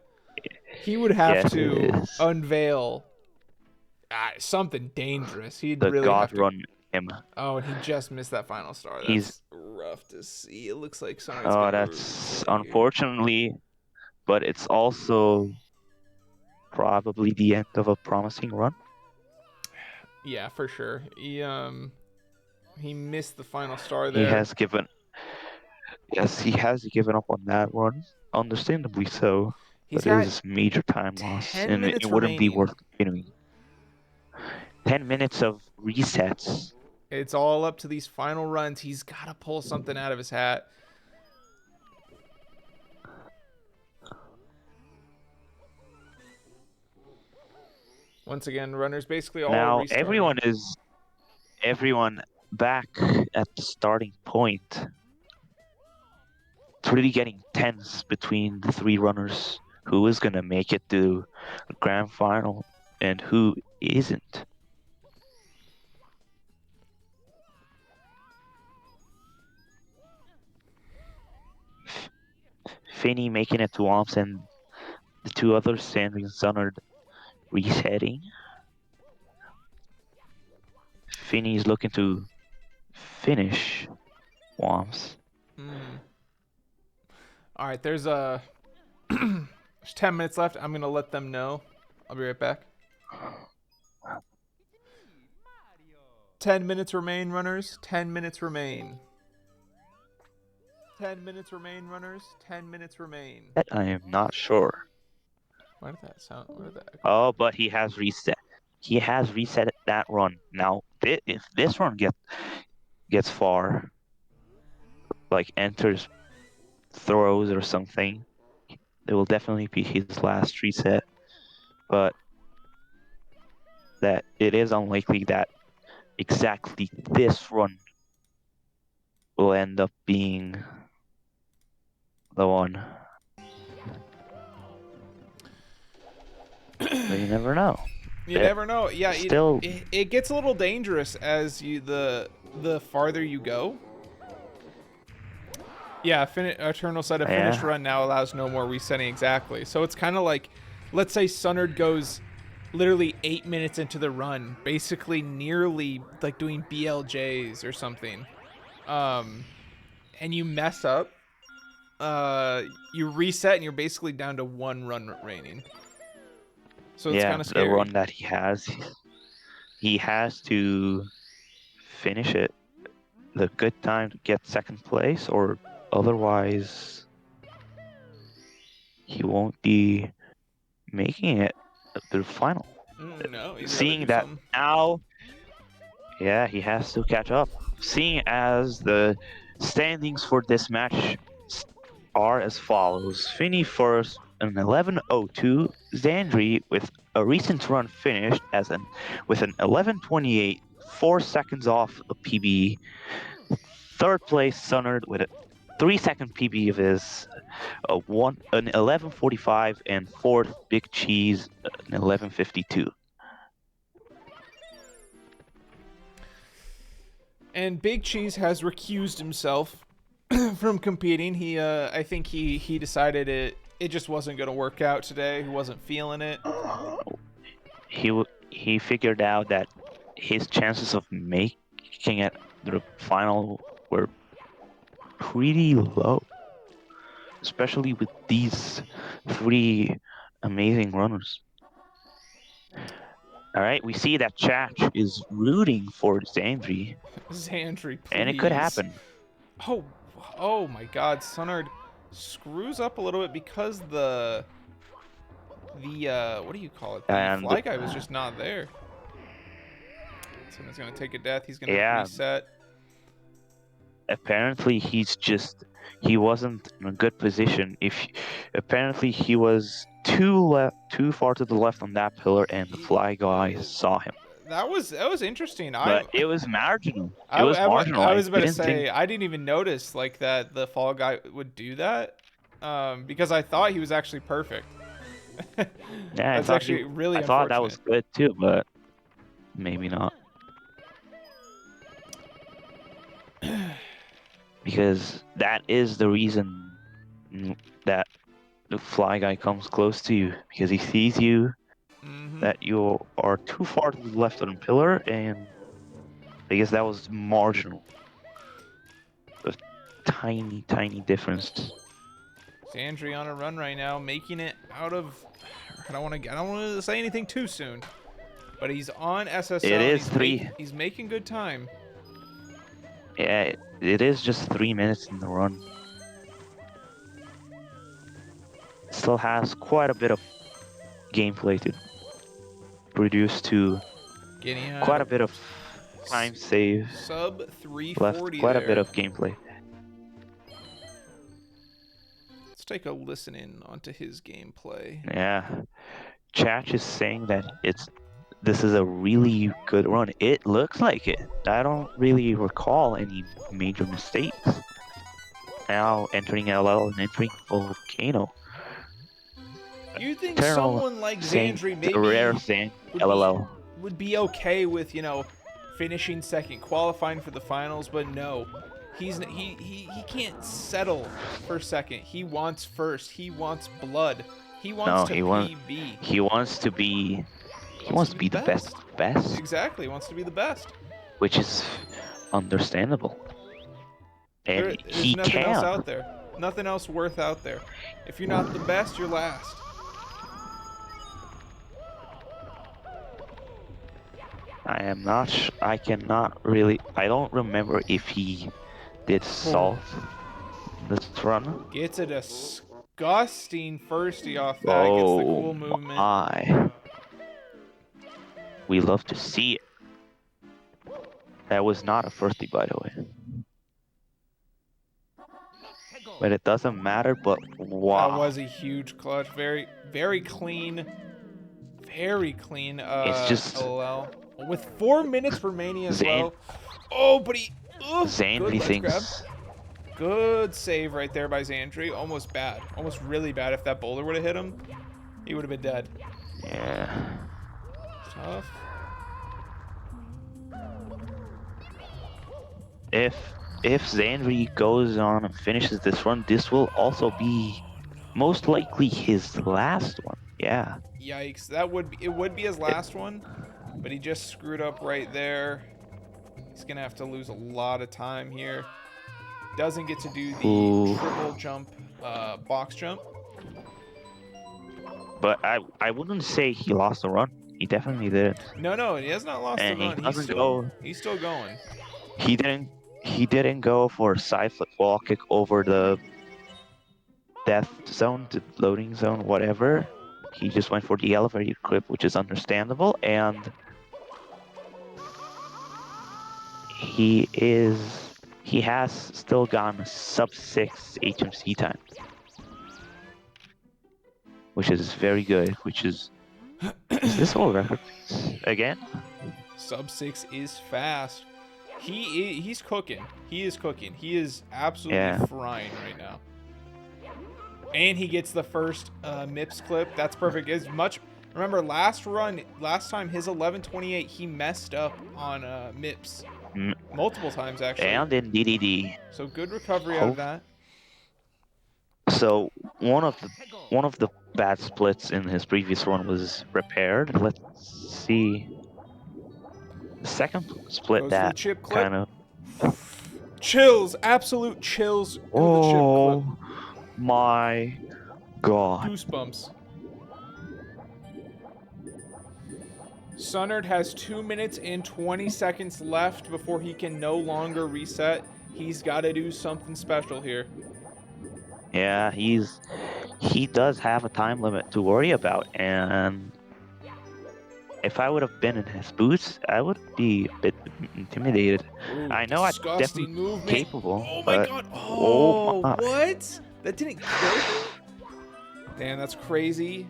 He would have to unveil something dangerous. He'd the really God have to run him. Oh, and he just missed that final star. That's rough to see. It looks like Sunnard's that's unfortunately, but it's also probably the end of a promising run. Yeah, for sure. He missed the final star there. He has given up on that run, understandably so. But it is major time loss, and it wouldn't be worth continuing. 10 minutes of resets. It's all up to these final runs. He's got to pull something out of his hat. Once again, runners basically all now restarting. everyone back at the starting point it's really getting tense between the three runners. Who is gonna make it to the grand final and who isn't? Finnii making it to Womps and the two others, Xandrey and Sunnard, resetting. Finnii's looking to finish Womps. All right, there's there's 10 minutes left. I'm gonna let them know. I'll be right back. 10 minutes remain, runners. 10 minutes remain. 10 minutes remain, runners. 10 minutes remain. That I am not sure. Why did that sound? Where did that echo? Oh, but he has reset. He has reset that run. Now, if this run gets far, like enters throws or something, it will definitely be his last reset. But that it is unlikely that exactly this run will end up being the one. But you never know. You never know. Yeah, Still, it gets a little dangerous as the farther you go. Yeah, Eternal said a finished run now allows no more resetting exactly. So it's kind of like, let's say Sunnard goes literally 8 minutes into the run, basically nearly like doing BLJs or something, and you mess up, you reset and you're basically down to 1 run remaining. So it's kind of scary. The run that he has to finish it. The good time to get second place, or otherwise he won't be making it to the final. No, seeing that something. Now, yeah, he has to catch up. Seeing as the standings for this match are as follows: Finnii first, an 11:02. Xandrey with a recent run finished with an 11:28, 4 seconds off a PB. Third place Sunnard with a 3-second PB of his, an 11:45, and fourth Big Cheese an 11:52. And Big Cheese has recused himself from competing. I think he decided it just wasn't going to work out today. He wasn't feeling it. He figured out that his chances of making it to the final were pretty low, especially with these 3 amazing runners. All right, we see that Chach is rooting for Xandrey. Xandrey, please. And it could happen. Oh my God, Sunnard screws up a little bit because the what do you call it? The fly guy was just not there. Someone's gonna take a death. He's gonna reset. Apparently, he wasn't in a good position. Apparently he was too far to the left on that pillar, and the fly guy saw him. That was interesting. But it was marginal. It was marginal. I was about to say I didn't even notice like that the fall guy would do that, because I thought he was actually perfect. Yeah, that's actually really. I thought that was good too, but maybe not. Because that is the reason that the fly guy comes close to you, because he sees you, that you are too far to the left on the pillar, and I guess that was marginal. A tiny, tiny difference. Xandrey on a run right now, making it out of. I don't want to say anything too soon, but he's on SSL. It is 3. He's making good time. Yeah, it is just 3 minutes in the run. Still has quite a bit of gameplay to produce to quite a bit of time save. Sub 340 left quite a bit of gameplay. Let's take a listen in onto his gameplay. Yeah, Chach is saying that this is a really good run. It looks like it. I don't really recall any major mistakes. now entering LL and entering Volcano. You think Eternal someone like Saint, Xandrey the rare maybe thing, would LLL. would be okay with, you know, finishing second, qualifying for the finals, but no. He can't settle for second. He wants first. He wants blood. He wants to PB. He wants to be the best of the best, Exactly, he wants to be the best. which is understandable. And There's he nothing else can. out there. Nothing else worth out there. If you're not the best, you're last. I cannot really. I don't remember if he did salt this run. Gets a disgusting firstie off that. Gets the cool movement. My. We love to see it. That was not a firstie, by the way. But it doesn't matter, but wow. That was a huge clutch. Very, very clean. Very clean. It's just LOL. With 4 minutes remaining as Zan- well. Oh, but he... Xandrey grab. thinks. Good save right there by Xandrey. Almost bad. Almost really bad. If that boulder would have hit him, he would have been dead. Yeah. Tough. If Xandrey goes on and finishes this run, this will also be most likely his last one. Yeah. Yikes. It would be his last one, but he just screwed up right there. He's gonna have to lose a lot of time here. Doesn't get to do the triple jump, box jump. But I wouldn't say he lost the run. He definitely did. No, he has not lost the run. He's still going. He didn't go for a side flip wall kick over the death zone, the loading zone, whatever. He just went for the elevator grip, which is understandable, and he has still gone sub 6 HMC time, which is very good. Which is this whole record again? Sub 6 is fast. He's cooking. He is cooking. He is absolutely frying right now. And he gets the first MIPS clip. That's perfect. Remember last time his 11:28 he messed up on MIPS multiple times actually. And in DDD. So good recovery out of that. So one of the bad splits in his previous run was repaired. Let's see. The second split Goes that the chip clip. kind of Chills, absolute chills. In the chip clip. My God. Goosebumps. Sunnard has 2 minutes and 20 seconds left before he can no longer reset. He's got to do something special here. Yeah, he does have a time limit to worry about, and if I would have been in his boots, I would be a bit intimidated. Ooh, I know I'm definitely movement. capable. Oh my but, God! Oh my. What? That didn't kill him? Damn, that's crazy.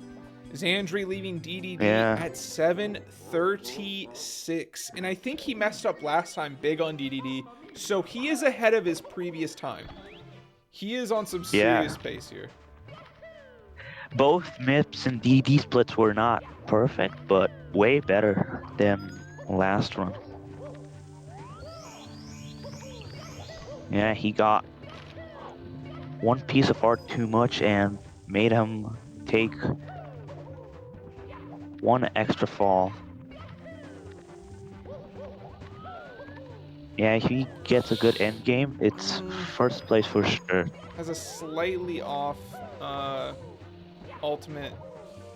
Xandrey leaving DDD at 7:36, and I think he messed up last time big on DDD, so he is ahead of his previous time. He is on some serious pace here. Both MIPS and DD splits were not perfect, but way better than last run. Yeah, he got one piece of art too much and made him take one extra fall. Yeah, if he gets a good end game, it's first place for sure. Has a slightly off ultimate.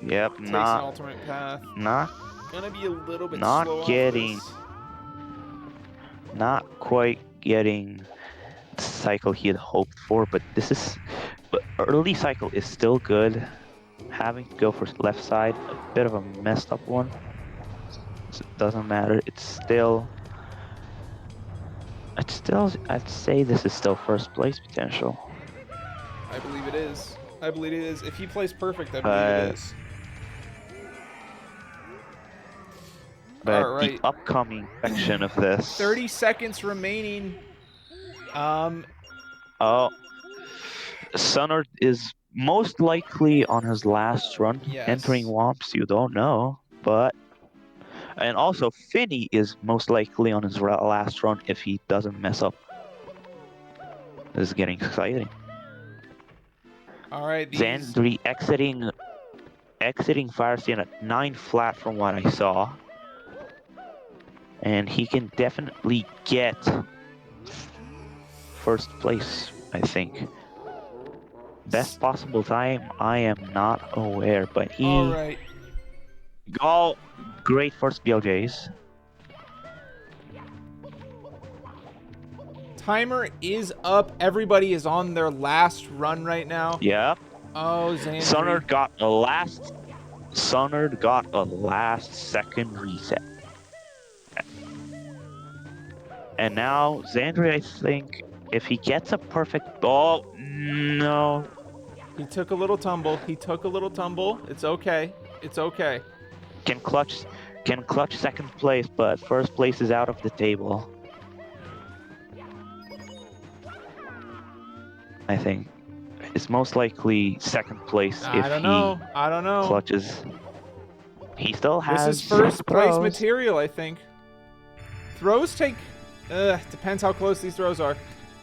Yep, Takes an ultimate path. not Gonna be a little bit not slow getting off this. not quite getting the cycle he had hoped for, but early cycle is still good. Having to go for left side, a bit of a messed up one. So it doesn't matter. I'd say this is still first place potential. I believe it is. If he plays perfect, I believe it is. But All right. the upcoming section of this. 30 seconds remaining. Oh, Sunnard is most likely on his last run entering Yes. Womps. You don't know, but and also Finnii is most likely on his last run if he doesn't mess up. This is getting exciting. All right, these. Xandrey exiting Fire Station at 9 flat from what I saw, and he can definitely get first place, I think. Best possible time, I am not aware, but he All right. got great first BLJs. Timer is up. Everybody is on their last run right now. Yeah. Oh, Xandrey. Sunnard got a last second reset. And now Xandrey, I think, if he gets a perfect ball, no. He took a little tumble. It's okay. It's okay. Can clutch second place, but first place is out of the table. I think it's most likely second place if I don't know. clutches. He still has. This is first place throws. material, I think. Throws take. Depends how close these throws are.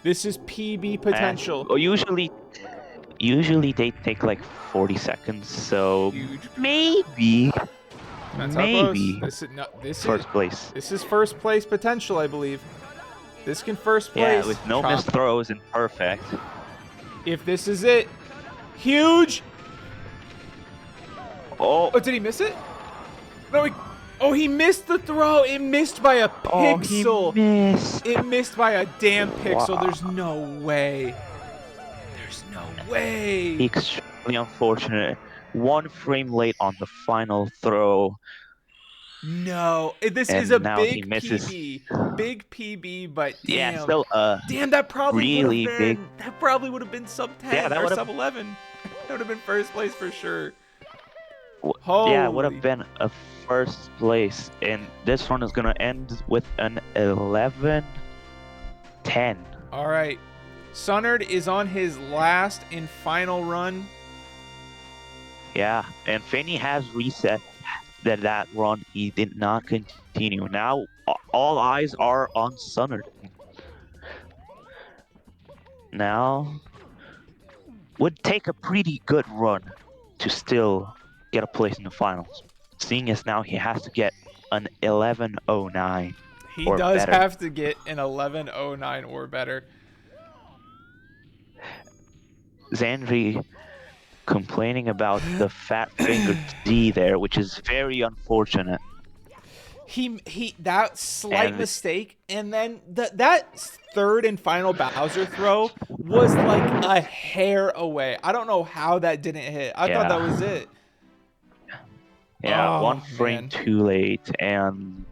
This is PB potential. Usually they take like 40 seconds, so Huge. maybe Depends how close. this first place. This is first place potential, I believe. This can first place. Yeah, with no missed throws and perfect. If this is it, huge. Oh, did he miss it? No, he missed the throw. It missed by a pixel. He missed. It missed by a damn pixel. Wow. There's no way. Extremely unfortunate. 1 frame late on the final throw. No, this And is a now big he misses. PB. Big PB, but damn. Yeah, still Damn, that probably really would have been. big. That probably would have been sub 10 Yeah, that or would've- sub 11. That would have been first place for sure. Yeah, it would have been a first place. And this one is gonna end with an 11-10. All right. Sunnard is on his last and final run. Yeah, and Finnii has reset that run. He did not continue. Now all eyes are on Sunnard. Now would take a pretty good run to still get a place in the finals. Seeing as now he has to get an 11:09. He or does better. have to get an 11:09 or better. Xandrey complaining about the fat fingered Z there, which is very unfortunate. That slight mistake, and then that third and final Bowser throw was like a hair away. I don't know how that didn't hit. I thought that was it. Yeah, Oh, 1 frame man. too late and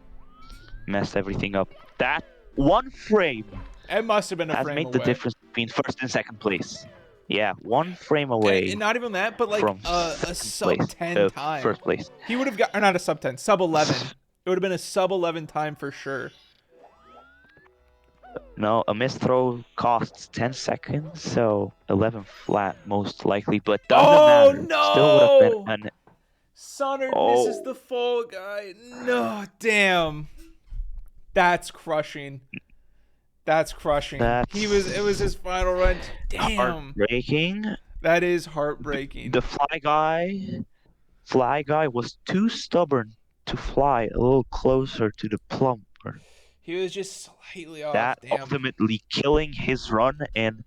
messed everything up. That 1 frame It must have been a has frame made away. the difference between first and second place. Yeah, 1 frame away And not even that, but like from a second sub place, 10 time. first place. He would have got, or not a sub 10, sub 11. It would have been a sub 11 time for sure. No, a missed throw costs 10 seconds, so 11 flat most likely, but doesn't matter. No! Still would have been an Sunnard misses the fall guy. No, damn. That's crushing. It was his final run. Damn. heartbreaking. That is heartbreaking. The fly guy was too stubborn to fly a little closer to the plumper. He was just slightly off. That Damn. ultimately killing his run and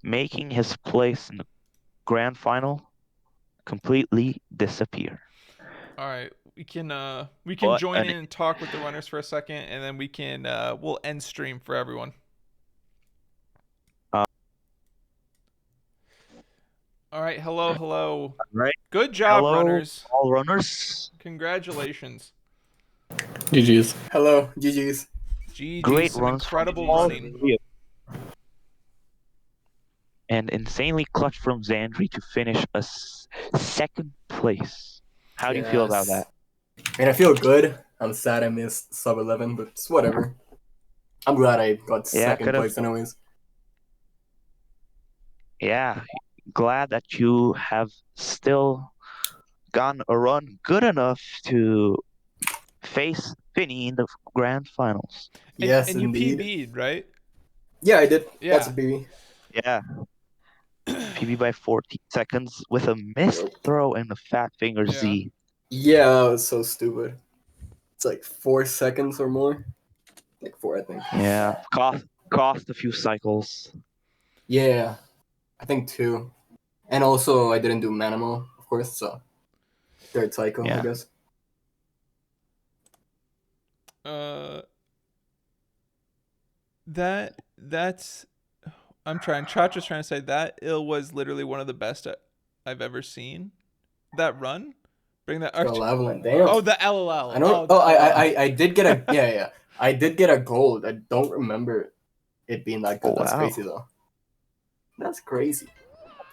making his place in the grand final completely disappear. All right, we can But join in and talk with the runners for a second, and then we'll end stream for everyone. All right, hello. Right. Good job, Hello, runners. all runners. Congratulations. GG's. Hello, GG's. GG, Great some runs, incredible from all running. three of them. And insanely clutch from Xandrey to finish a second place. How do you feel about that? And I feel good. I'm sad I missed sub 11, but it's whatever. I'm glad I got second could've- place anyways. Yeah, glad that you have still gotten a run good enough to face Finnii in the grand finals. Yes, And you indeed. PB'd, right? Yeah, I did. That's a Yeah. BB. Yeah, PB by 14 seconds with a missed throw and a fat finger Yeah. Z. Yeah, that was so stupid. It's like 4 seconds or more. Like 4, I think. Yeah, cost a few cycles. Yeah, I think 2. And also, I didn't do Manimal, of course, so 3rd cycle, I Yeah. guess. That's I'm trying. Chacha's trying to say that ill was literally one of the best I've ever seen. That run, bring that. The Lavalin, damn. Oh, the LLL. I don't. the I did get a yeah. I did get a gold. I don't remember it being that good. Oh, That's wow. crazy though. That's crazy.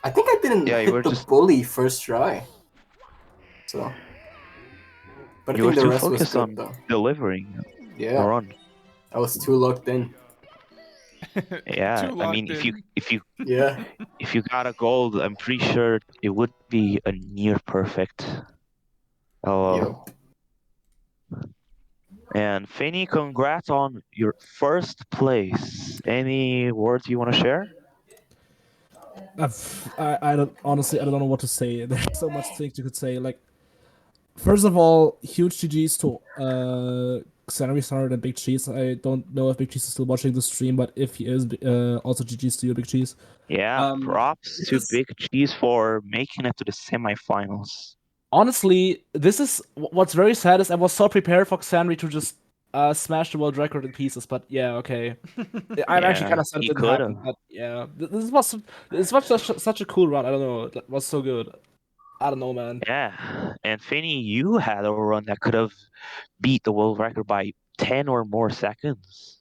I think I didn't Yeah, you were hit the just- bully first try. So. But I You were think the too rest was focused good on though. delivering the Yeah, run. I was too locked in. Yeah, Too I mean, locked if you Yeah. if you got a gold, I'm pretty sure it would be a near perfect. Oh, and Finnii, congrats on your first place. Any words you want to share? I don't honestly I don't know what to say. There's so much things you could say. Like, first of all, huge GGs to Xandrey, Sunnard, and Big Cheese. I don't know if Big Cheese is still watching the stream, but if he is, also GGs to you, Big Cheese. Yeah, props to Big Cheese for making it to the semifinals. Honestly, this is what's very sad is I was so prepared for Xandrey to just smash the world record in pieces, but yeah, okay. I'm actually kind of sad it he didn't could've. happen, but yeah, this was such a cool run. I don't know, it was so good. I don't know, man. Yeah, and Finnii, you had a run that could have beat the world record by 10 or more seconds.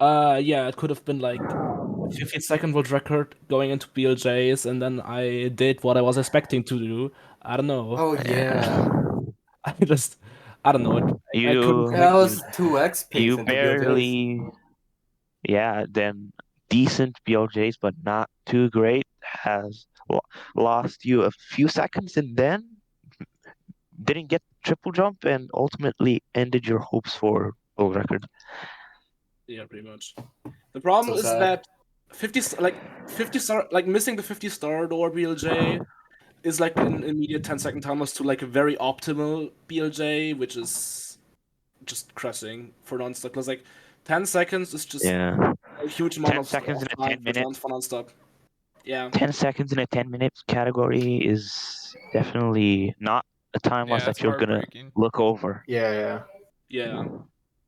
Yeah, it could have been like 15-second world record going into BLJs, and then I did what I was expecting to do. I don't know. Oh yeah. I don't know. I couldn't. You That was 2x pace you into BLJs. barely, yeah, then decent BLJs, but not too great, has lost you a few seconds, and then didn't get triple jump, and ultimately ended your hopes for world record. Yeah, pretty much. The problem So is sad. that 50 star, like missing the 50-star door BLJ is like an immediate 10-second timers to like a very optimal BLJ, which is just crushing for Nonstop. Because like 10 seconds is just Yeah, a huge amount 10 of seconds in a time 10-minute. for Nonstop. Yeah. 10 seconds in a 10-minute category is definitely not a time loss Yeah, that it's you're gonna heartbreaking. look over. Yeah. Yeah.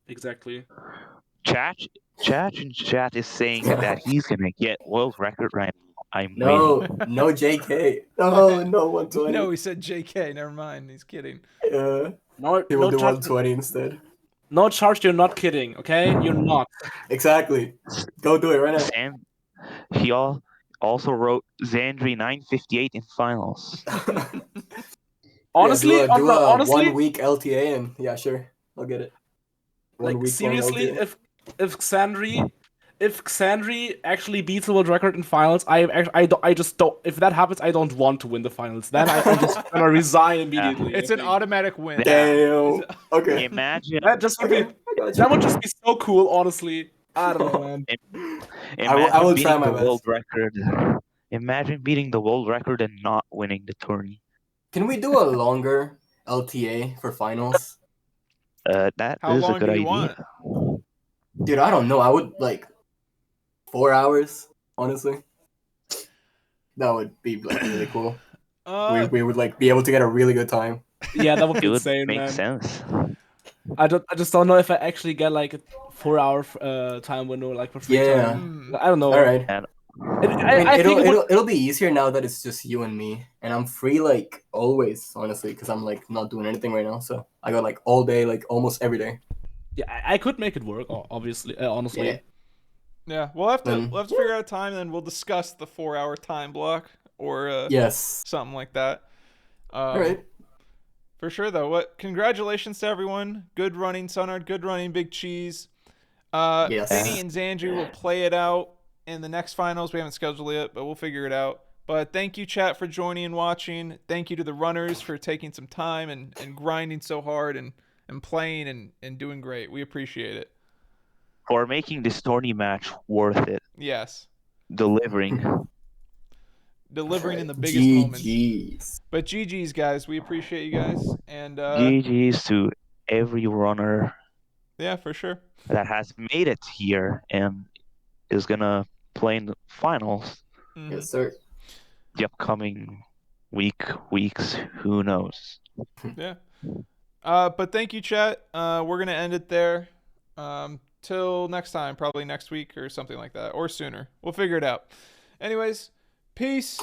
Exactly. Chat in chat is saying that he's gonna get world record right now. I'm No, waiting. no JK. No, no 120. No, he said JK. Never mind. He's kidding. Yeah. No, He will no do charge. 120 instead. No charge. You're not kidding. Okay, you're not. Exactly. Go do it right now. Sam, he also wrote Xandrey 958 in finals. Honestly, yeah, do a honestly, 1 week LTA and yeah, sure, I'll get it. 1 like week seriously, long LTA. if Xandrey actually beats the world record in finals, I just don't. If that happens, I don't want to win the finals. Then I'm just gonna resign immediately. It's I an think. automatic win. Damn. Okay. Imagine, That just would Okay, be. I got you. That would just be so cool. Honestly, I don't know, man. imagine I will beating try my the world best. record. Imagine beating the world record and not winning the tourney. Can we do a longer LTA for finals? That How is a long good do you idea. want? Dude, I don't know. I would like 4 hours, honestly. That would be like really cool. We would like be able to get a really good time. Yeah, that would be It would insane, make man. sense. I just don't know if I actually get like a 4-hour time window like for free Yeah. time. I don't know. All right. And I think it would. it'll be easier now that it's just you and me, and I'm free like always, honestly, because I'm like not doing anything right now. So I got like all day, like almost every day. Yeah, I could make it work. Obviously, honestly. Yeah. Yeah, we'll have to Then- figure out a time, and then we'll discuss the 4-hour time block or Yes. something like that. All right. For sure, though. What? Congratulations to everyone. Good running, Sunnard. Good running, Big Cheese. Yes. Finnii and Xandrey will play it out in the next finals. We haven't scheduled it, but we'll figure it out. But thank you, chat, for joining and watching. Thank you to the runners for taking some time and grinding so hard and playing and doing great. We appreciate it. For making this tourney match worth it. Yes. Delivering In the biggest moments. GG's. But GG's, guys. We appreciate you guys. And GG's to every runner. Yeah, for sure. That has made it here and is gonna play in the finals. Mm-hmm. Yes, sir. The upcoming weeks, who knows? Yeah. But thank you, chat. We're gonna end it there. Till next time, probably next week or something like that, or sooner. We'll figure it out. Anyways, peace.